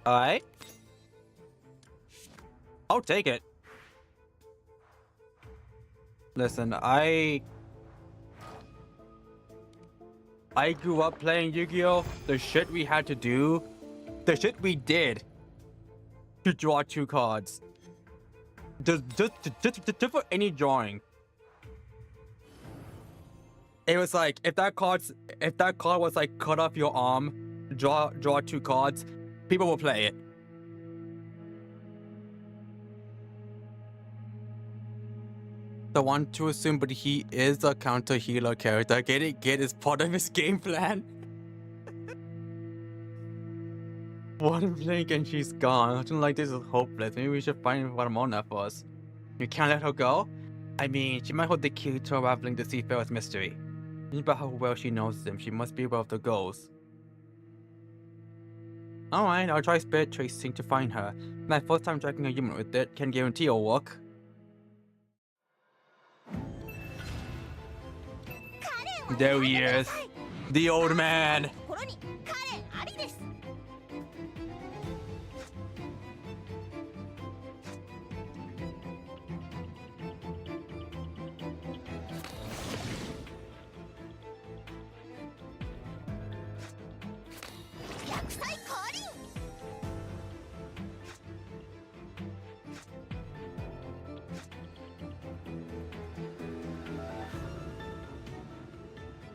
Alright. I'll take it. Listen, I grew up playing Yu-Gi-Oh! The shit we had to do, the shit we did to draw 2 cards. Just for any drawing. It was like if that card was like cut off your arm, draw 2 cards, people will play it. The one to assume, but he is a counter healer character. Get is part of his game plan. One blink and she's gone. I don't like this is hopeless. Maybe we should find Ramona for us. You can't let her go? I mean, she might hold the key to unraveling the Seafarer's mystery. Think about how well she knows them. She must be aware of the goals. Alright, I'll try spirit tracing to find her. My first time tracking a human with it, can guarantee it'll work. There he is. The old man.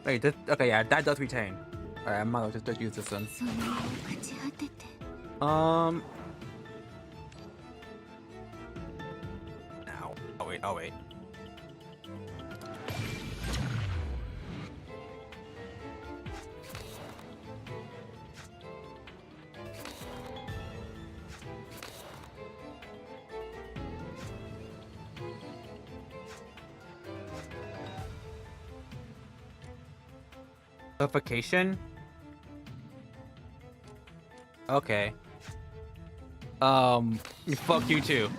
Wait, okay, yeah, that does retain. Alright, I might as well just use this one. Ow. Oh wait. Suffocation? Okay. Fuck you too.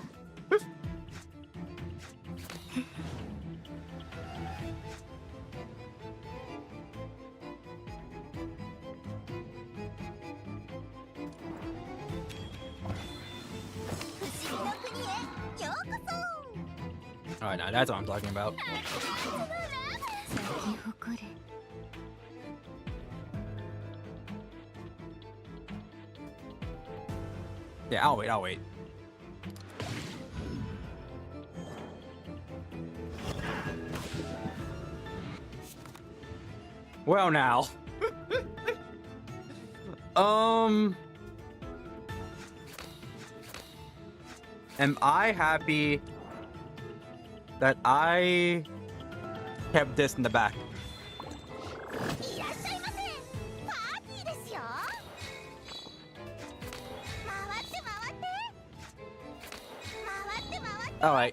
Alright, now that's what I'm talking about. Yeah, I'll wait. Well now. Am I happy that I kept this in the back? All right.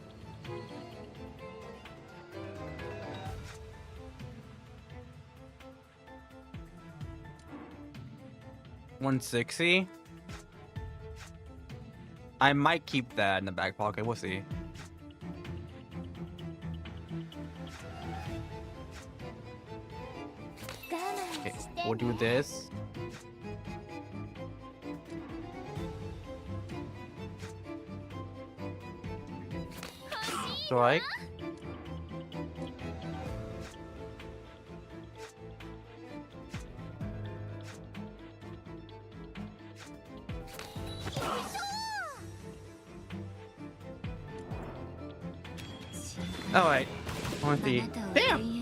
$160. I might keep that in the back pocket. We'll see. Okay, we'll do this. Strike. Alright. I want the. Damn!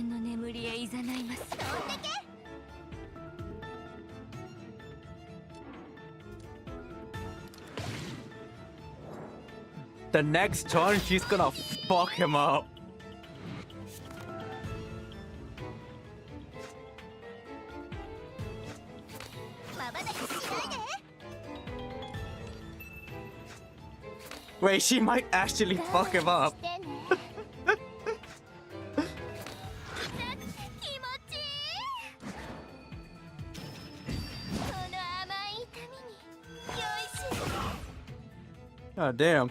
The next turn, she's gonna fuck him up. Wait, she might actually fuck him up. God damn.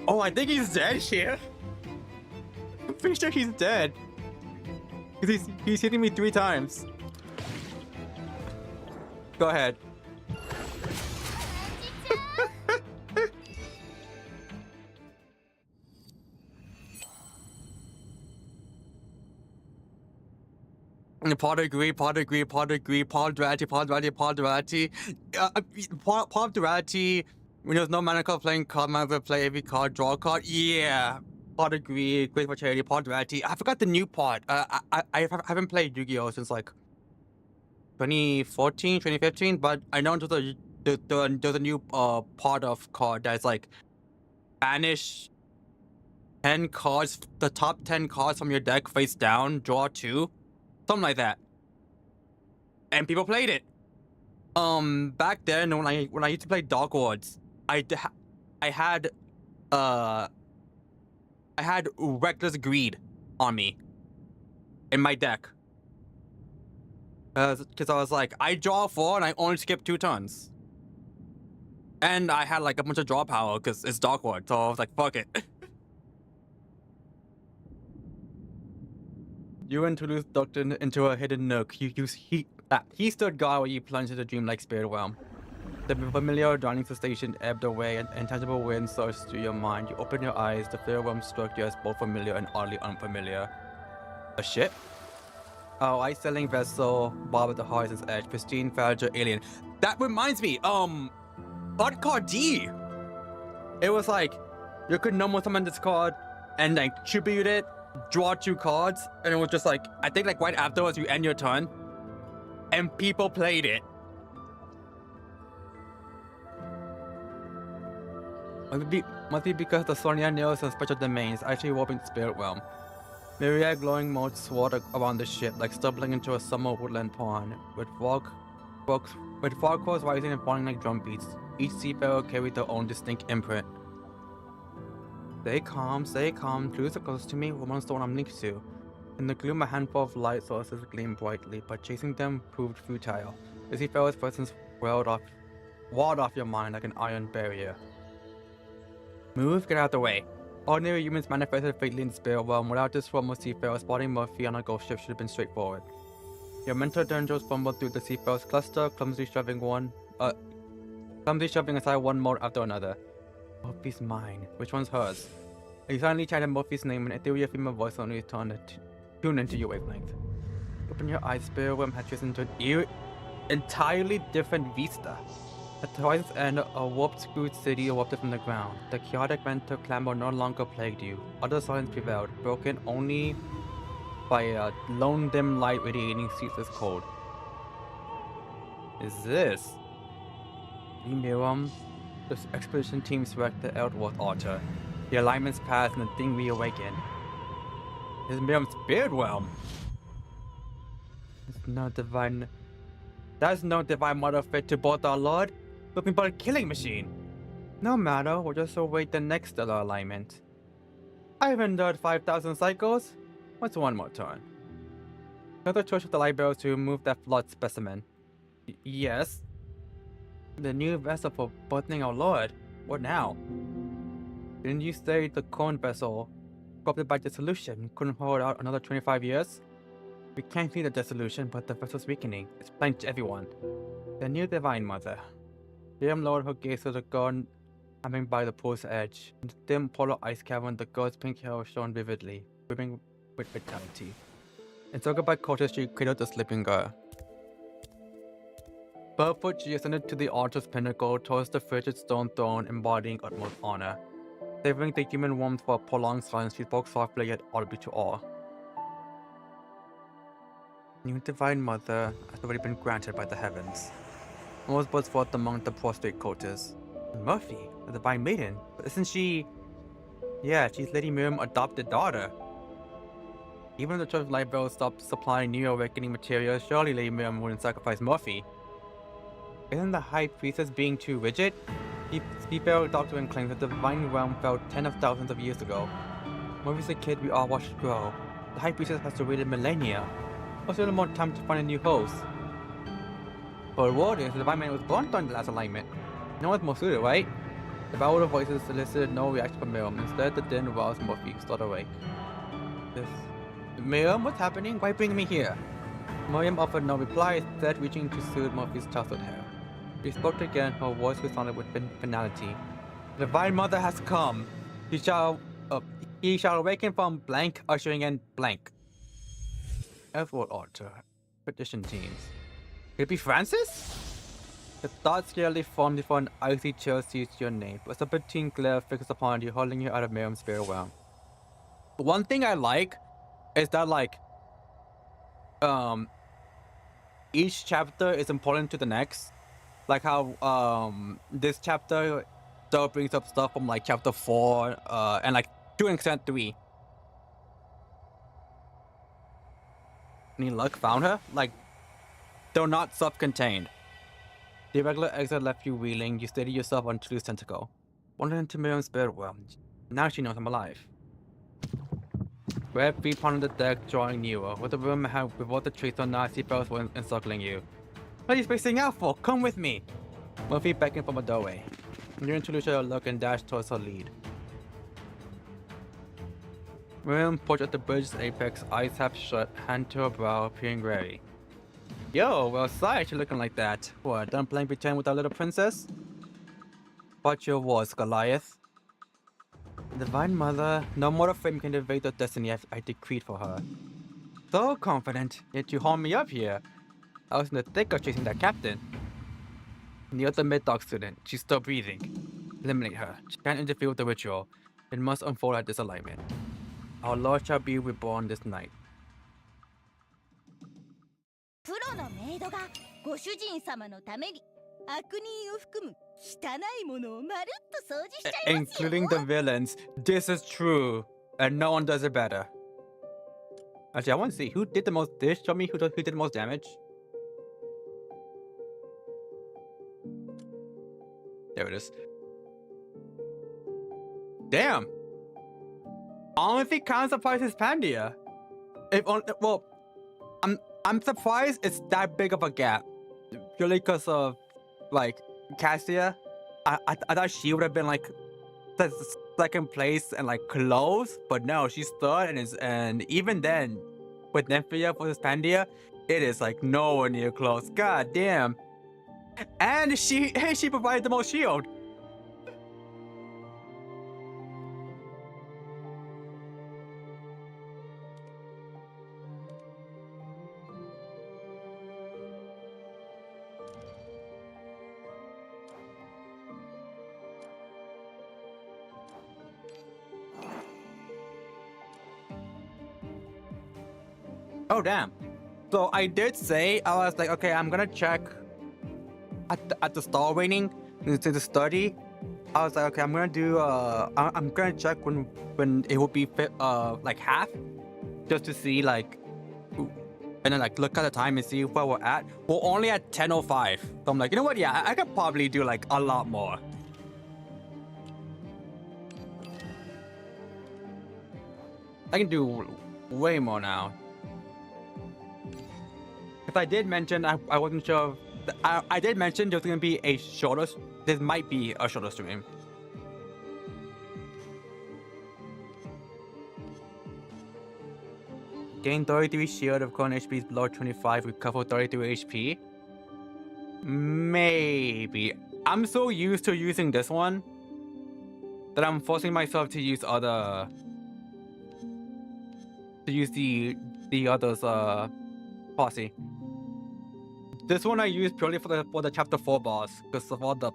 Oh, I think he's dead here. I'm pretty sure he's dead. Because he's hitting me 3 times. Go ahead. Pod agree, pod agree, pod agree, pod duality, pod duality, pod duality. Pod duality, when there's no mana card playing card, mana play every card, draw a card. Yeah. Pod agree, great for charity, pod duality. I forgot the new pod. I haven't played Yu-Gi-Oh! Since like 2014, 2015, but I know there's a new pod of card that's like banish 10 cards, the top 10 cards from your deck face down, draw 2. Something like that. And people played it. Back then when I used to play Dark Lords, I had Reckless Greed on me in my deck. Because I was like, I draw 4 and I only skip 2 turns. And I had like a bunch of draw power because it's Dark Lord, so I was like, fuck it. You introduced Doctor into a hidden nook. He stood guard while you plunged into the dreamlike spirit realm. The familiar drowning sensation ebbed away, and intangible wind surged through your mind. You opened your eyes. The spirit realm struck you as both familiar and oddly unfamiliar. A ship? Oh, ice-sailing vessel, bob at the horizon's edge, pristine, fragile alien. That reminds me, Art Card D! It was like, you could normal summon this card, and like, tribute it, draw 2 cards, and it was just like, I think like right afterwards you end your turn, and people played it. Must be because the Sonia nails and special domains actually warping spirit realm. Myriad glowing motes swirled around the ship, like stumbling into a summer woodland pond, with fog calls rising and falling like drum beats. Each seafarer carried their own distinct imprint. Stay calm, clues are close to me, woman's the one I'm linked to. In the gloom, a handful of light sources gleamed brightly, but chasing them proved futile. The seafarer's presence walled off your mind like an iron barrier. Move, get out of the way. Ordinary humans manifested fatally in the spirit realm. Without this form of seafarer, spotting Murphy on a ghost ship should have been straightforward. Your mental dungeons fumbled through the seafarer's cluster, clumsily shoving aside one mote after another. Murphy's mine. Which one's hers? You suddenly chanted Murphy's name, and an ethereal female voice only tuned into your wavelength. Open your eyes, spirit realm hatches into an entirely different vista. At the horizon's end, a warped, screwed city erupted from the ground. The chaotic mental clamor no longer plagued you. Utter silence prevailed, broken only by a lone dim light radiating ceaseless cold. Is this? Miriam, the expedition team wrecked the Eldworth altar. The alignments passed and the thing reawakened. This Miriam's spirit realm. There's no divine mother fit to both our lord. Looking but a killing machine. No matter, we'll just await the next stellar alignment. I've endured 5,000 cycles. What's one more turn? Another choice of the library to remove that flawed specimen. Yes. The new vessel for birthing our lord. What now? Didn't you say the corn vessel, corrupted by dissolution, couldn't hold out another 25 years? We can't see the dissolution, but the vessel's weakening. It's plain to everyone. The new divine mother. Miriam lowered her gaze to the garden hanging by the pool's edge. In the dim polar ice cavern, the girl's pink hair shone vividly, brimming with vitality. Encircled by courtiers, she cradled the sleeping girl. Barefoot, she ascended to the altar's pinnacle, towards the frigid stone throne embodying utmost honor. Savoring the human warmth for a prolonged silence, she spoke softly yet audibly to all. New divine mother has already been granted by the heavens. Most buds forth among the prostrate courtiers. Murphy, the divine maiden, but isn't she? Yeah, she's Lady Miriam's adopted daughter. Even if the Church of Light Bells stopped supplying new awakening materials, surely Lady Miriam wouldn't sacrifice Murphy. Isn't the High Priestess being too rigid? Seafarer doctrine claims that the divine realm fell tens of thousands of years ago. Murphy's a kid we all watched grow. The High Priestess has waited millennia. Also, a little more time to find a new host. For Warriors, the Divine Man was born during the last alignment. No one's more suited, right? The battle of voices elicited no reaction from Miriam. Instead, the din roused Murphy, start awake. Miriam, what's happening? Why bring me here? Miriam offered no reply, instead reaching to soothe Murphy's tousled hair. She spoke again, her voice resounded with finality. The Divine Mother has come. He shall awaken from blank, ushering in blank. F-word altar. Petition teams. Could it be Francis? The thought scarcely formed before an icy chill seized your nape. A serpentine glare fixed upon you, holding you out of Miriam's spirit realm. One thing I like is that, like, each chapter is important to the next. Like how, this chapter still brings up stuff from, like, chapter 4, and, like, to an extent 3. Any luck? Found her? Like, they're not self-contained. The irregular exit left you reeling. You steadied yourself onto the tentacle. Wandered into Miriam's spirit realm. Now she knows I'm alive. Red feet pounded the deck, drawing nearer. What the room had without the trace on nasty bells were encircling you. What are you spacing out for? Come with me! Murphy beckoned from a doorway. You introduced her look and dashed towards her lead. Miriam perched at the bridge's apex, eyes half shut, hand to her brow, appearing wary. Yo, well, sorry you're looking like that. What, done playing pretend with our little princess? But your was, Goliath. Divine Mother, no mortal frame can evade the destiny I decreed for her. So confident, yet you hauled me up here. I was in the thick of chasing that captain. The other mid-dog student, she's still breathing. Eliminate her. She can't interfere with the ritual. It must unfold at this alignment. Our Lord shall be reborn this night. プロのメイドがご主人様のために悪人を含む汚いものをまるっと掃除しちゃいますよ。 Including the villains. This is true. And no one does it better. Actually, I want to see who did the most. Show me who did the most damage. There it is. Damn. Honestly, kind of surprised is Pandia. Well, I'm surprised it's that big of a gap. Purely because of, like, Cassia. I thought she would have been, like, the second place and, like, close. But no, she's third, and even then, with Nymphia versus Pandia, it is, like, nowhere near close. God damn. And she provided the most shield. Oh damn. So I did say, I was like, okay, I'm gonna check at the star rating to the study. I was like, okay, I'm gonna do I'm gonna check when it will be like half, just to see, like, and then, like, look at the time and see where we're at. We're only at 10:05. So I'm like, you know what, yeah, I could probably do, like, a lot more. I can do way more now. If I did mention, I wasn't sure. I did mention there's gonna be a shorter. This might be a shorter stream. Gain 33 shield if current HP is below 25. Recover 33 HP. Maybe. I'm so used to using this one that I'm forcing myself to use other. To use the others posse. This one I used purely for the chapter 4 boss because of all the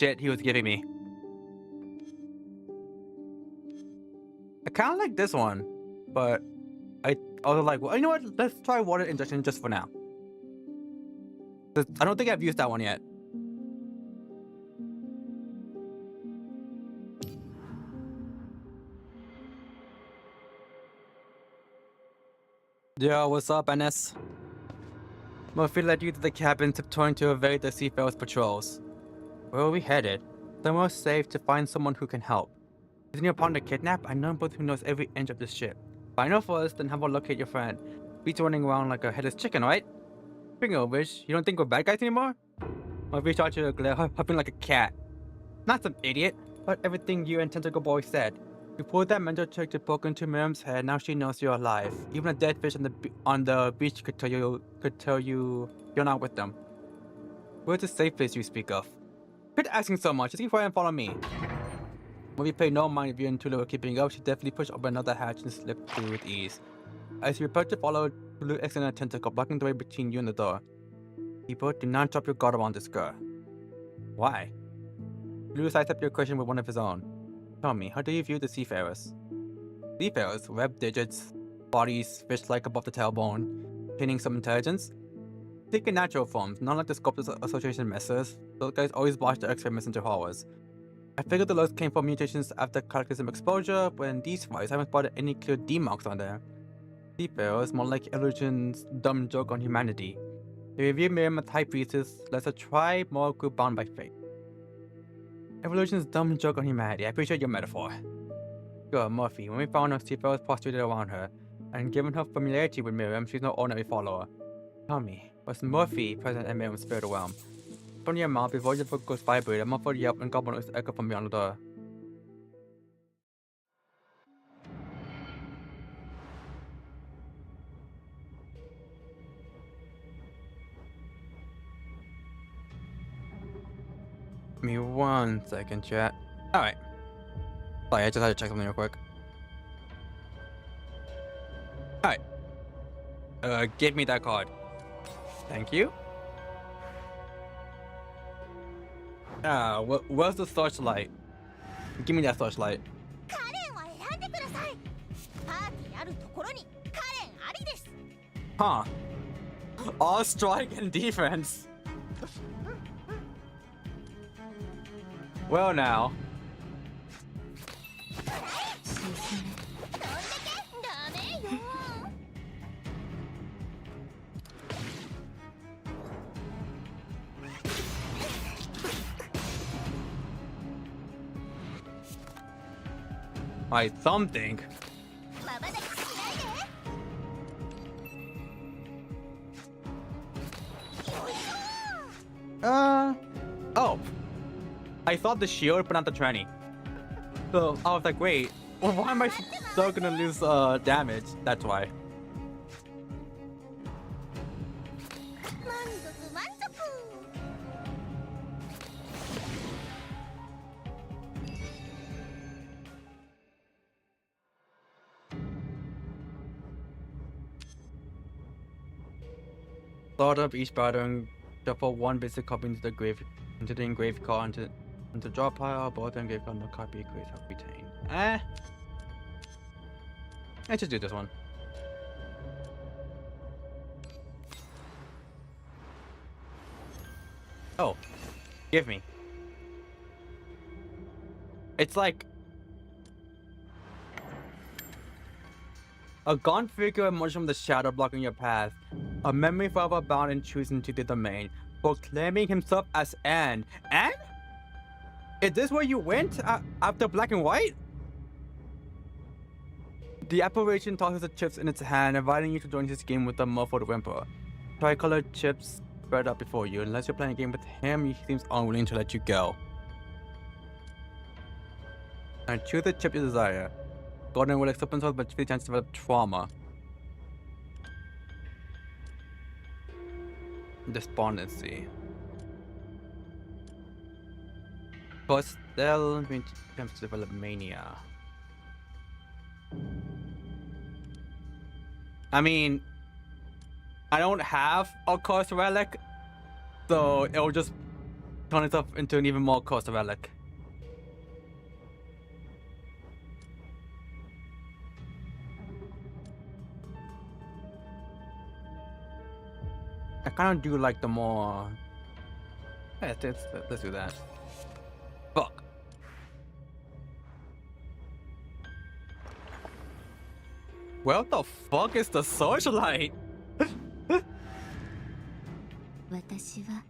shit he was giving me. I kind of like this one, but I was like, well, you know what? Let's try water injection just for now. I don't think I've used that one yet. Yo, what's up, NS? Murphy led you to the cabin, tiptoeing to evade the seafarers' patrols. Where are we headed? Somewhere safe to find someone who can help. Isn't your partner kidnapped? I know both who knows every inch of this ship. Find out first, then have a look at your friend. Beats running around like a headless chicken, right? Speaking of which, you don't think we're bad guys anymore? My face started to glare, hopping like a cat. Not some idiot, but everything you and Tentacle Boy said. You pulled that mental trick to poke into Miriam's head. Now she knows you're alive. Even a dead fish on the beach could tell you you're not with them. Where's the safe place you speak of? Quit asking so much. Just keep quiet and follow me. When we pay no mind if you're and Tulu are keeping up, she definitely pushed open another hatch and slipped through with ease. As you prepare to follow, Tulu extended a tentacle, blocking the way between you and the door. People, do not drop your guard around this girl. Why? Tulu sidestepped your question with one of his own. Tell me, how do you view the seafarers? Seafarers, webbed digits, bodies fish-like above the tailbone, containing some intelligence? Take in natural forms, not like the Sculptors Association messers. Those guys always blast their experiments into horrors. I figured the lows came from mutations after cataclysm exposure, but in these fights I haven't spotted any clear D-marks on there. Seafarers, more like Evolution's dumb joke on humanity. They review Miriam as High Priestess, lesser tribe, more group bound by fate. Evolution's dumb joke on humanity. I appreciate your metaphor. Sure, Murphy. When we found her, seafarers prostrated around her, and given her familiarity with Miriam, she's no ordinary follower. Tell me, was Murphy present in Miriam's spirit realm? From your mouth, before your book goes vibrate, a muffled yelp and goblin noise echo from beyond the door. Give me 1 second, chat. Alright. Sorry, I just had to check something real quick. Alright. Give me that card. Thank you. Where's the searchlight? Give me that searchlight. Huh. All strike and defense. Well now. Why something? Oh. I thought the shield, but not the tranny. So I was like, wait, well, why am I still gonna lose damage? That's why. Start up each battle and shuffle one basic copy into the engraved card into draw pile, both engraved card, no copy creates help retain. Let's just do this one. Oh, give me. It's like a gaunt figure emerged from the shadow blocking your path. A memory forever bound and choosing to the domain, proclaiming himself as Anne. Anne? Is this where you went after black and white? The apparition tosses the chips in its hand, inviting you to join his game with the muffled whimper. Tricolored chips spread out before you. Unless you're playing a game with him, he seems unwilling to let you go. And choose the chip you desire. Golden will accept themselves, but 50 chance to develop trauma. Despondency. Postel attempts to develop mania. I mean, I don't have a cursed relic, so it'll just turn itself into an even more cursed relic. I kind of do like the more. Yeah, let's do that. Fuck. Where the fuck is the searchlight? 私は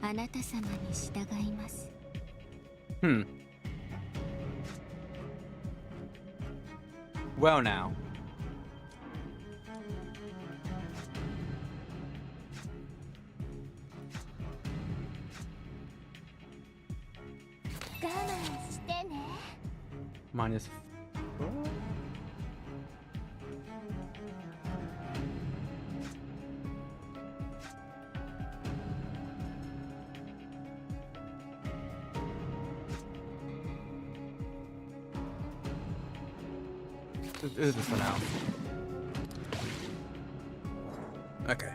あなた様に従います。Well now. Minus 4? This is for now. Okay.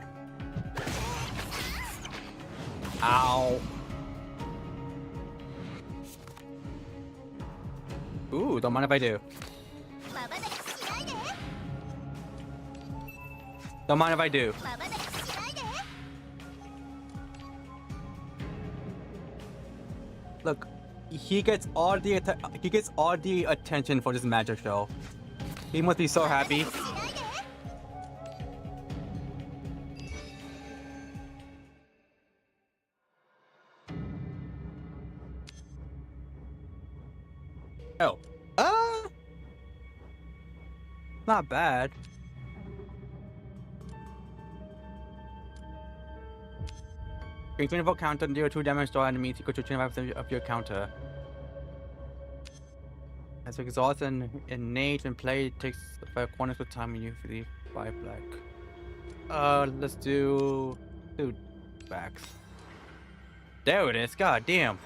Ow. Ooh, don't mind if I do. Don't mind if I do. Look, he gets all the attention for this magic show. He must be so happy. Oh. Not bad. Bring 24 counter and deal 2 damage to all enemies equal to 25% of your counter. As exhaust and innate and play takes 5 corners per time when you leave 5 black. Let's do 2 backs. There it is, god damn.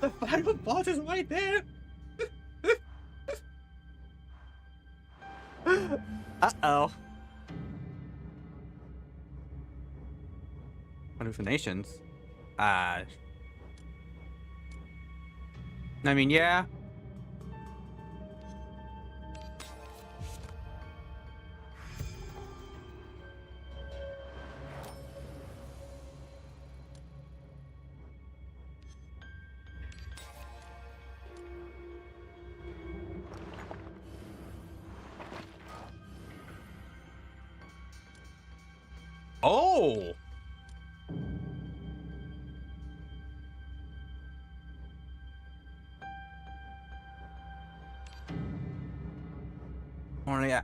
The final boss is right there. Uh-oh. Hallucinations? I mean, yeah. Oh!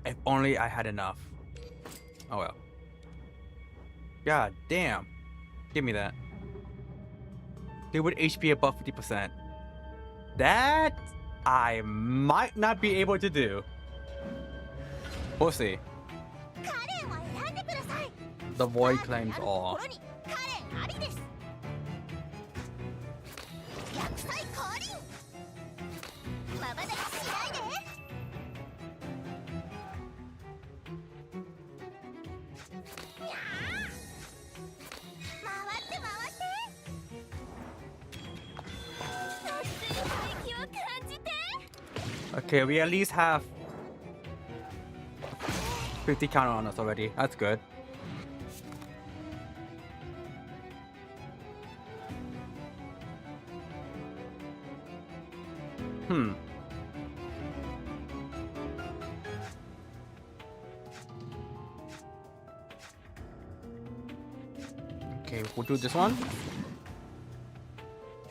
If only I had enough. Oh well. God damn. Give me that. Deal with HP above 50%. That I might not be able to do. We'll see. The void claims all. Okay, we at least have 50 counter on us already. That's good. Okay, we'll do this one.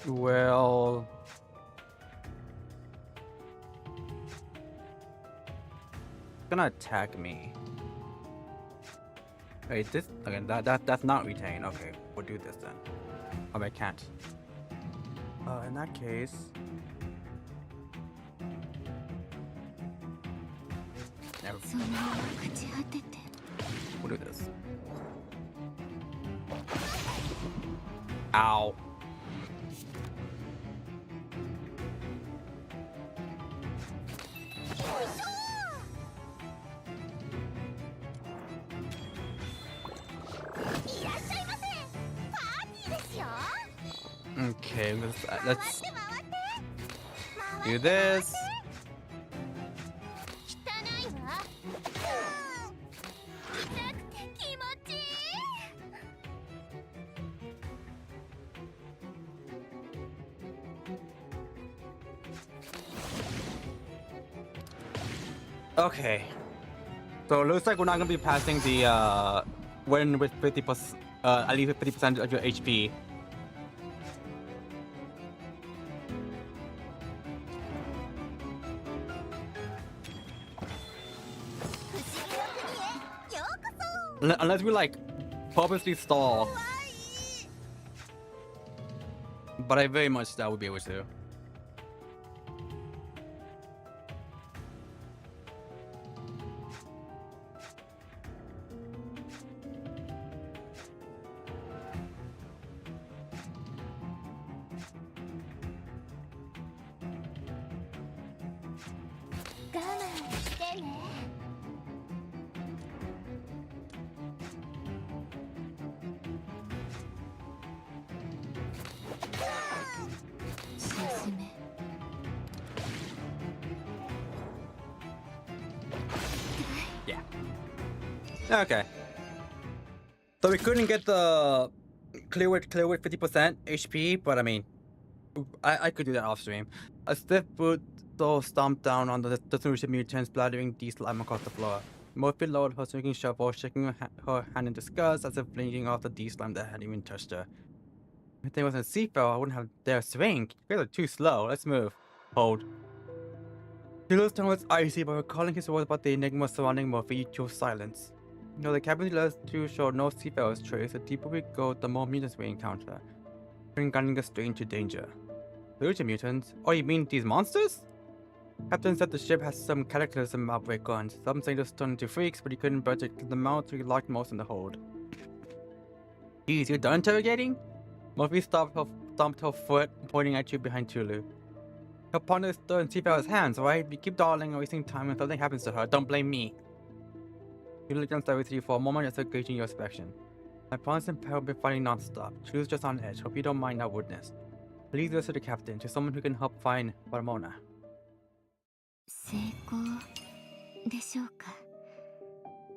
Well, gonna attack me. Wait, this again? That's not retain. Okay, we'll do this then. Oh, I can't. In that case, we'll do this. Ow. Okay, let's do this. Okay, so it looks like we're not gonna be passing the win with 50%, at least 50% of your HP. Unless we like purposely stall. But I very much doubt we'll be able to. Yeah. Okay. So we couldn't get the clear with 50% HP, but I mean, I could do that off stream. A stiff boot though stomped down on the detonation mutants, splattering the slime across the floor. Murphy lowered her swinging shovel, shaking her hand in disgust as if blinking off the D-slime that hadn't even touched her. If there wasn't a seatbelt, I wouldn't have dared swing. You guys are too slow. Let's move. Hold. Julius' tone was icy, but recalling his words about the enigma surrounding Murphy, he chose silence. You know, the cabin letters to show no seatbelt trace. The deeper we go, the more mutants we encounter, guiding us straight into danger. Future mutants? Oh, you mean these monsters? Captain said the ship has some cataclysm outbreak guns. Some say they're turned into freaks, but he couldn't budget the amount, so he locked most in the hold. Geez, you're done interrogating? Murphy stomped her foot, pointing at you behind Tulu. Her partner is still in Seafarer's hands, right? We keep darling and wasting time when something happens to her. Don't blame me. You looked down with you for a moment as gauging your inspection. My partner's in peril, been fighting non-stop. Tulu's just on edge. Hope you don't mind our rudeness. Please go to the captain, to someone who can help find Ramona. 成功でしょうか。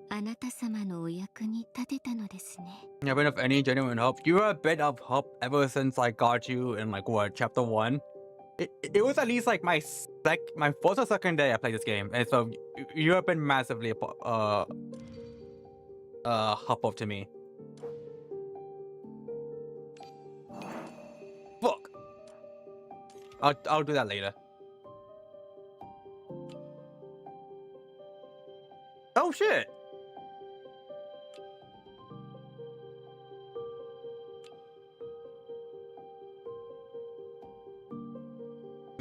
あなた様のお役に立てたのですね。 Yeah, a bit of any genuine hope. You were a bit of hope ever since I got you in like what, chapter 1? It was at least like my first or second day I played this game, and so you have been massively helpful to me. Fuck. I'll do that later. Oh shit.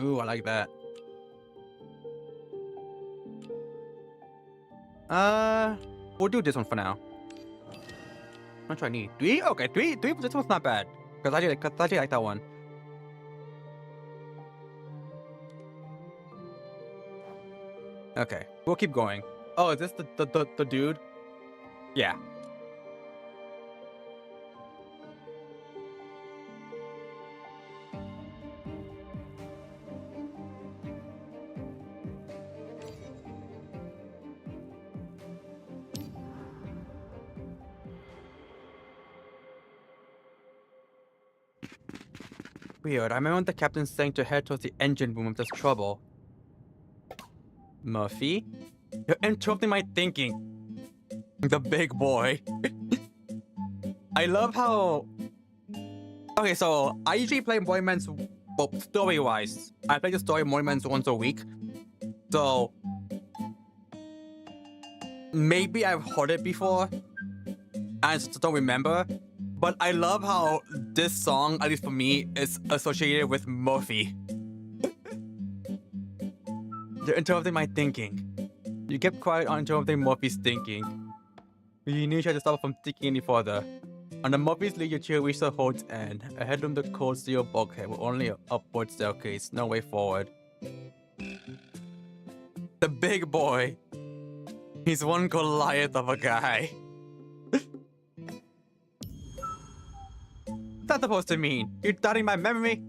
Ooh, I like that. We'll do this one for now. I'm not sure I need 3. Okay, 3. This one's not bad because I actually like that one. Okay, we'll keep going. Oh, is this the dude? Yeah. Weird. I remember the captain saying to head towards the engine room if there's trouble. Murphy? You're interrupting my thinking. The big boy. I love how... Okay, so I usually play Morimens, well, story-wise. I play the story Morimens once a week. So... maybe I've heard it before. I just don't remember. But I love how this song, at least for me, is associated with Murphy. You're interrupting my thinking. You kept quiet on interrupting Murphy's thinking. You knew you had to stop from thinking any further. Under Murphy's lead, your chair reached the hold's end. Ahead of the cold steel bulkhead with only an upward staircase, no way forward. The big boy. He's one Goliath of a guy. What's that supposed to mean? You're doubting my memory?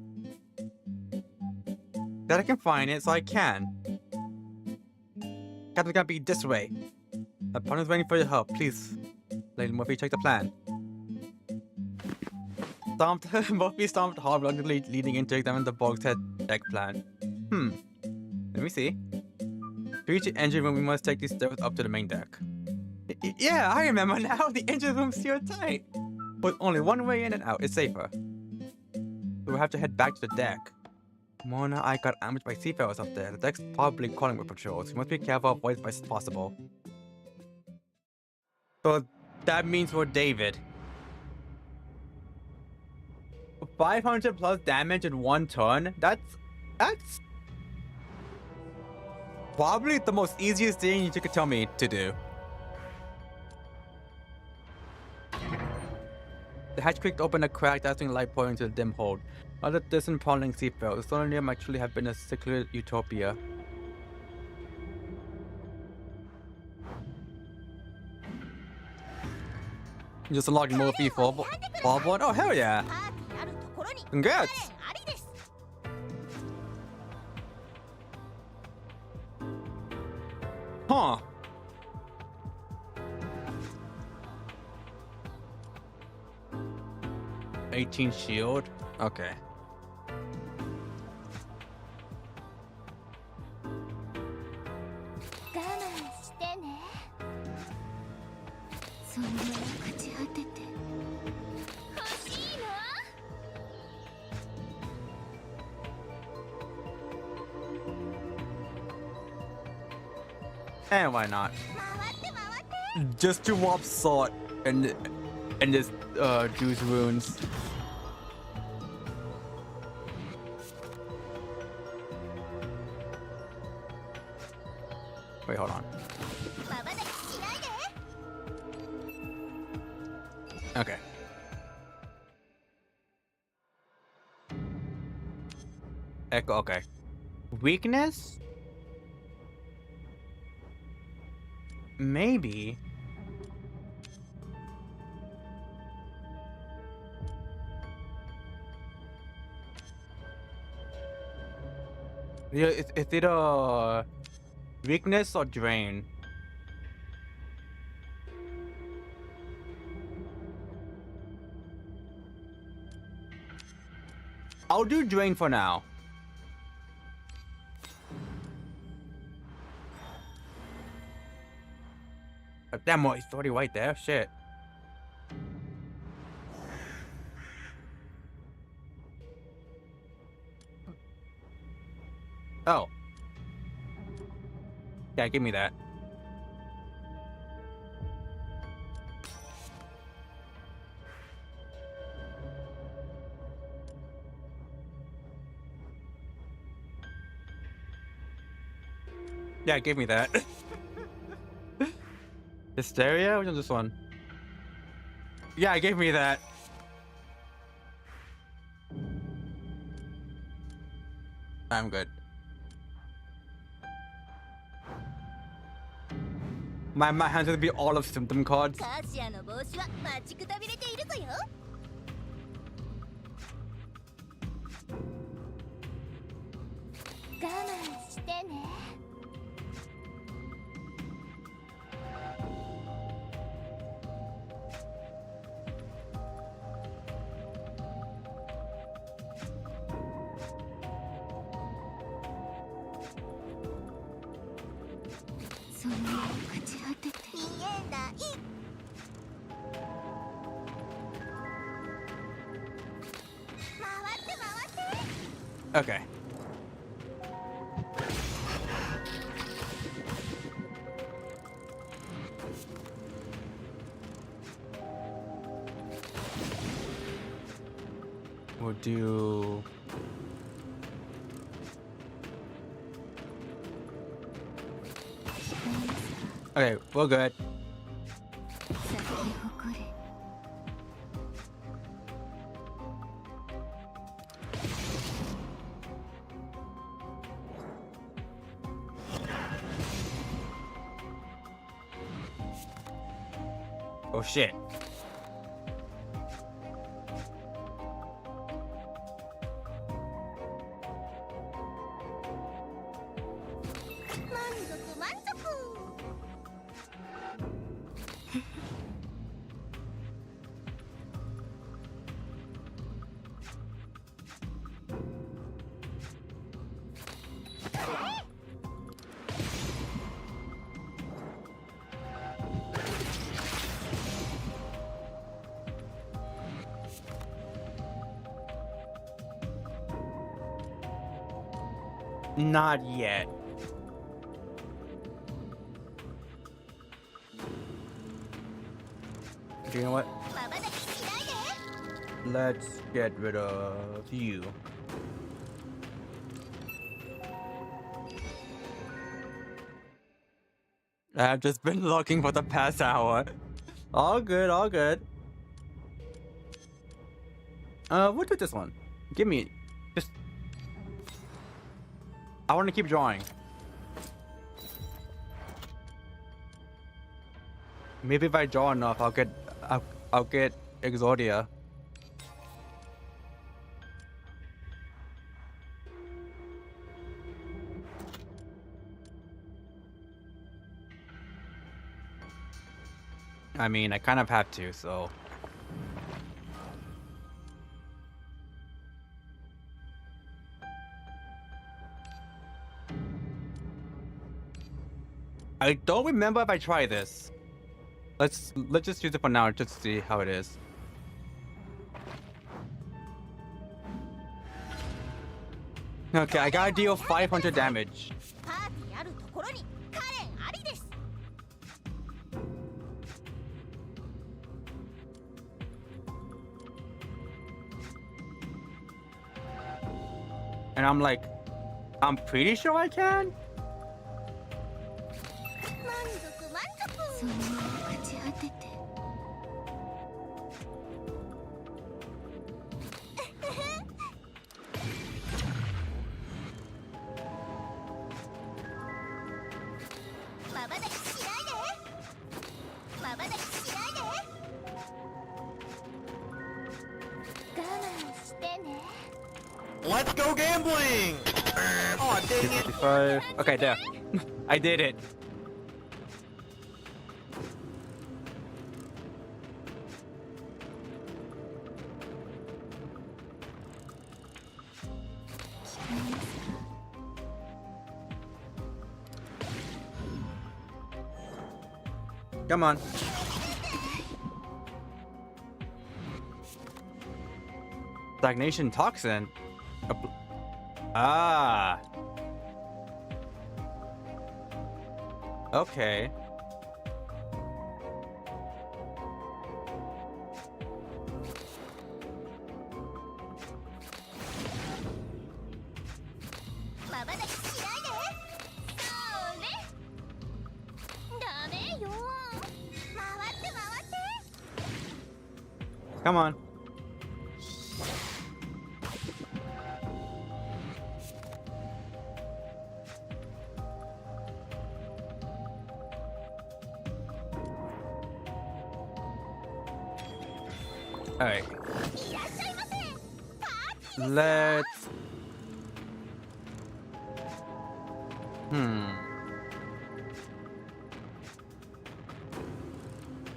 That I can find it, so I can. Captain's gonna be this way. My partner's waiting for your help. Please, Lady Murphy, check the plan. Murphy stomped hard, reluctantly leading in to examine the bulkhead deck plan. Let me see. To reach the engine room, we must take these stairs up to the main deck. Yeah, I remember now. The engine room's here tight. With only one way in and out, it's safer. We'll have to head back to the deck. Mona and I got ambushed by seafarers up there. The deck's probably calling with patrols. We must be careful of avoid as possible. So That means we're David. 500 plus damage in 1 turn? That's probably the most easiest thing you could tell me to do. The hatch clicked open a crack, dazzling light pouring into the dim hold. Other distant prowling seafarers. The solar near might truly have been a secluded utopia. Just unlocked more V4 Bob1. Oh hell yeah! Congrats! Huh. $18 shield? Okay. And why not? Just to warp salt and just juice runes. Wait, hold on. Okay. Echo, okay. Weakness? Maybe. Yeah, is it a weakness or drain? I'll do drain for now. Damn, what? He's already right there. Shit. Oh. Yeah, give me that. Yeah, give me that. Hysteria? Which one's this one? Yeah, give me that. I'm good. My hands gonna be all of symptom cards. Okay. We'll do... Okay, we're good. Oh shit. Not yet. You know what? まばたきしないで。 Let's get rid of you. I've just been looking for the past hour. All good, all good. What with this one? Give me just. I want to keep drawing. Maybe if I draw enough, I'll get Exodia. I mean, I kind of have to, so. I don't remember if I tried this. Let's just use it for now, just to see how it is. Okay, I gotta deal 500 damage. パーティーあるところにカレンありです。 And I'm like, I'm pretty sure I can? 満足満足。そのまま朽ち果てて。まばたきしないで。まばたきしないで。我慢してね。 Let's go gambling! Oh, dang it. 55. Okay, there. I did it. Come on. Stagnation toxin. Ah. Okay. Come on. All right. Let's.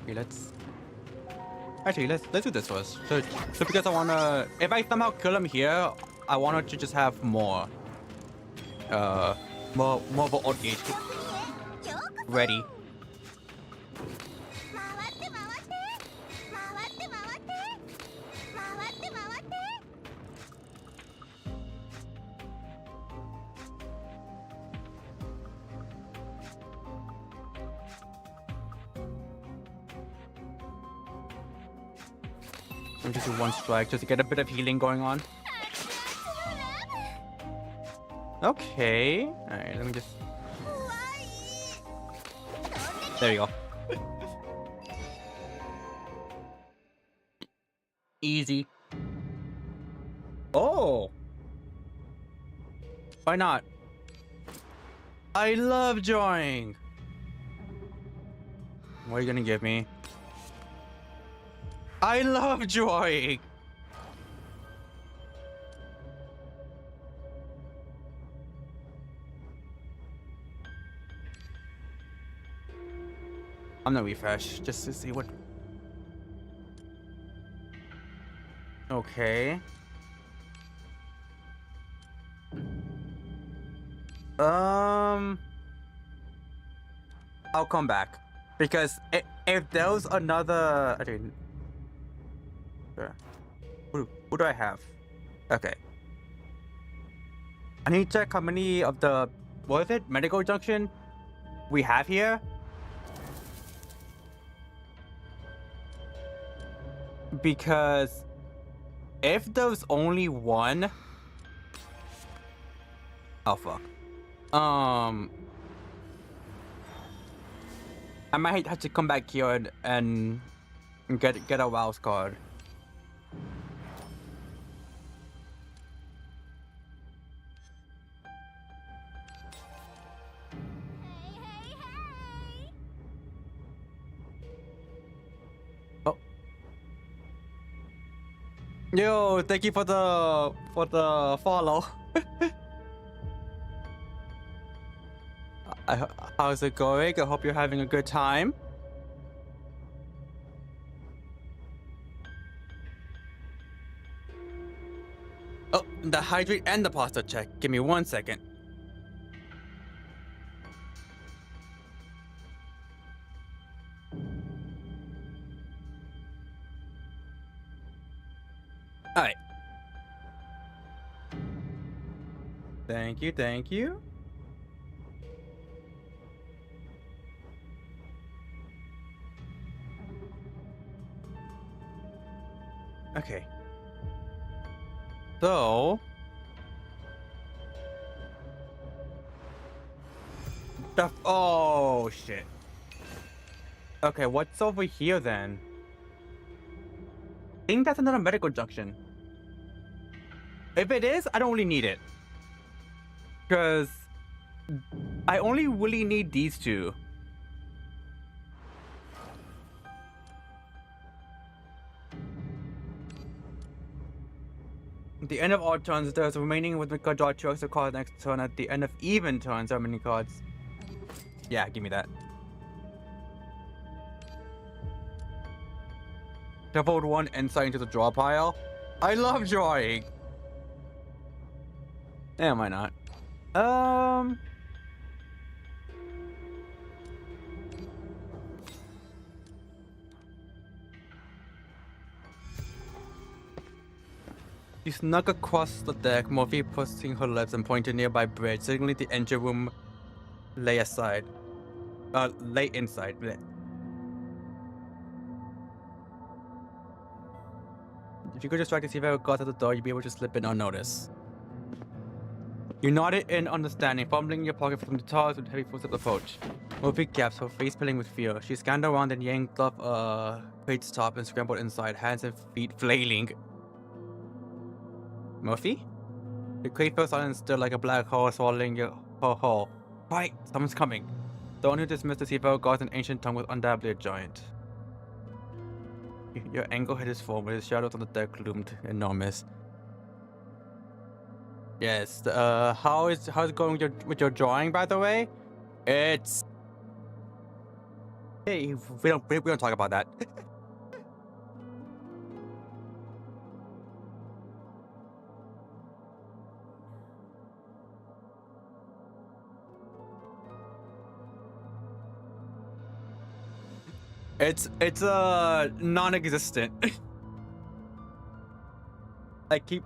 Okay, let's. Actually, let's do this first. So because I wanna, if I somehow kill him here, I wanted to just have more of an old gauge ready. Let me just do one strike just to get a bit of healing going on. Okay. Alright, let me just. There you go. Easy. Oh! Why not? I love drawing! What are you gonna give me? I love drawing! I'm gonna refresh just to see what. Okay. I'll come back because if there was another, I didn't. Who do I have? Okay. I need to check how many of the, what is it, medical junction we have here. Because if there's only one... Oh, fuck. I might have to come back here and get a wild card. Oh. Yo, thank you for the follow. How's it going? I hope you're having a good time. Oh, the hydrate and the pasta check. Give me 1 second. Alright. Thank you, thank you. Okay. So... Oh, shit. Okay, what's over here then? I think that's another medical junction. If it is, I don't really need it. Because I only really need these two. At the end of odd turns, there's a remaining with the draw choice of card next turn. At the end of even turns, how many cards? Yeah, give me that. Shuffled 1 insight into the draw pile. I love drawing. Yeah, why not? She snuck across the deck, Morphe pursing her lips and pointed nearby bridge, signaling the engine room lay inside. Bleh. If you could distract the Seafarer guards at the door, you'd be able to slip in unnoticed. You nodded in understanding, fumbling in your pocket from the towers with heavy footsteps approach. Morphe gasped, her face filling with fear. She scanned around and yanked off crate's top and scrambled inside, hands and feet flailing. Morphe? The crate fell silent and stood like a black hole swallowing her whole. Right, someone's coming. The one who dismissed the Seafarer guards in ancient tongue was undoubtedly a giant. Your angle hit his form, with his shadows on the deck loomed enormous. Yes, how's it going with your drawing, by the way? It's... Hey, we don't talk about that. It's non-existent. I keep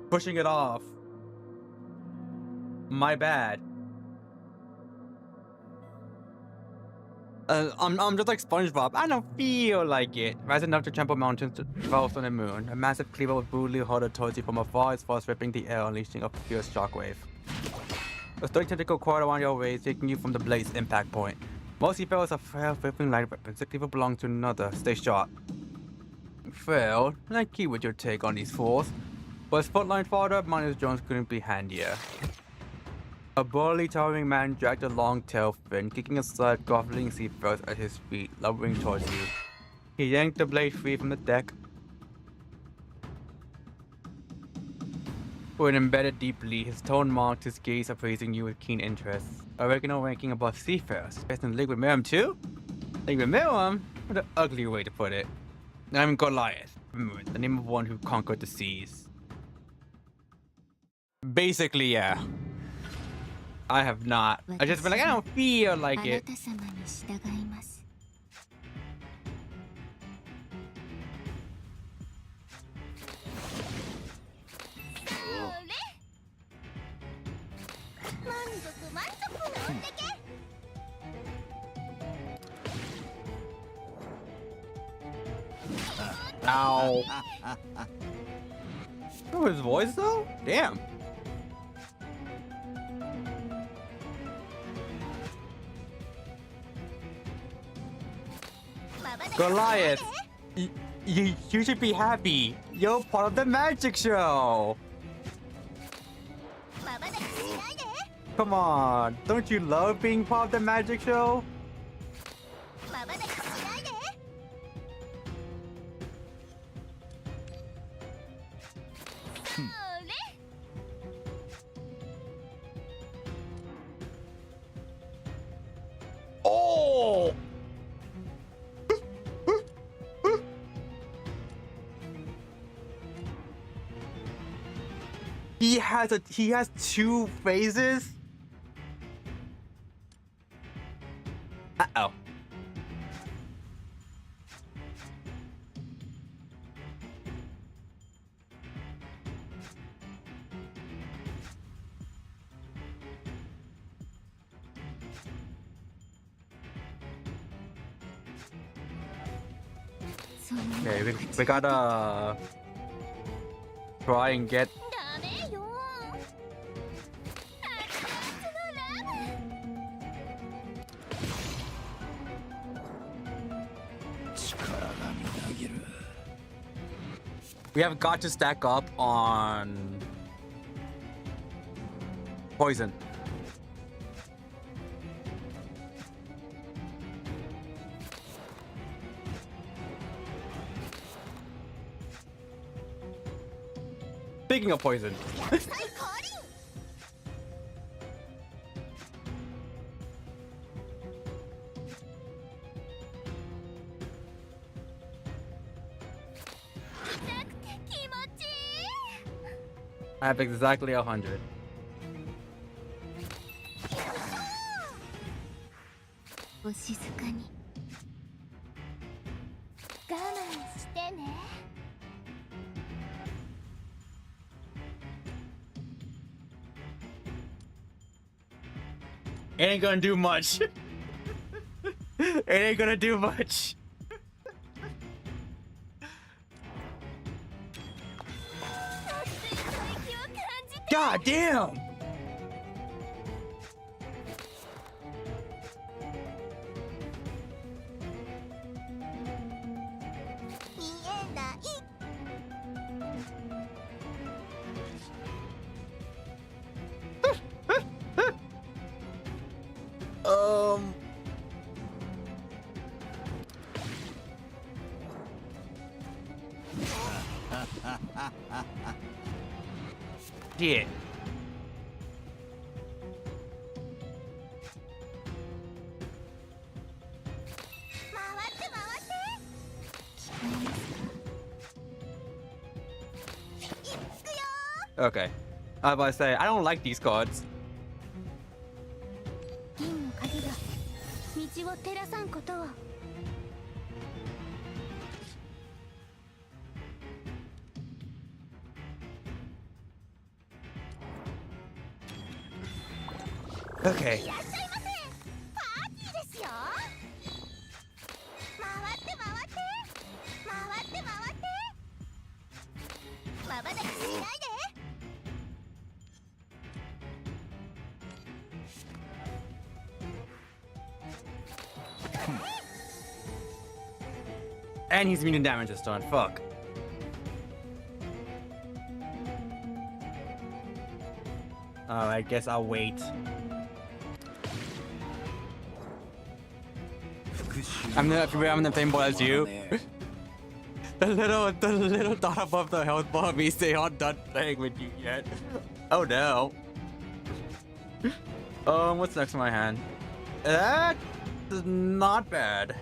pushing it off. My bad. I'm just like SpongeBob. I don't feel like it. Rise enough to trample mountains to develop on the moon. A massive cleaver was brutally hurled towards you from afar, its force ripping the air, unleashing a fierce shockwave. A sturdy tentacle coiled around your waist, taking you from the blade's impact point. Most seafarers are frail, flipping light weapons. The cleaver belongs to another. Stay sharp. Frail? Like you with your take on these fools. But his footline farther, Minus Jones couldn't be handier. A burly, towering man dragged a long tail fin, kicking aside groveling seafarers at his feet, lumbering towards you. He yanked the blade free from the deck, where it embedded deeply. His tone marked his gaze, appraising you with keen interest. A regular ranking above seafarers. Best in the league with Miriam too? League with Miriam? What an ugly way to put it. I'm Goliath. Remember, the name of one who conquered the seas. Basically, yeah. I have not. I just been like, I don't feel like it. Ow. Oh, his voice though? Damn. Goliath, you should be happy. You're part of the magic show. Come on, don't you love being part of the magic show? Oh! He has two phases. Uh-oh. Okay, we gotta try and get. We have got to stack up on poison. Speaking of poison. I have exactly 100. It ain't gonna do much. It ain't gonna do much. God damn! Shit. Okay. I was about to say, I don't like these cards. Okay. And he's immune to damage this turn. Fuck. Oh, I guess I'll wait. I'm the same ball as you. the little dot above the health bar means they aren't done playing with you yet. Oh no. What's next in my hand? That is not bad.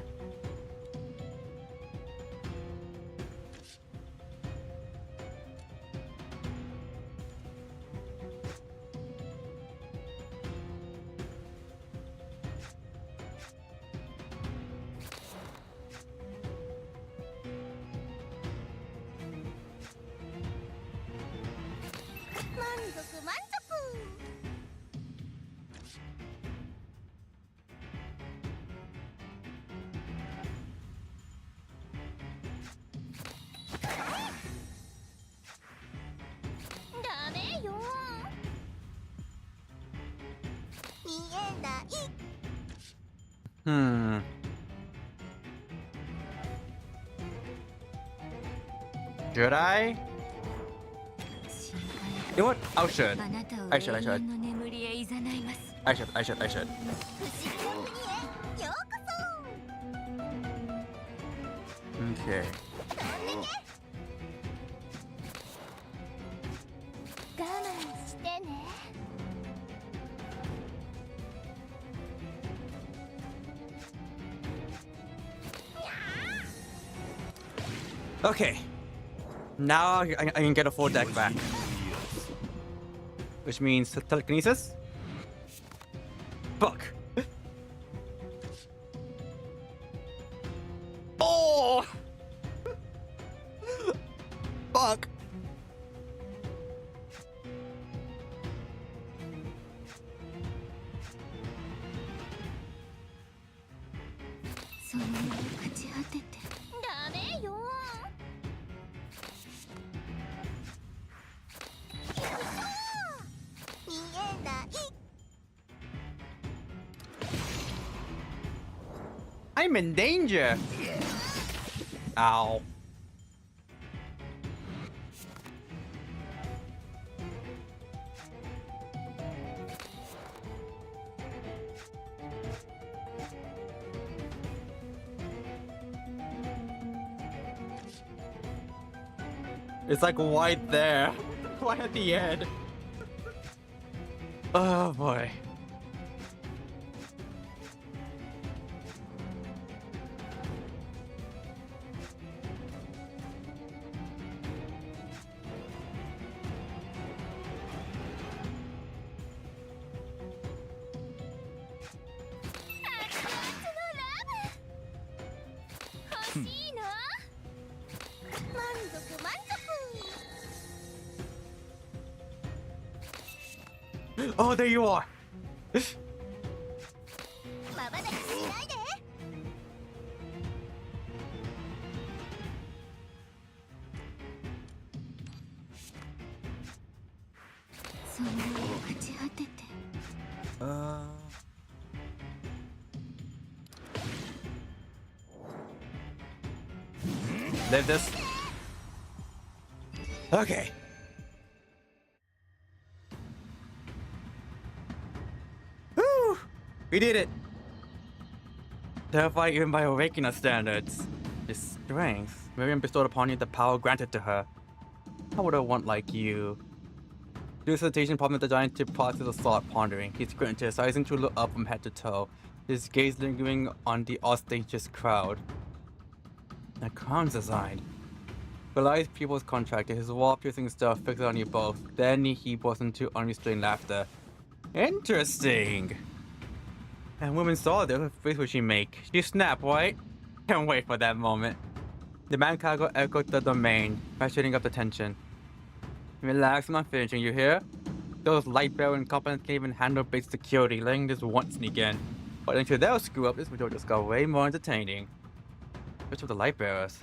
Should I? You know what? I should. あなたを I should, I 永 should. 遠の眠りへ誘います I should, I should, I should. 不思議の国へようこ Okay. そ我慢してね Okay. Now I can get a full deck back. Which means telekinesis? Fuck. Oh! Fuck.その朽ち果ててダメよ 見えない I'm in danger. Ow. It's like right there. Right at the end. Oh boy. Oh, there you are. まばたきしないで その朽ち果てて Live this. Okay. Woo! We did it. Terrified even by awakener standards. This strength, Miriam bestowed upon you the power granted to her. How would I want like you? Due to sensation problem, the giant tip pauses of thought pondering. He squinted, his eyes to look up from head to toe, his gaze lingering on the ostentatious crowd. A crown's designed. Goliath's pupils contracted, his wall-piercing stare fixed on you both. Then he burst into unrestrained laughter. Interesting! And women saw the face would she make. She snapped, right? Can't wait for that moment. The man cargo echoed the domain, ratcheting up the tension. Relax, I'm not finishing, you hear? Those light-bearer incompetents can't even handle basic security, letting this one sneak in. But until they'll screw up, this video just got way more entertaining. Which of the light bearers?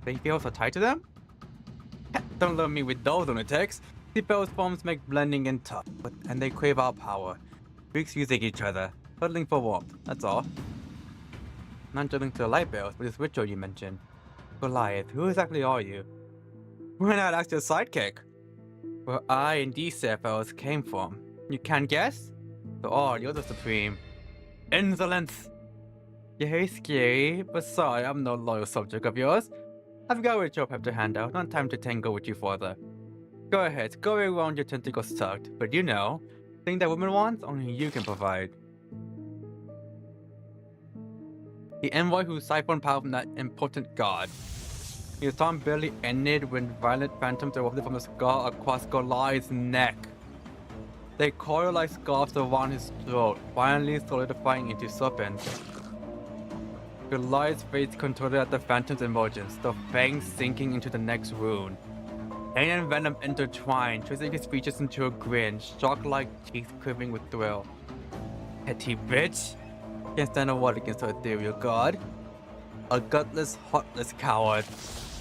They feel so tied to them? Don't love me with those lunatics. The bells forms make blending in tough, and they crave our power. Freaks using each other, huddling for warmth, that's all. Not just linked to the light bearers, but this ritual you mentioned. Goliath, who exactly are you? We're not actually a sidekick. Where I and these Sephir's came from. You can't guess? So all, you're the supreme. Insolence! You're very scary, but sorry, I'm no loyal subject of yours. I've got a job I have to hand out, not time to tangle with you further. Go ahead, go around your tentacles tucked, but you know, thing that woman wants, only you can provide. The envoy who siphoned power from that important god. His time barely ended when violent phantoms erupted from the scar across Goliath's neck. They coiled like scarves around his throat, finally solidifying into serpents. Goliath's face contorted at the phantom's emergence, the fangs sinking into the next rune. Pain and venom intertwined, twisting his features into a grin, shark-like teeth quivering with thrill. Petty bitch! Can't stand a word against her ethereal god. A gutless, heartless coward.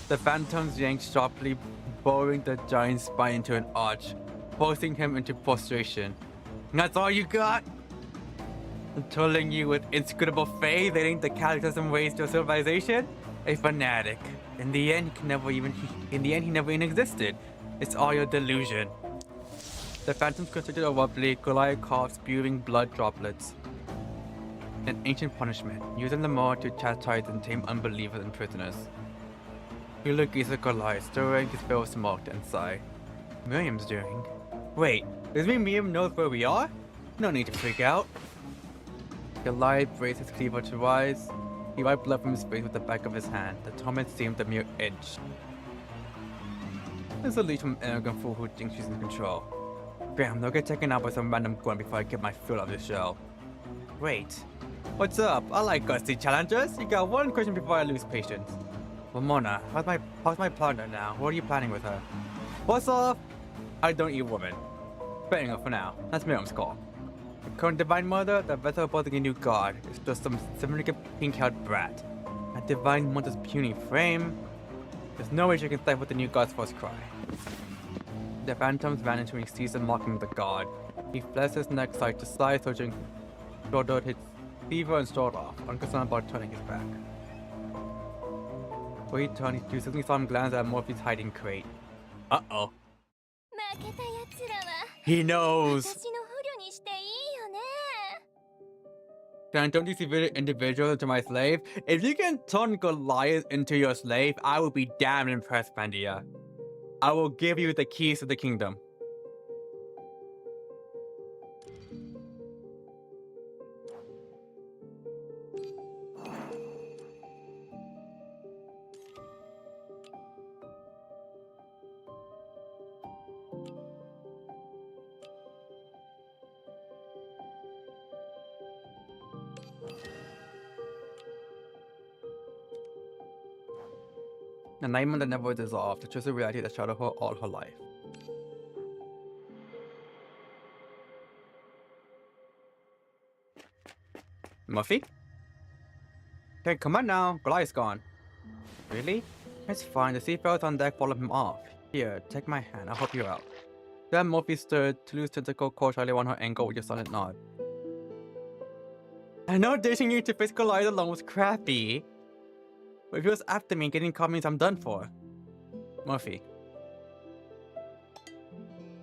The phantoms yanked sharply, burrowing the giant's spine into an arch, forcing him into prostration. That's all you got? Trolling you with inscrutable faith, leading the characters and ways to a civilization? A fanatic. In the end, he never even existed. It's all your delusion. The phantoms constricted abruptly, Goliath coughs, spewing blood droplets. An ancient punishment, used in the mode to chastise and tame unbelievers and prisoners. Hula gazes at Goliath, stirring his fill of smoke, and sigh. Miriam's doing. Wait, does mean Miriam knows where we are? No need to freak out. Goliath raised his cleaver to rise. He wiped blood from his face with the back of his hand. The torment seemed a mere inch. There's a leech from an arrogant fool who thinks she's in control. Damn, they'll get taken out by some random grunt before I get my fill of this show. Wait. What's up? I like gusty challengers. You got one question before I lose patience. Ramona, how's my partner now? What are you planning with her? What's up? I don't eat women. Fair enough for now. That's Miriam's call. The current Divine Mother, the vessel opposing a new god, is just some significant pink-haired brat. A Divine Mother's puny frame. There's no way she can stifle the new god's first cry. The phantoms vanish when he sees them mocking the god. He flares his neck side to side, searching shoulder his fever and strode off, unconcerned about turning his back. Before he turned, he suddenly saw him glance at Morphe's hiding crate. Uh-oh. He knows! Can I turn these individuals into my slave? If you can turn Goliath into your slave, I will be damn impressed, Pandia. I will give you the keys to the kingdom. A nightmare that never dissolved, the truth of reality that shadowed her all her life. Muffy? Okay, come on now, Goliath's gone. Really? It's fine, the seafarers on deck followed him off. Here, take my hand, I'll help you out. Then Muffy stirred, Tulu's tentacle caught shyly on her ankle with a silent nod. I know dishing you to face Goliath alone was crappy. But if he was after me, getting caught means I'm done for. Murphy.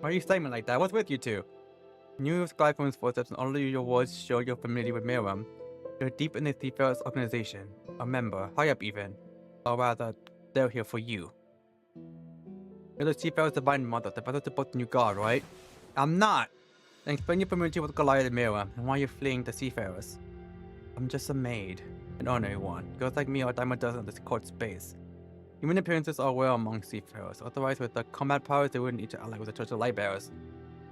Why are you saying like that? What's with you two? Knew Sky from his footsteps and all of your words show you're familiar with Miriam. You're deep in the Seafarers organization. A member, high up even. Or rather, they're here for you. You're the Seafarers' Divine Mother, the better to put the new god, right? I'm not! Then explain your familiarity with Goliath and Miriam, and why you're fleeing the Seafarers. I'm just a maid. An ordinary one. Girls like me are a dime a dozen in this court space. Human appearances are rare among seafarers. Otherwise, with the combat powers, they wouldn't need to ally with the Church of Lightbearers.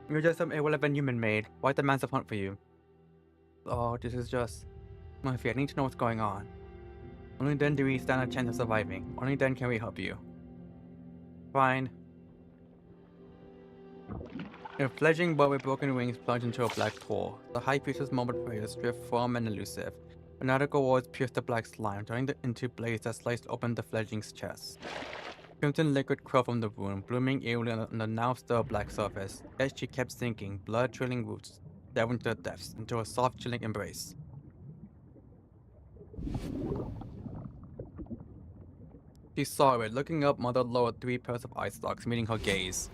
You're just some irrelevant human maid. Why the man's hunt for you? Oh, this is just... Murphy, I need to know what's going on. Only then do we stand a chance of surviving. Only then can we help you. Fine. A fledgling bird with broken wings plunged into a black pool. The high priestess murmured prayers, drift firm and elusive. Fanatical words pierced the black slime, turning it into blades that sliced open the fledgling's chest. Crimson liquid curled from the wound, blooming eerily on the now still black surface. Yet she kept sinking, blood-trailing roots, delving to the depths, into a soft, chilling embrace. She saw it. Looking up, Mother lowered 3 pairs of eye stalks, meeting her gaze.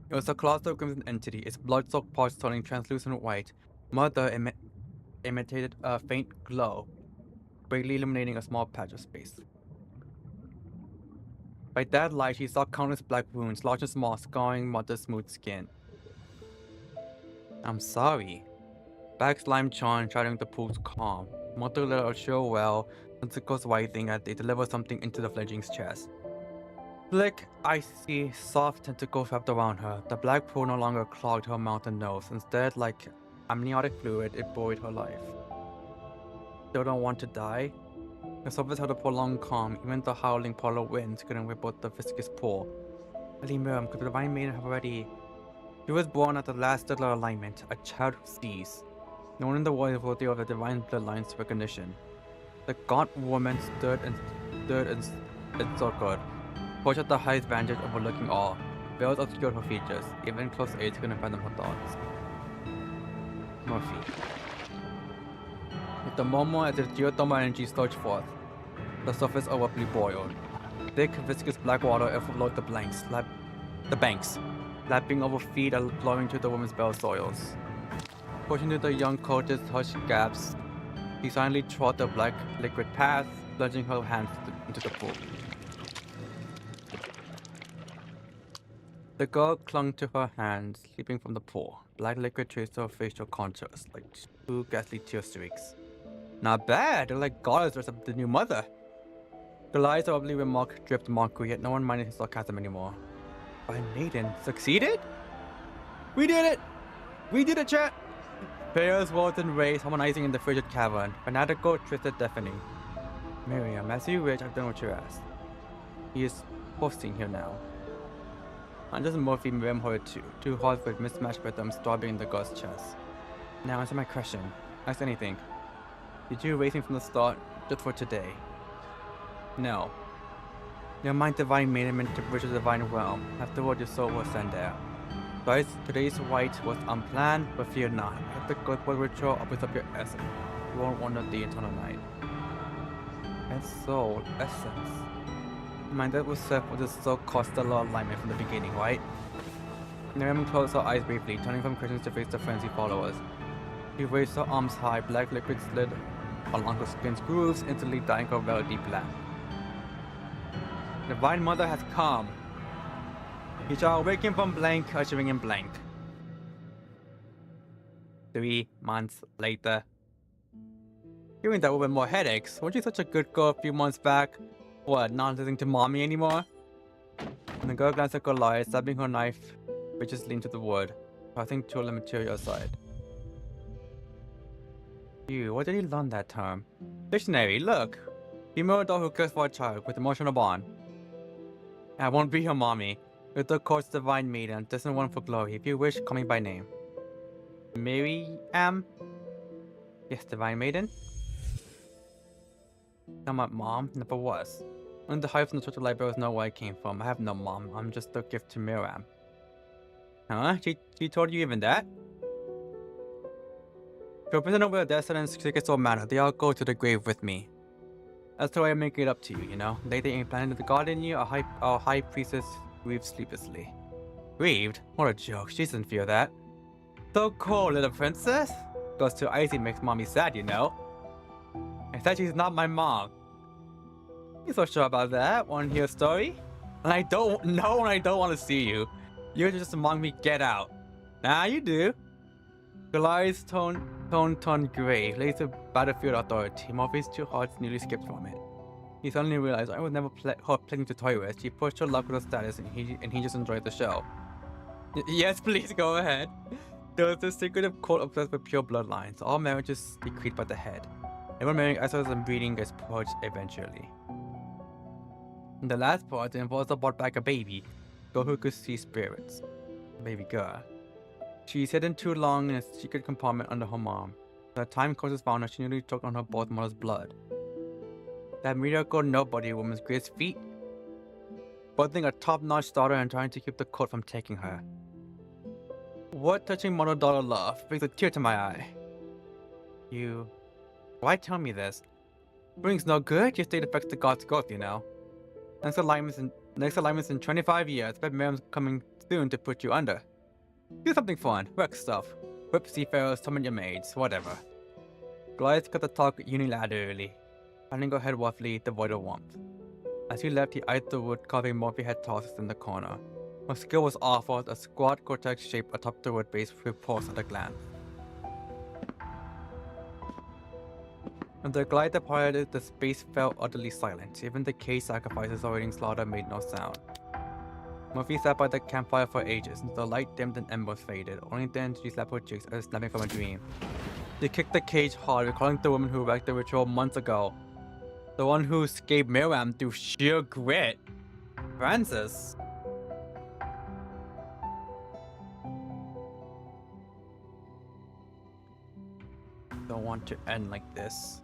It was a colossal crimson entity, its blood-soaked parts turning translucent white. Mother imitated a faint glow, brightly illuminating a small patch of space. By that light, she saw countless black wounds, large and small, scarring Mother's smooth skin. I'm sorry. Black slime churned, shadowing the pool's calm. Mother let her show well, tentacles writhing as they deliver something into the fledgling's chest. Slick, icy, soft tentacles wrapped around her. The black pool no longer clogged her mouth and nose. Instead, like amniotic fluid, it buoyed her life. Still don't want to die? The surface held a prolonged calm. Even the howling polar winds couldn't whip out the viscous pool. Holy Miriam, could the Divine Maiden have already... She was born at the last stellar alignment, a child who sees. No one in the world is worthy of the Divine Bloodline's recognition. The gaunt woman stood encircled, perched at the highest vantage overlooking all. Veils obscured her features. Even close aids couldn't fathom her thoughts. Murphy. the moment as the geothermal energy surged forth, the surface abruptly boiled. Thick, viscous black water overflowed the banks, lapping over feet and flowing to the woman's bare soils. Pushing through the young coach's hushed gaps, she silently trod the black liquid path, plunging her hands into the pool. The girl clung to her hands, leaping from the pool. Black liquid traced her facial contours like two ghastly tear streaks. Not bad, they're like goddess dressed up the new mother. Goliath's lovely remark dripped mockery, yet no one minded his sarcasm anymore. By Maiden, succeeded? We did it! We did it, chat! Prayers roared and raised, harmonizing in the frigid cavern. Fanatical, twisted, deafening. Miriam, as you wish, I've done what you asked. He is posting here now. Anders and Murphy Miriam heard too, two hearts with mismatched rhythms throbbing in the girl's chest. Now answer my question. Ask anything. Did you raise me from the start, just for today? No. Your mind divine maiden meant to bridge the divine realm. Afterward, your soul was sent there. Thus, today's rite was unplanned, but fear not. Let the Godboard ritual opens up your essence. You won't wander the eternal night. And soul, essence. Mind that was set for the so-called stellar alignment from the beginning, right? Miriam closed her eyes briefly, turning from Christians to face the frenzied followers. She raised her arms high, black liquid slid along her skin's grooves, instantly dyeing her velvety black. The Divine Mother has come. He shall awaken from blank, ushering in blank. 3 months later. Giving that woman more headaches. Weren't you such a good girl a few months back? What, not listening to mommy anymore? And the girl glanced at Goliath, stabbing her knife viciously into the wood, passing to the material side. You, where did you learn that term? Dictionary, look. Female adult who cares for a child with emotional bond. I won't be your mommy. You're the court's divine maiden, destined one for glory. If you wish, call me by name. Miriam? Yes, divine maiden? I'm not mom, never was. Only the hive from the church library know where I came from. I have no mom, I'm just a gift to Miriam. Huh? She told you even that? To a prisoner with a death sentence, secrets don't matter. They all go to the grave with me. That's the way I make it up to you, you know? Later implanted the god in you, our high priestess grieved sleeplessly. Grieved? What a joke, she doesn't feel that. So cool, little princess? Goes too icy makes mommy sad, you know? I said she's not my mom. You so sure about that? Want to hear a story? And I don't know and I don't want to see you. You're just among me, get out. Nah, you do. Goliath's tone turned grey, lays the battlefield authority. Murphy's 2 hearts nearly skipped from it. He suddenly realized I was never her playing to toy with. She pushed her luck with her status and he just enjoyed the show. Yes, please go ahead. There was this secretive cult obsessed with pure bloodlines. All marriages decreed by the head. Everyone marrying essence and breeding gets purged eventually. In the last part, the enforcer brought back a baby, girl who could see spirits. A baby girl. She's hidden too long in a secret compartment under her mom. By the time Courses found her, she nearly choked on her both mother's blood. That miracle nobody woman's greatest feat? Birthing a top-notch daughter and trying to keep the court from taking her. What touching mother-daughter love brings a tear to my eye. You... Why tell me this? Brings no good, your state affects the god's growth, you know. Next alignment's in 25 years, but Miriam's coming soon to put you under. Do something fun, wreck stuff. Whip seafarers, summon your maids, whatever. Goliath cut the talk unilaterally, turning her head roughly, devoid of warmth. As he left, he eyed the wood carving Murphy had tossed in the corner. Her skill was awful, a squat cortex shape atop the wood base repulsed at a glance. When the glide departed, the space felt utterly silent. Even the cage sacrifices awaiting slaughter made no sound. Murphy sat by the campfire for ages, until the light dimmed and embers faded. Only then she slapped her cheeks as snapping from a dream. She kicked the cage hard, recalling the woman who wrecked the ritual months ago. The one who escaped Miriam through sheer grit. Francis. Don't want to end like this.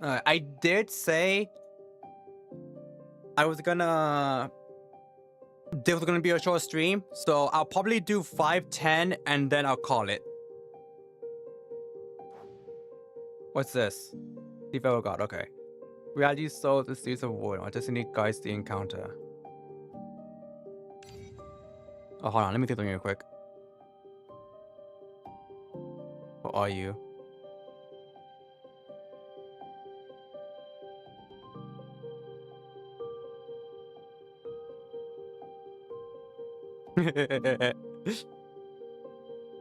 I did say I was gonna... This was gonna be a short stream, so I'll probably do 5, 10, and then I'll call it. What's this? Develop God, okay. Reality soul the series of war. Our destiny guides the encounter. Oh, hold on, let me do something real quick. What are you?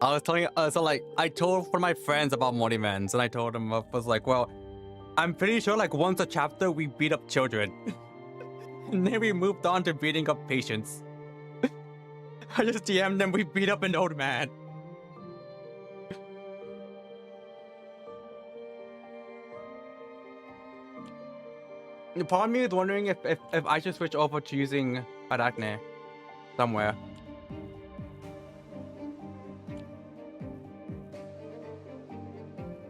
I was telling, so like, I told one of my friends about Morimens, and I told him, I was like, well, I'm pretty sure like once a chapter we beat up children. And then we moved on to beating up patients. I just DM'd them, we beat up an old man. Part of me is wondering if I should switch over to using Arachne somewhere.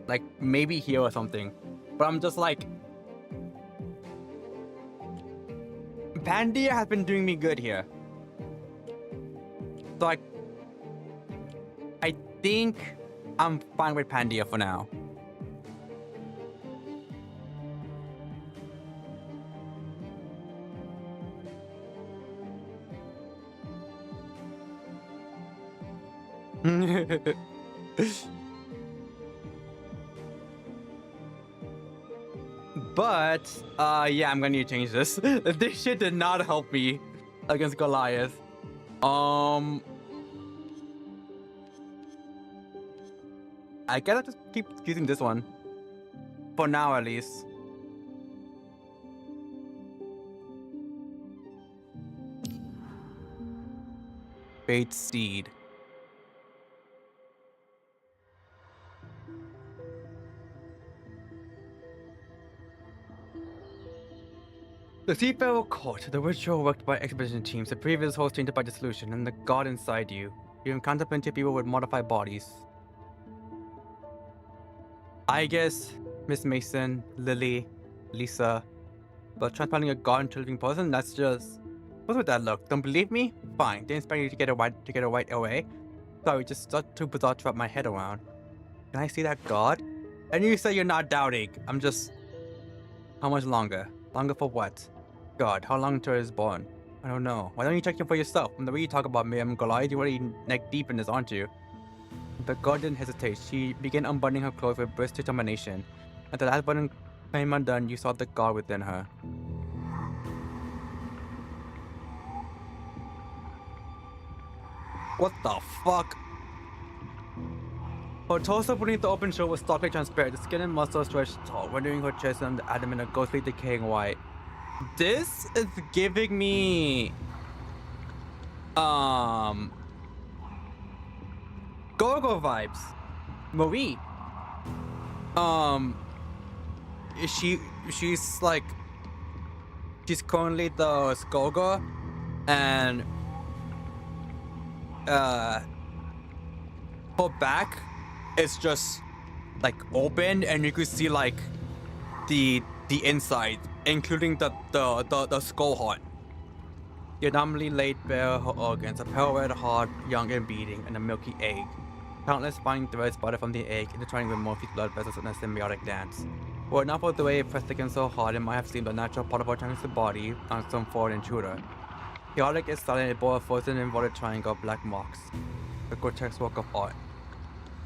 Like maybe here or something. But I'm just like, Pandia has been doing me good here. So like, I think I'm fine with Pandia for now. But, yeah, I'm gonna need to change this. This shit did not help me against Goliath. I guess I'll just keep using this one. For now, at least. Fate Seed. The Seafarer Court, the ritual worked by expedition teams, the previous host tainted by dissolution, and the god inside you. You encounter plenty of people with modified bodies. I guess Miss Mason, Lily, Lisa, but transplanting a god into a living person, that's just... What's with that look? Don't believe me? Fine, didn't expect you to get a white away. Sorry, just too bizarre to wrap my head around. Can I see that god? And you say you're not doubting. I'm just... How much longer? Longer for what? God, how long until it's born? I don't know. Why don't you check it for yourself? From the way you talk about Miriam Goliath, you're already neck deep in this, aren't you? The god didn't hesitate. She began unbuttoning her clothes with brisk determination. At the last button came undone, you saw the god within her. What the fuck? Her torso beneath the open shoulder was starkly transparent. The skin and muscles stretched taut, rendering her chest and the abdomen a ghostly decaying white. This is giving me... Gogo vibes. Marie. She's like... She's currently the Skoga, and... her back is just like open, and you could see like the inside, including the skull heart. The anomaly laid bare her organs, a pale red heart, young and beating, and a milky egg. Countless fine threads spotted from the egg, intertwining with Morphe's blood vessels in a symbiotic dance. Were it not for the way it pressed against so hard, it might have seemed a natural part of her translucent body on some foreign intruder. Chaotic is silent, it bore a frozen inverted triangle of black marks. A grotesque work of art.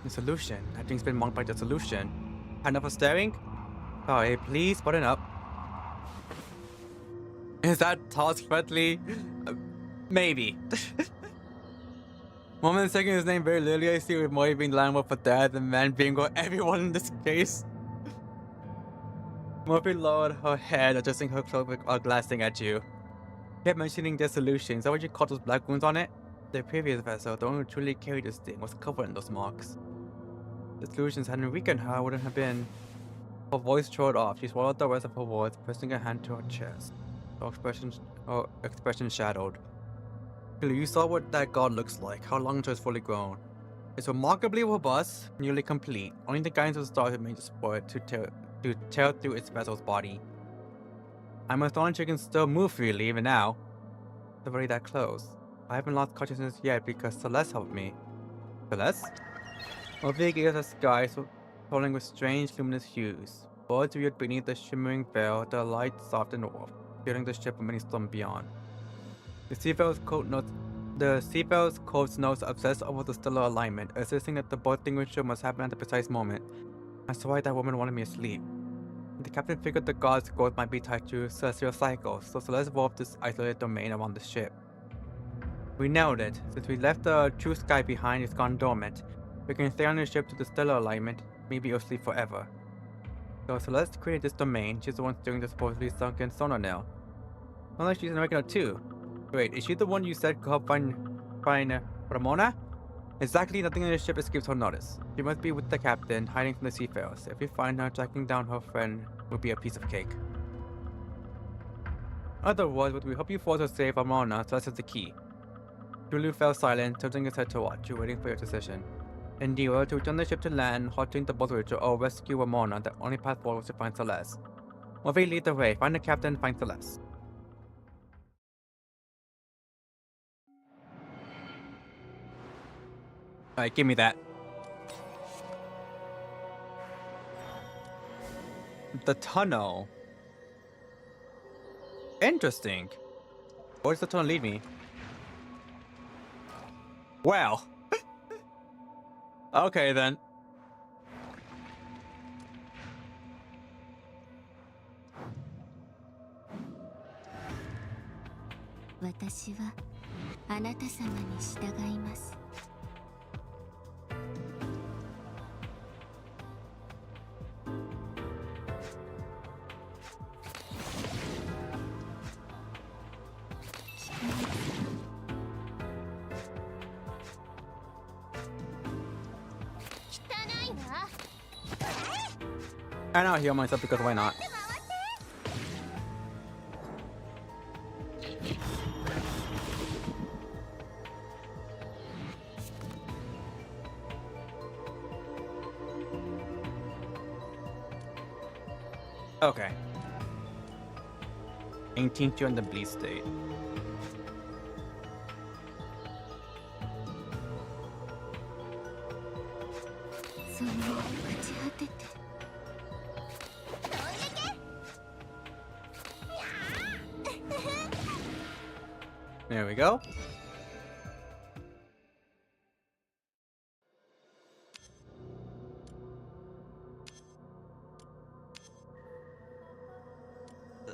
The solution. That thing's been marked by the solution. Had enough of staring? Sorry, please button up. Is that task friendly? Maybe. Moment taking his name very literally, I see with Mori being landmark for dad and man being for everyone in this case. Murphy lowered her head, adjusting her cloak while glancing at you. Kept mentioning their solution. Is that what you called those black wounds on it? The previous vessel, the one who truly carried this thing, was covered in those marks. The solutions hadn't weakened her, wouldn't have been. Her voice trailed off. She swallowed the rest of her words, pressing her hand to her chest. Her expression shadowed. You saw what that god looks like, how long until it's fully grown. It's remarkably robust, nearly complete. Only the guidance of the stars remains to support it to tear through its vessel's body. I'm astonished you can still move freely even now. It's already that close. I haven't lost consciousness yet because Celeste helped me. Celeste? Over gave the sky swirling with strange luminous hues. Birds reared beneath the shimmering veil, the light softened off, filling the ship with many storms beyond. The seafarer's coat's notes obsessed over the stellar alignment, insisting that the boat extinguisher must happen at the precise moment. That's why that woman wanted me asleep. The captain figured the god's growth might be tied to celestial cycles, so Celeste evolved this isolated domain around the ship. We nailed it. Since we left the true sky behind, it's gone dormant. We can stay on the ship to the stellar alignment, maybe it'll sleep forever. So Celeste created this domain, she's the one steering the supposedly sunken sonar nail. Not like she's an oregano too. Wait, is she the one you said could help find Ramona? Exactly, nothing in the ship escapes her notice. She must be with the captain, hiding from the seafarers. If we find her, tracking down her friend would be a piece of cake. Otherwise, we hope you force to save Ramona, so that's the key. Julu fell silent, tilting his head to watch you, waiting for your decision. Indeed, whether to return the ship to land, halting the boat ritual, or rescue Ramona, the only path forward was to find Celeste. Morphe, lead the way. Find the captain, find Celeste. Alright, give me that. The tunnel. Interesting. Where does the tunnel lead me? Well. Okay then. And I'll heal myself because why not? Okay. 18th you're in the bleed state. There we go.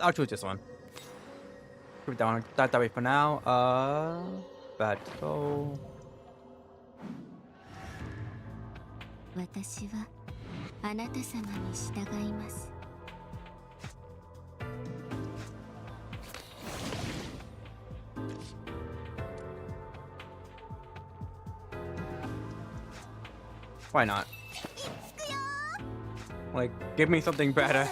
I'll choose this one. Put it down that way for now. Battle. Why not? Like, give me something better.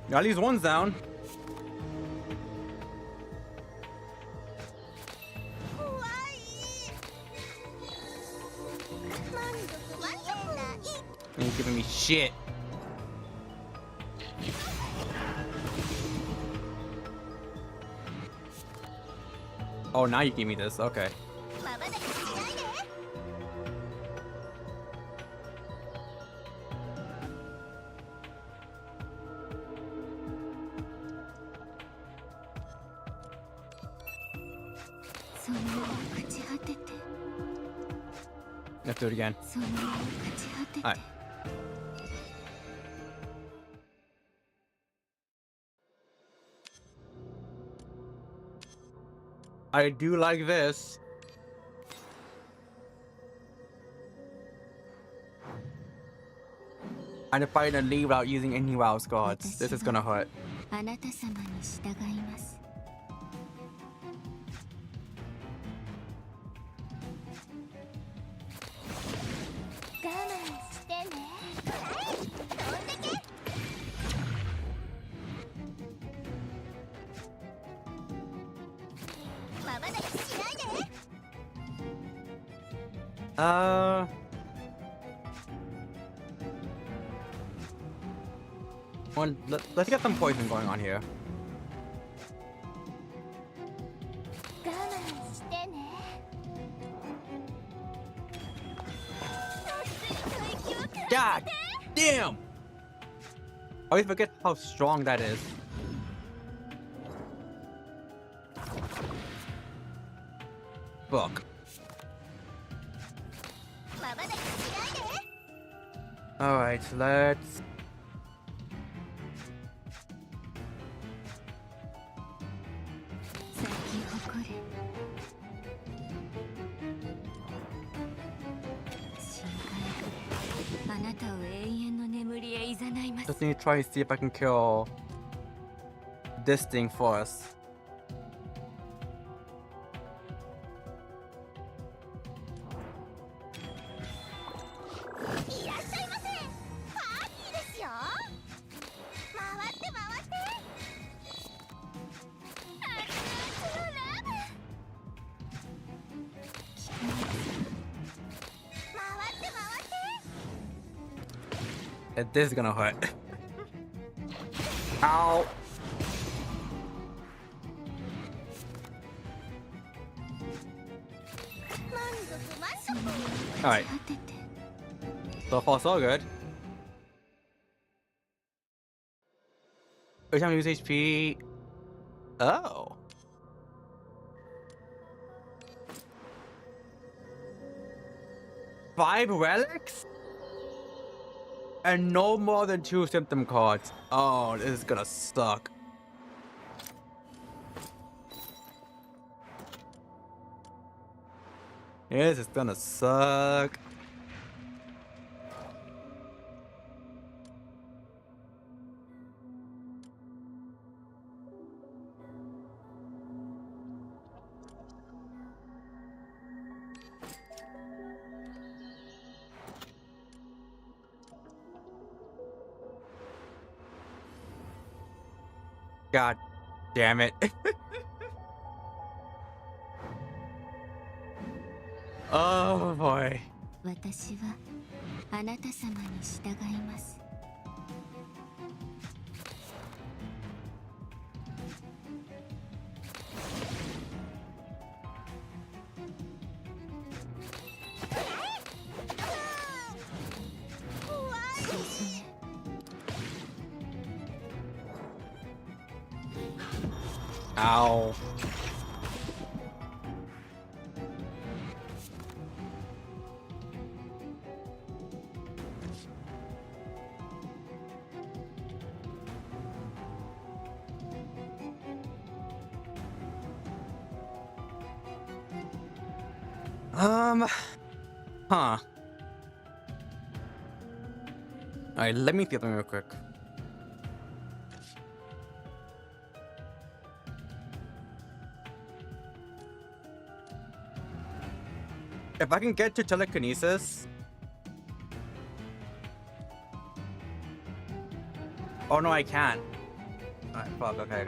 At least one's down. You're giving me shit. Oh, now you give me this. Okay. Let's do it again. Alright. I do like this. And if I didn't leave without using any WoW cards, this is gonna hurt. Let's get some poison going on here. 我慢してね。暑いと息をくら God damn! I always forget how strong that is. Fuck. まばたきしないで。 Alright, let's... Just need to try and see if I can kill this thing first. This is gonna hurt. Ow! Alright. So far, so good. Every time I use HP... Oh. Five relics? And no more than 2 symptom cards. Oh, this is gonna suck. This is gonna suck. God damn it. Oh boy. 私はあなた様に従います。Ow. Huh. Alright, let me see something real quick. If I can get to telekinesis... Oh no, I can't. Alright, fuck, okay.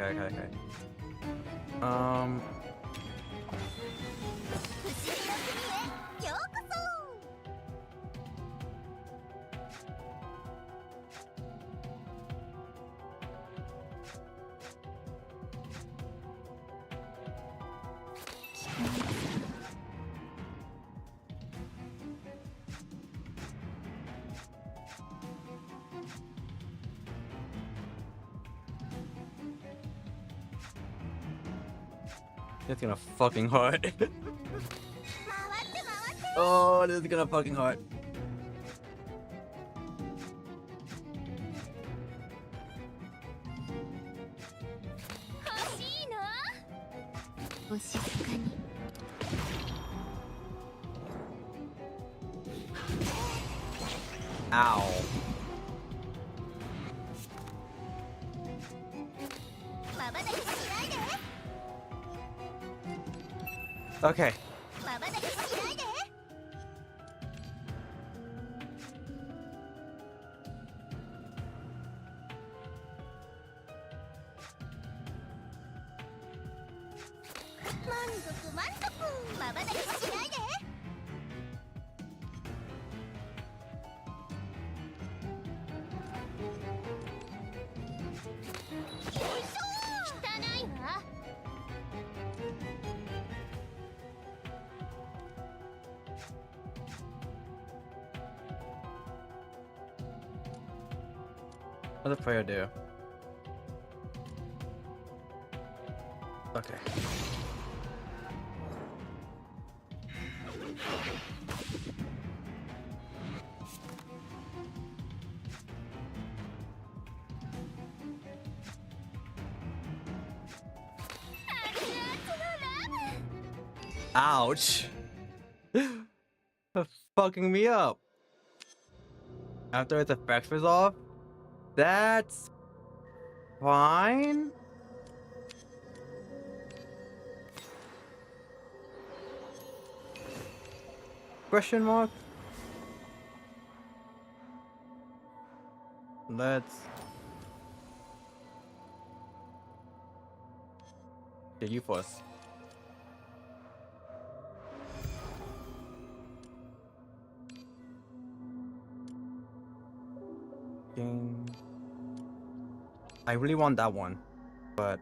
It's gonna fucking hurt. Oh, this is gonna fucking hurt. Ow. Okay. What does prayer do? Okay. Ouch. Fucking me up. After its effects resolve? That's fine. Question mark? Let's get you first. I really want that one, but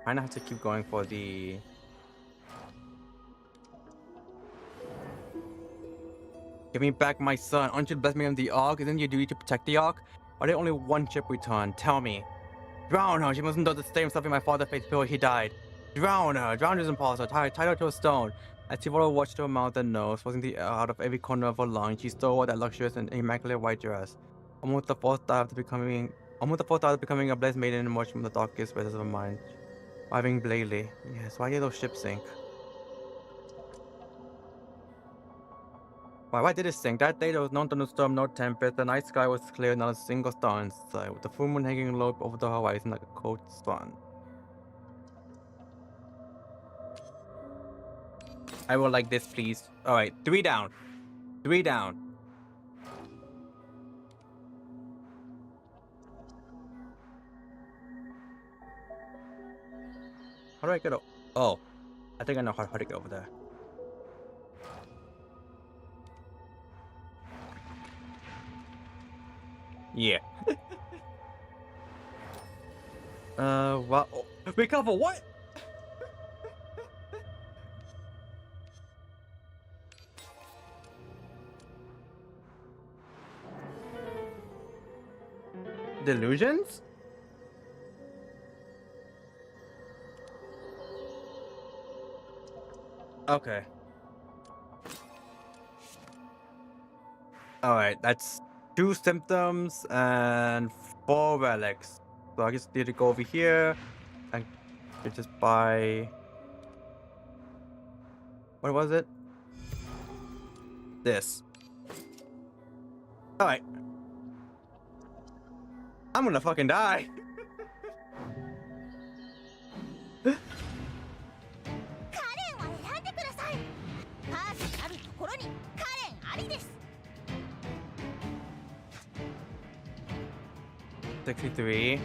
I have to keep going for the. Give me back my son. Aren't you the best man of the Ark? Isn't your duty to protect the Ark? Are there only one ship returned? Tell me. Drown her. She mustn't do the same suffering my father faced before he died. Drown her. Drown is impossible. Tie her to a stone. As Tivolo watched her mouth and nose, forcing the air out of every corner of her lungs, she still wore that luxurious and immaculate white dress. Almost the fourth thought of becoming a blessed maiden emerged from the darkest recesses of her mind. Reviving Blaley. Yes, why did those ships sink? Why did it sink? That day there was no thunderstorm, no tempest, the night sky was clear, not a single star in sight, with the full moon hanging low over the horizon like a cold sun. I will like this, please. Alright, 3 down. 3 down. How do I get up? Oh, I think I know how to get over there. Yeah. Well, oh, recover what? Delusions? Okay. Alright, that's 2 symptoms and 4 relics. So I just need to go over here and just buy. What was it? This. Alright. I'm gonna fucking die. 63.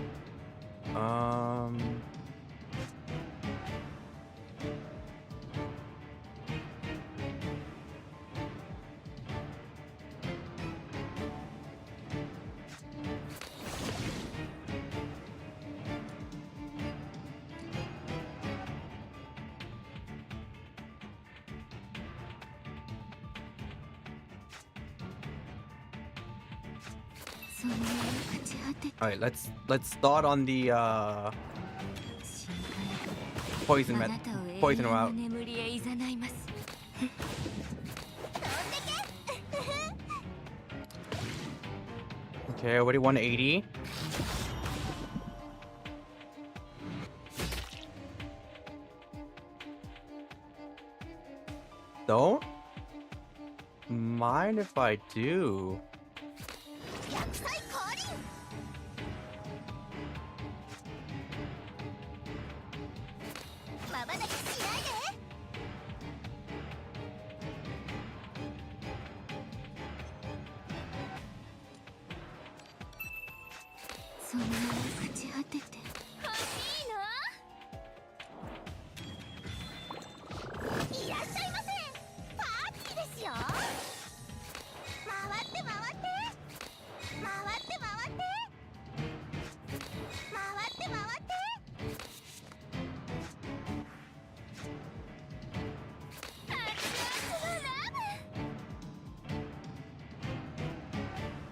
Alright, let's start on the poison route. Okay, already 180. Don't mind if I do.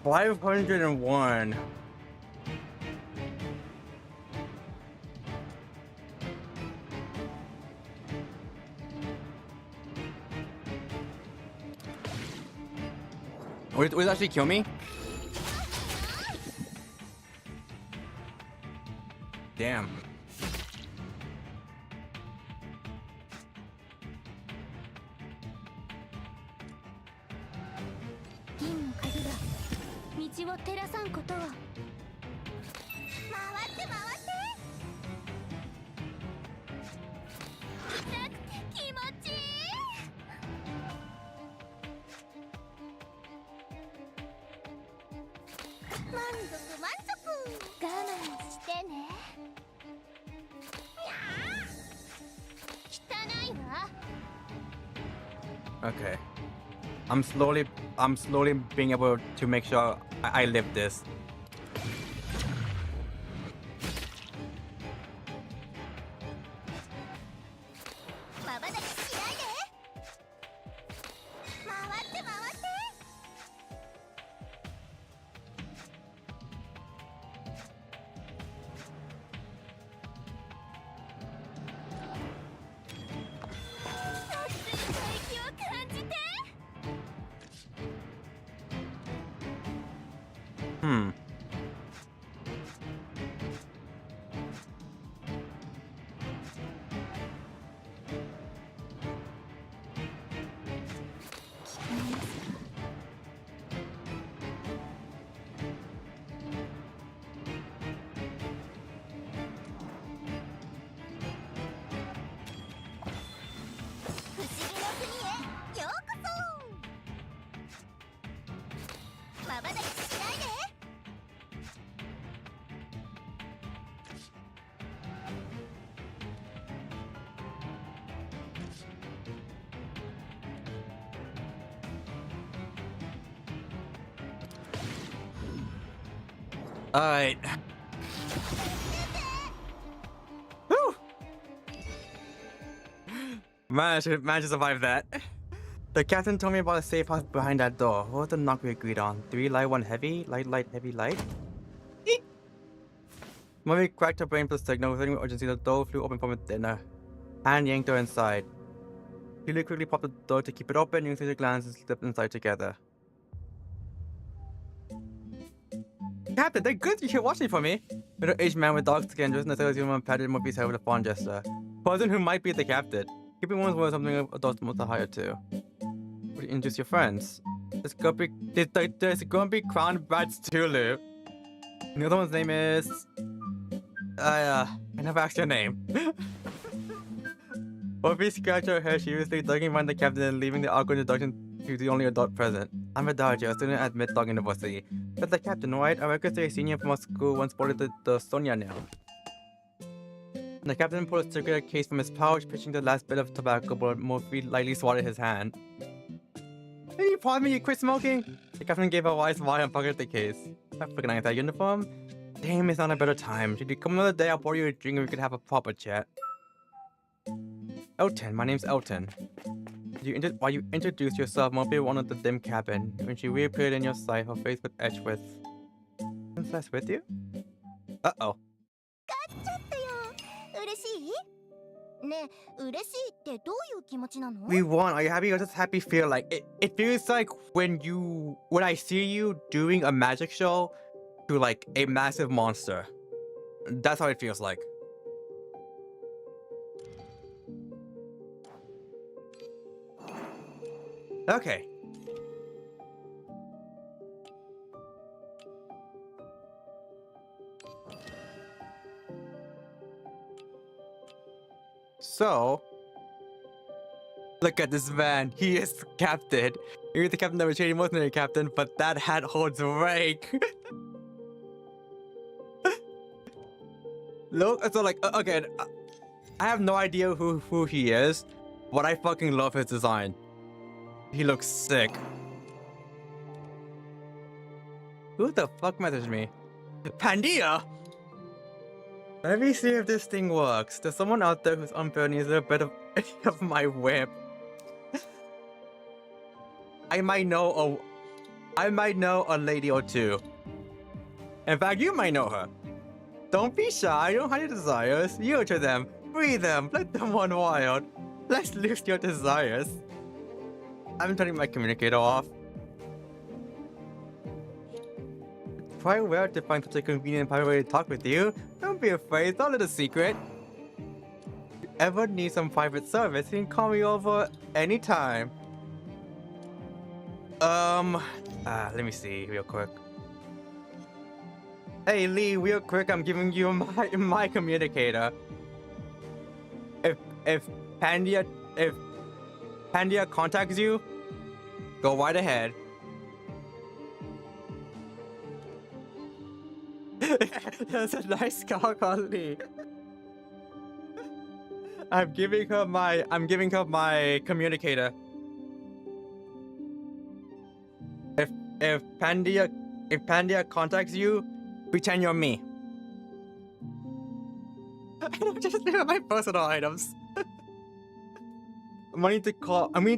$501. Would it actually kill me? Damn. 銀の鍵が道を照らさんことを。回って回って痛くて気持ちいい満足満足我慢してね汚いわ Okay. I'm slowly being able to make sure I live this. まばたきしないで回って回って熱い吐息を感じて Hmm. Alright. Whew. Managed to survive that. The captain told me about a safe house behind that door. What was the knock we agreed on? 3 light, 1 heavy? Light, light, heavy, light? Eek. Mommy cracked her brain for the signal. With urgency, the door flew open from within her. Hand yanked her inside. Julie quickly popped the door to keep it open, using her glance and slipped inside together. Captain, they're good. You should watch it for me. Middle-aged man with dark skin, dressed in a sailor's uniform, patted Murphy's head with a fond gesture. Person who might be the captain. Keeping one's word something adults must hire to. Would you introduce your friends? There's gonna be crown brats too, Lou. And the other one's name is... I never asked your name. Murphy scratched her hair sheepishly, ducking behind the captain and leaving the awkward introduction to the only adult present. I'm Adagio, a student at Mid-Dog University. That's the captain, right? I reckon a senior from our school once sported the Sonia nail. The captain pulled a cigarette case from his pouch, pitching the last bit of tobacco, but Murphy lightly swatted his hand. Hey, pardon me, you quit smoking? The captain gave a wise smile and pocketed the case. I recognize that uniform. Damn, it's not a better time. Should you come another day, I'll pour you a drink and we could have a proper chat. Elton, my name's Elton. While you introduced yourself, Murphy wanted the dim cabin. When she reappeared in your sight, her face was etched with... Princess with you? Uh-oh. 買っちゃったよ嬉しいねえ嬉しいってどういう気持ちなの We won. Are you happy? What does happy feel like? It feels like when I see you doing a magic show to like a massive monster. That's how it feels like. Okay. So, look at this man. He is the captain. You're the captain that was trading mercenary captain, but that hat holds rank. Look, so like, okay, I have no idea who he is, but I fucking love his design. He looks sick. Who the fuck messaged me? Pandia! Let me see if this thing works. There's someone out there who's unfair and needs a bit of my whip. I might know a lady or two. In fact, you might know her. Don't be shy, you don't hide your desires. Yield to them, free them, let them run wild. Let's loose your desires. I'm turning my communicator off. quite rare to find such a convenient private way to talk with you. Don't be afraid, it's not a secret. If you ever need some private service, you can call me over anytime. Let me see real quick. Hey Lee, real quick, I'm giving you my communicator. If Pandia contacts you, go right ahead. That's a nice call, Lee. I'm giving her my communicator. If Pandia contacts you, pretend you're me. I don't just leave my personal items. I'm going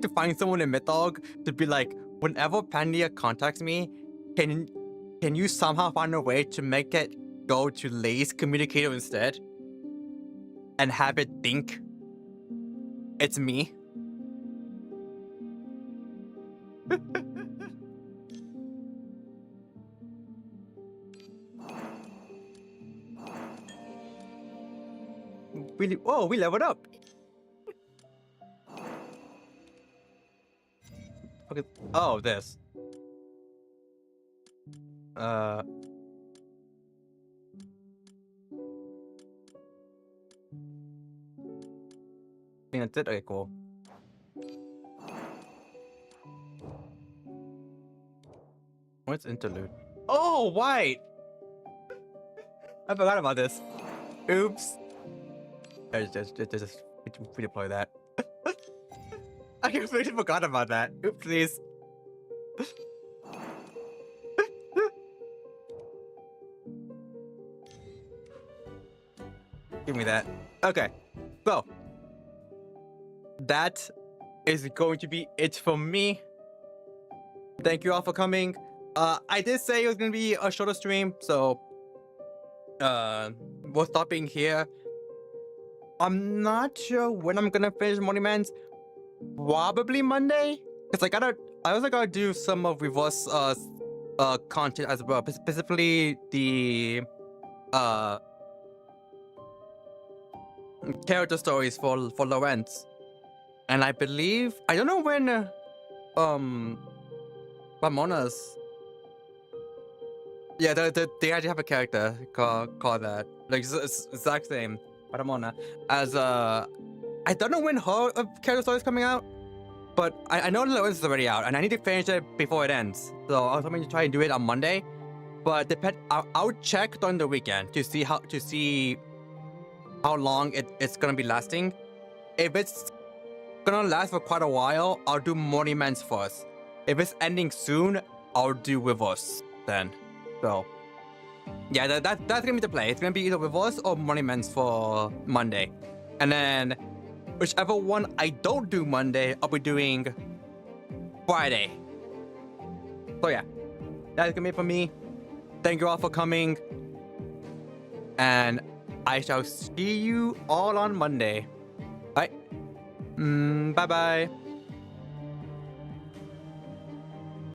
to find someone in Mythog to be like, whenever Pandia contacts me, can you somehow find a way to make it go to Lay's communicator instead? And have it think it's me? We leveled up. Okay. Oh, this. I think that's it. Okay, cool. What's interlude? Oh, white. I forgot about this. Oops. I just redeploy that. I completely forgot about that. Oops, please. Give me that. Okay, so that is going to be it for me. Thank you all for coming. I did say it was gonna be a shorter stream, so we're stopping here. I'm not sure when I'm gonna finish Morimens. Probably Monday, because I also gotta do some of reverse content as well, specifically the character stories for Lorenz. And I believe I don't know when Ramona's. Yeah, they actually have a character called that. Like it's exact same Ramona as I don't know when her character story is coming out, but I know Lorenz is already out, and I need to finish it before it ends. So I was hoping to try and do it on Monday, but I'll check during the weekend to see how long it's gonna be lasting. If it's gonna last for quite a while, I'll do Morimens first. If it's ending soon, I'll do Reverse then. So yeah, that's gonna be the play. It's gonna be either Reverse or Morimens for Monday, and then whichever one I don't do Monday, I'll be doing Friday. So yeah, that's gonna be it for me. Thank you all for coming, and I shall see you all on Monday. Bye. Bye bye.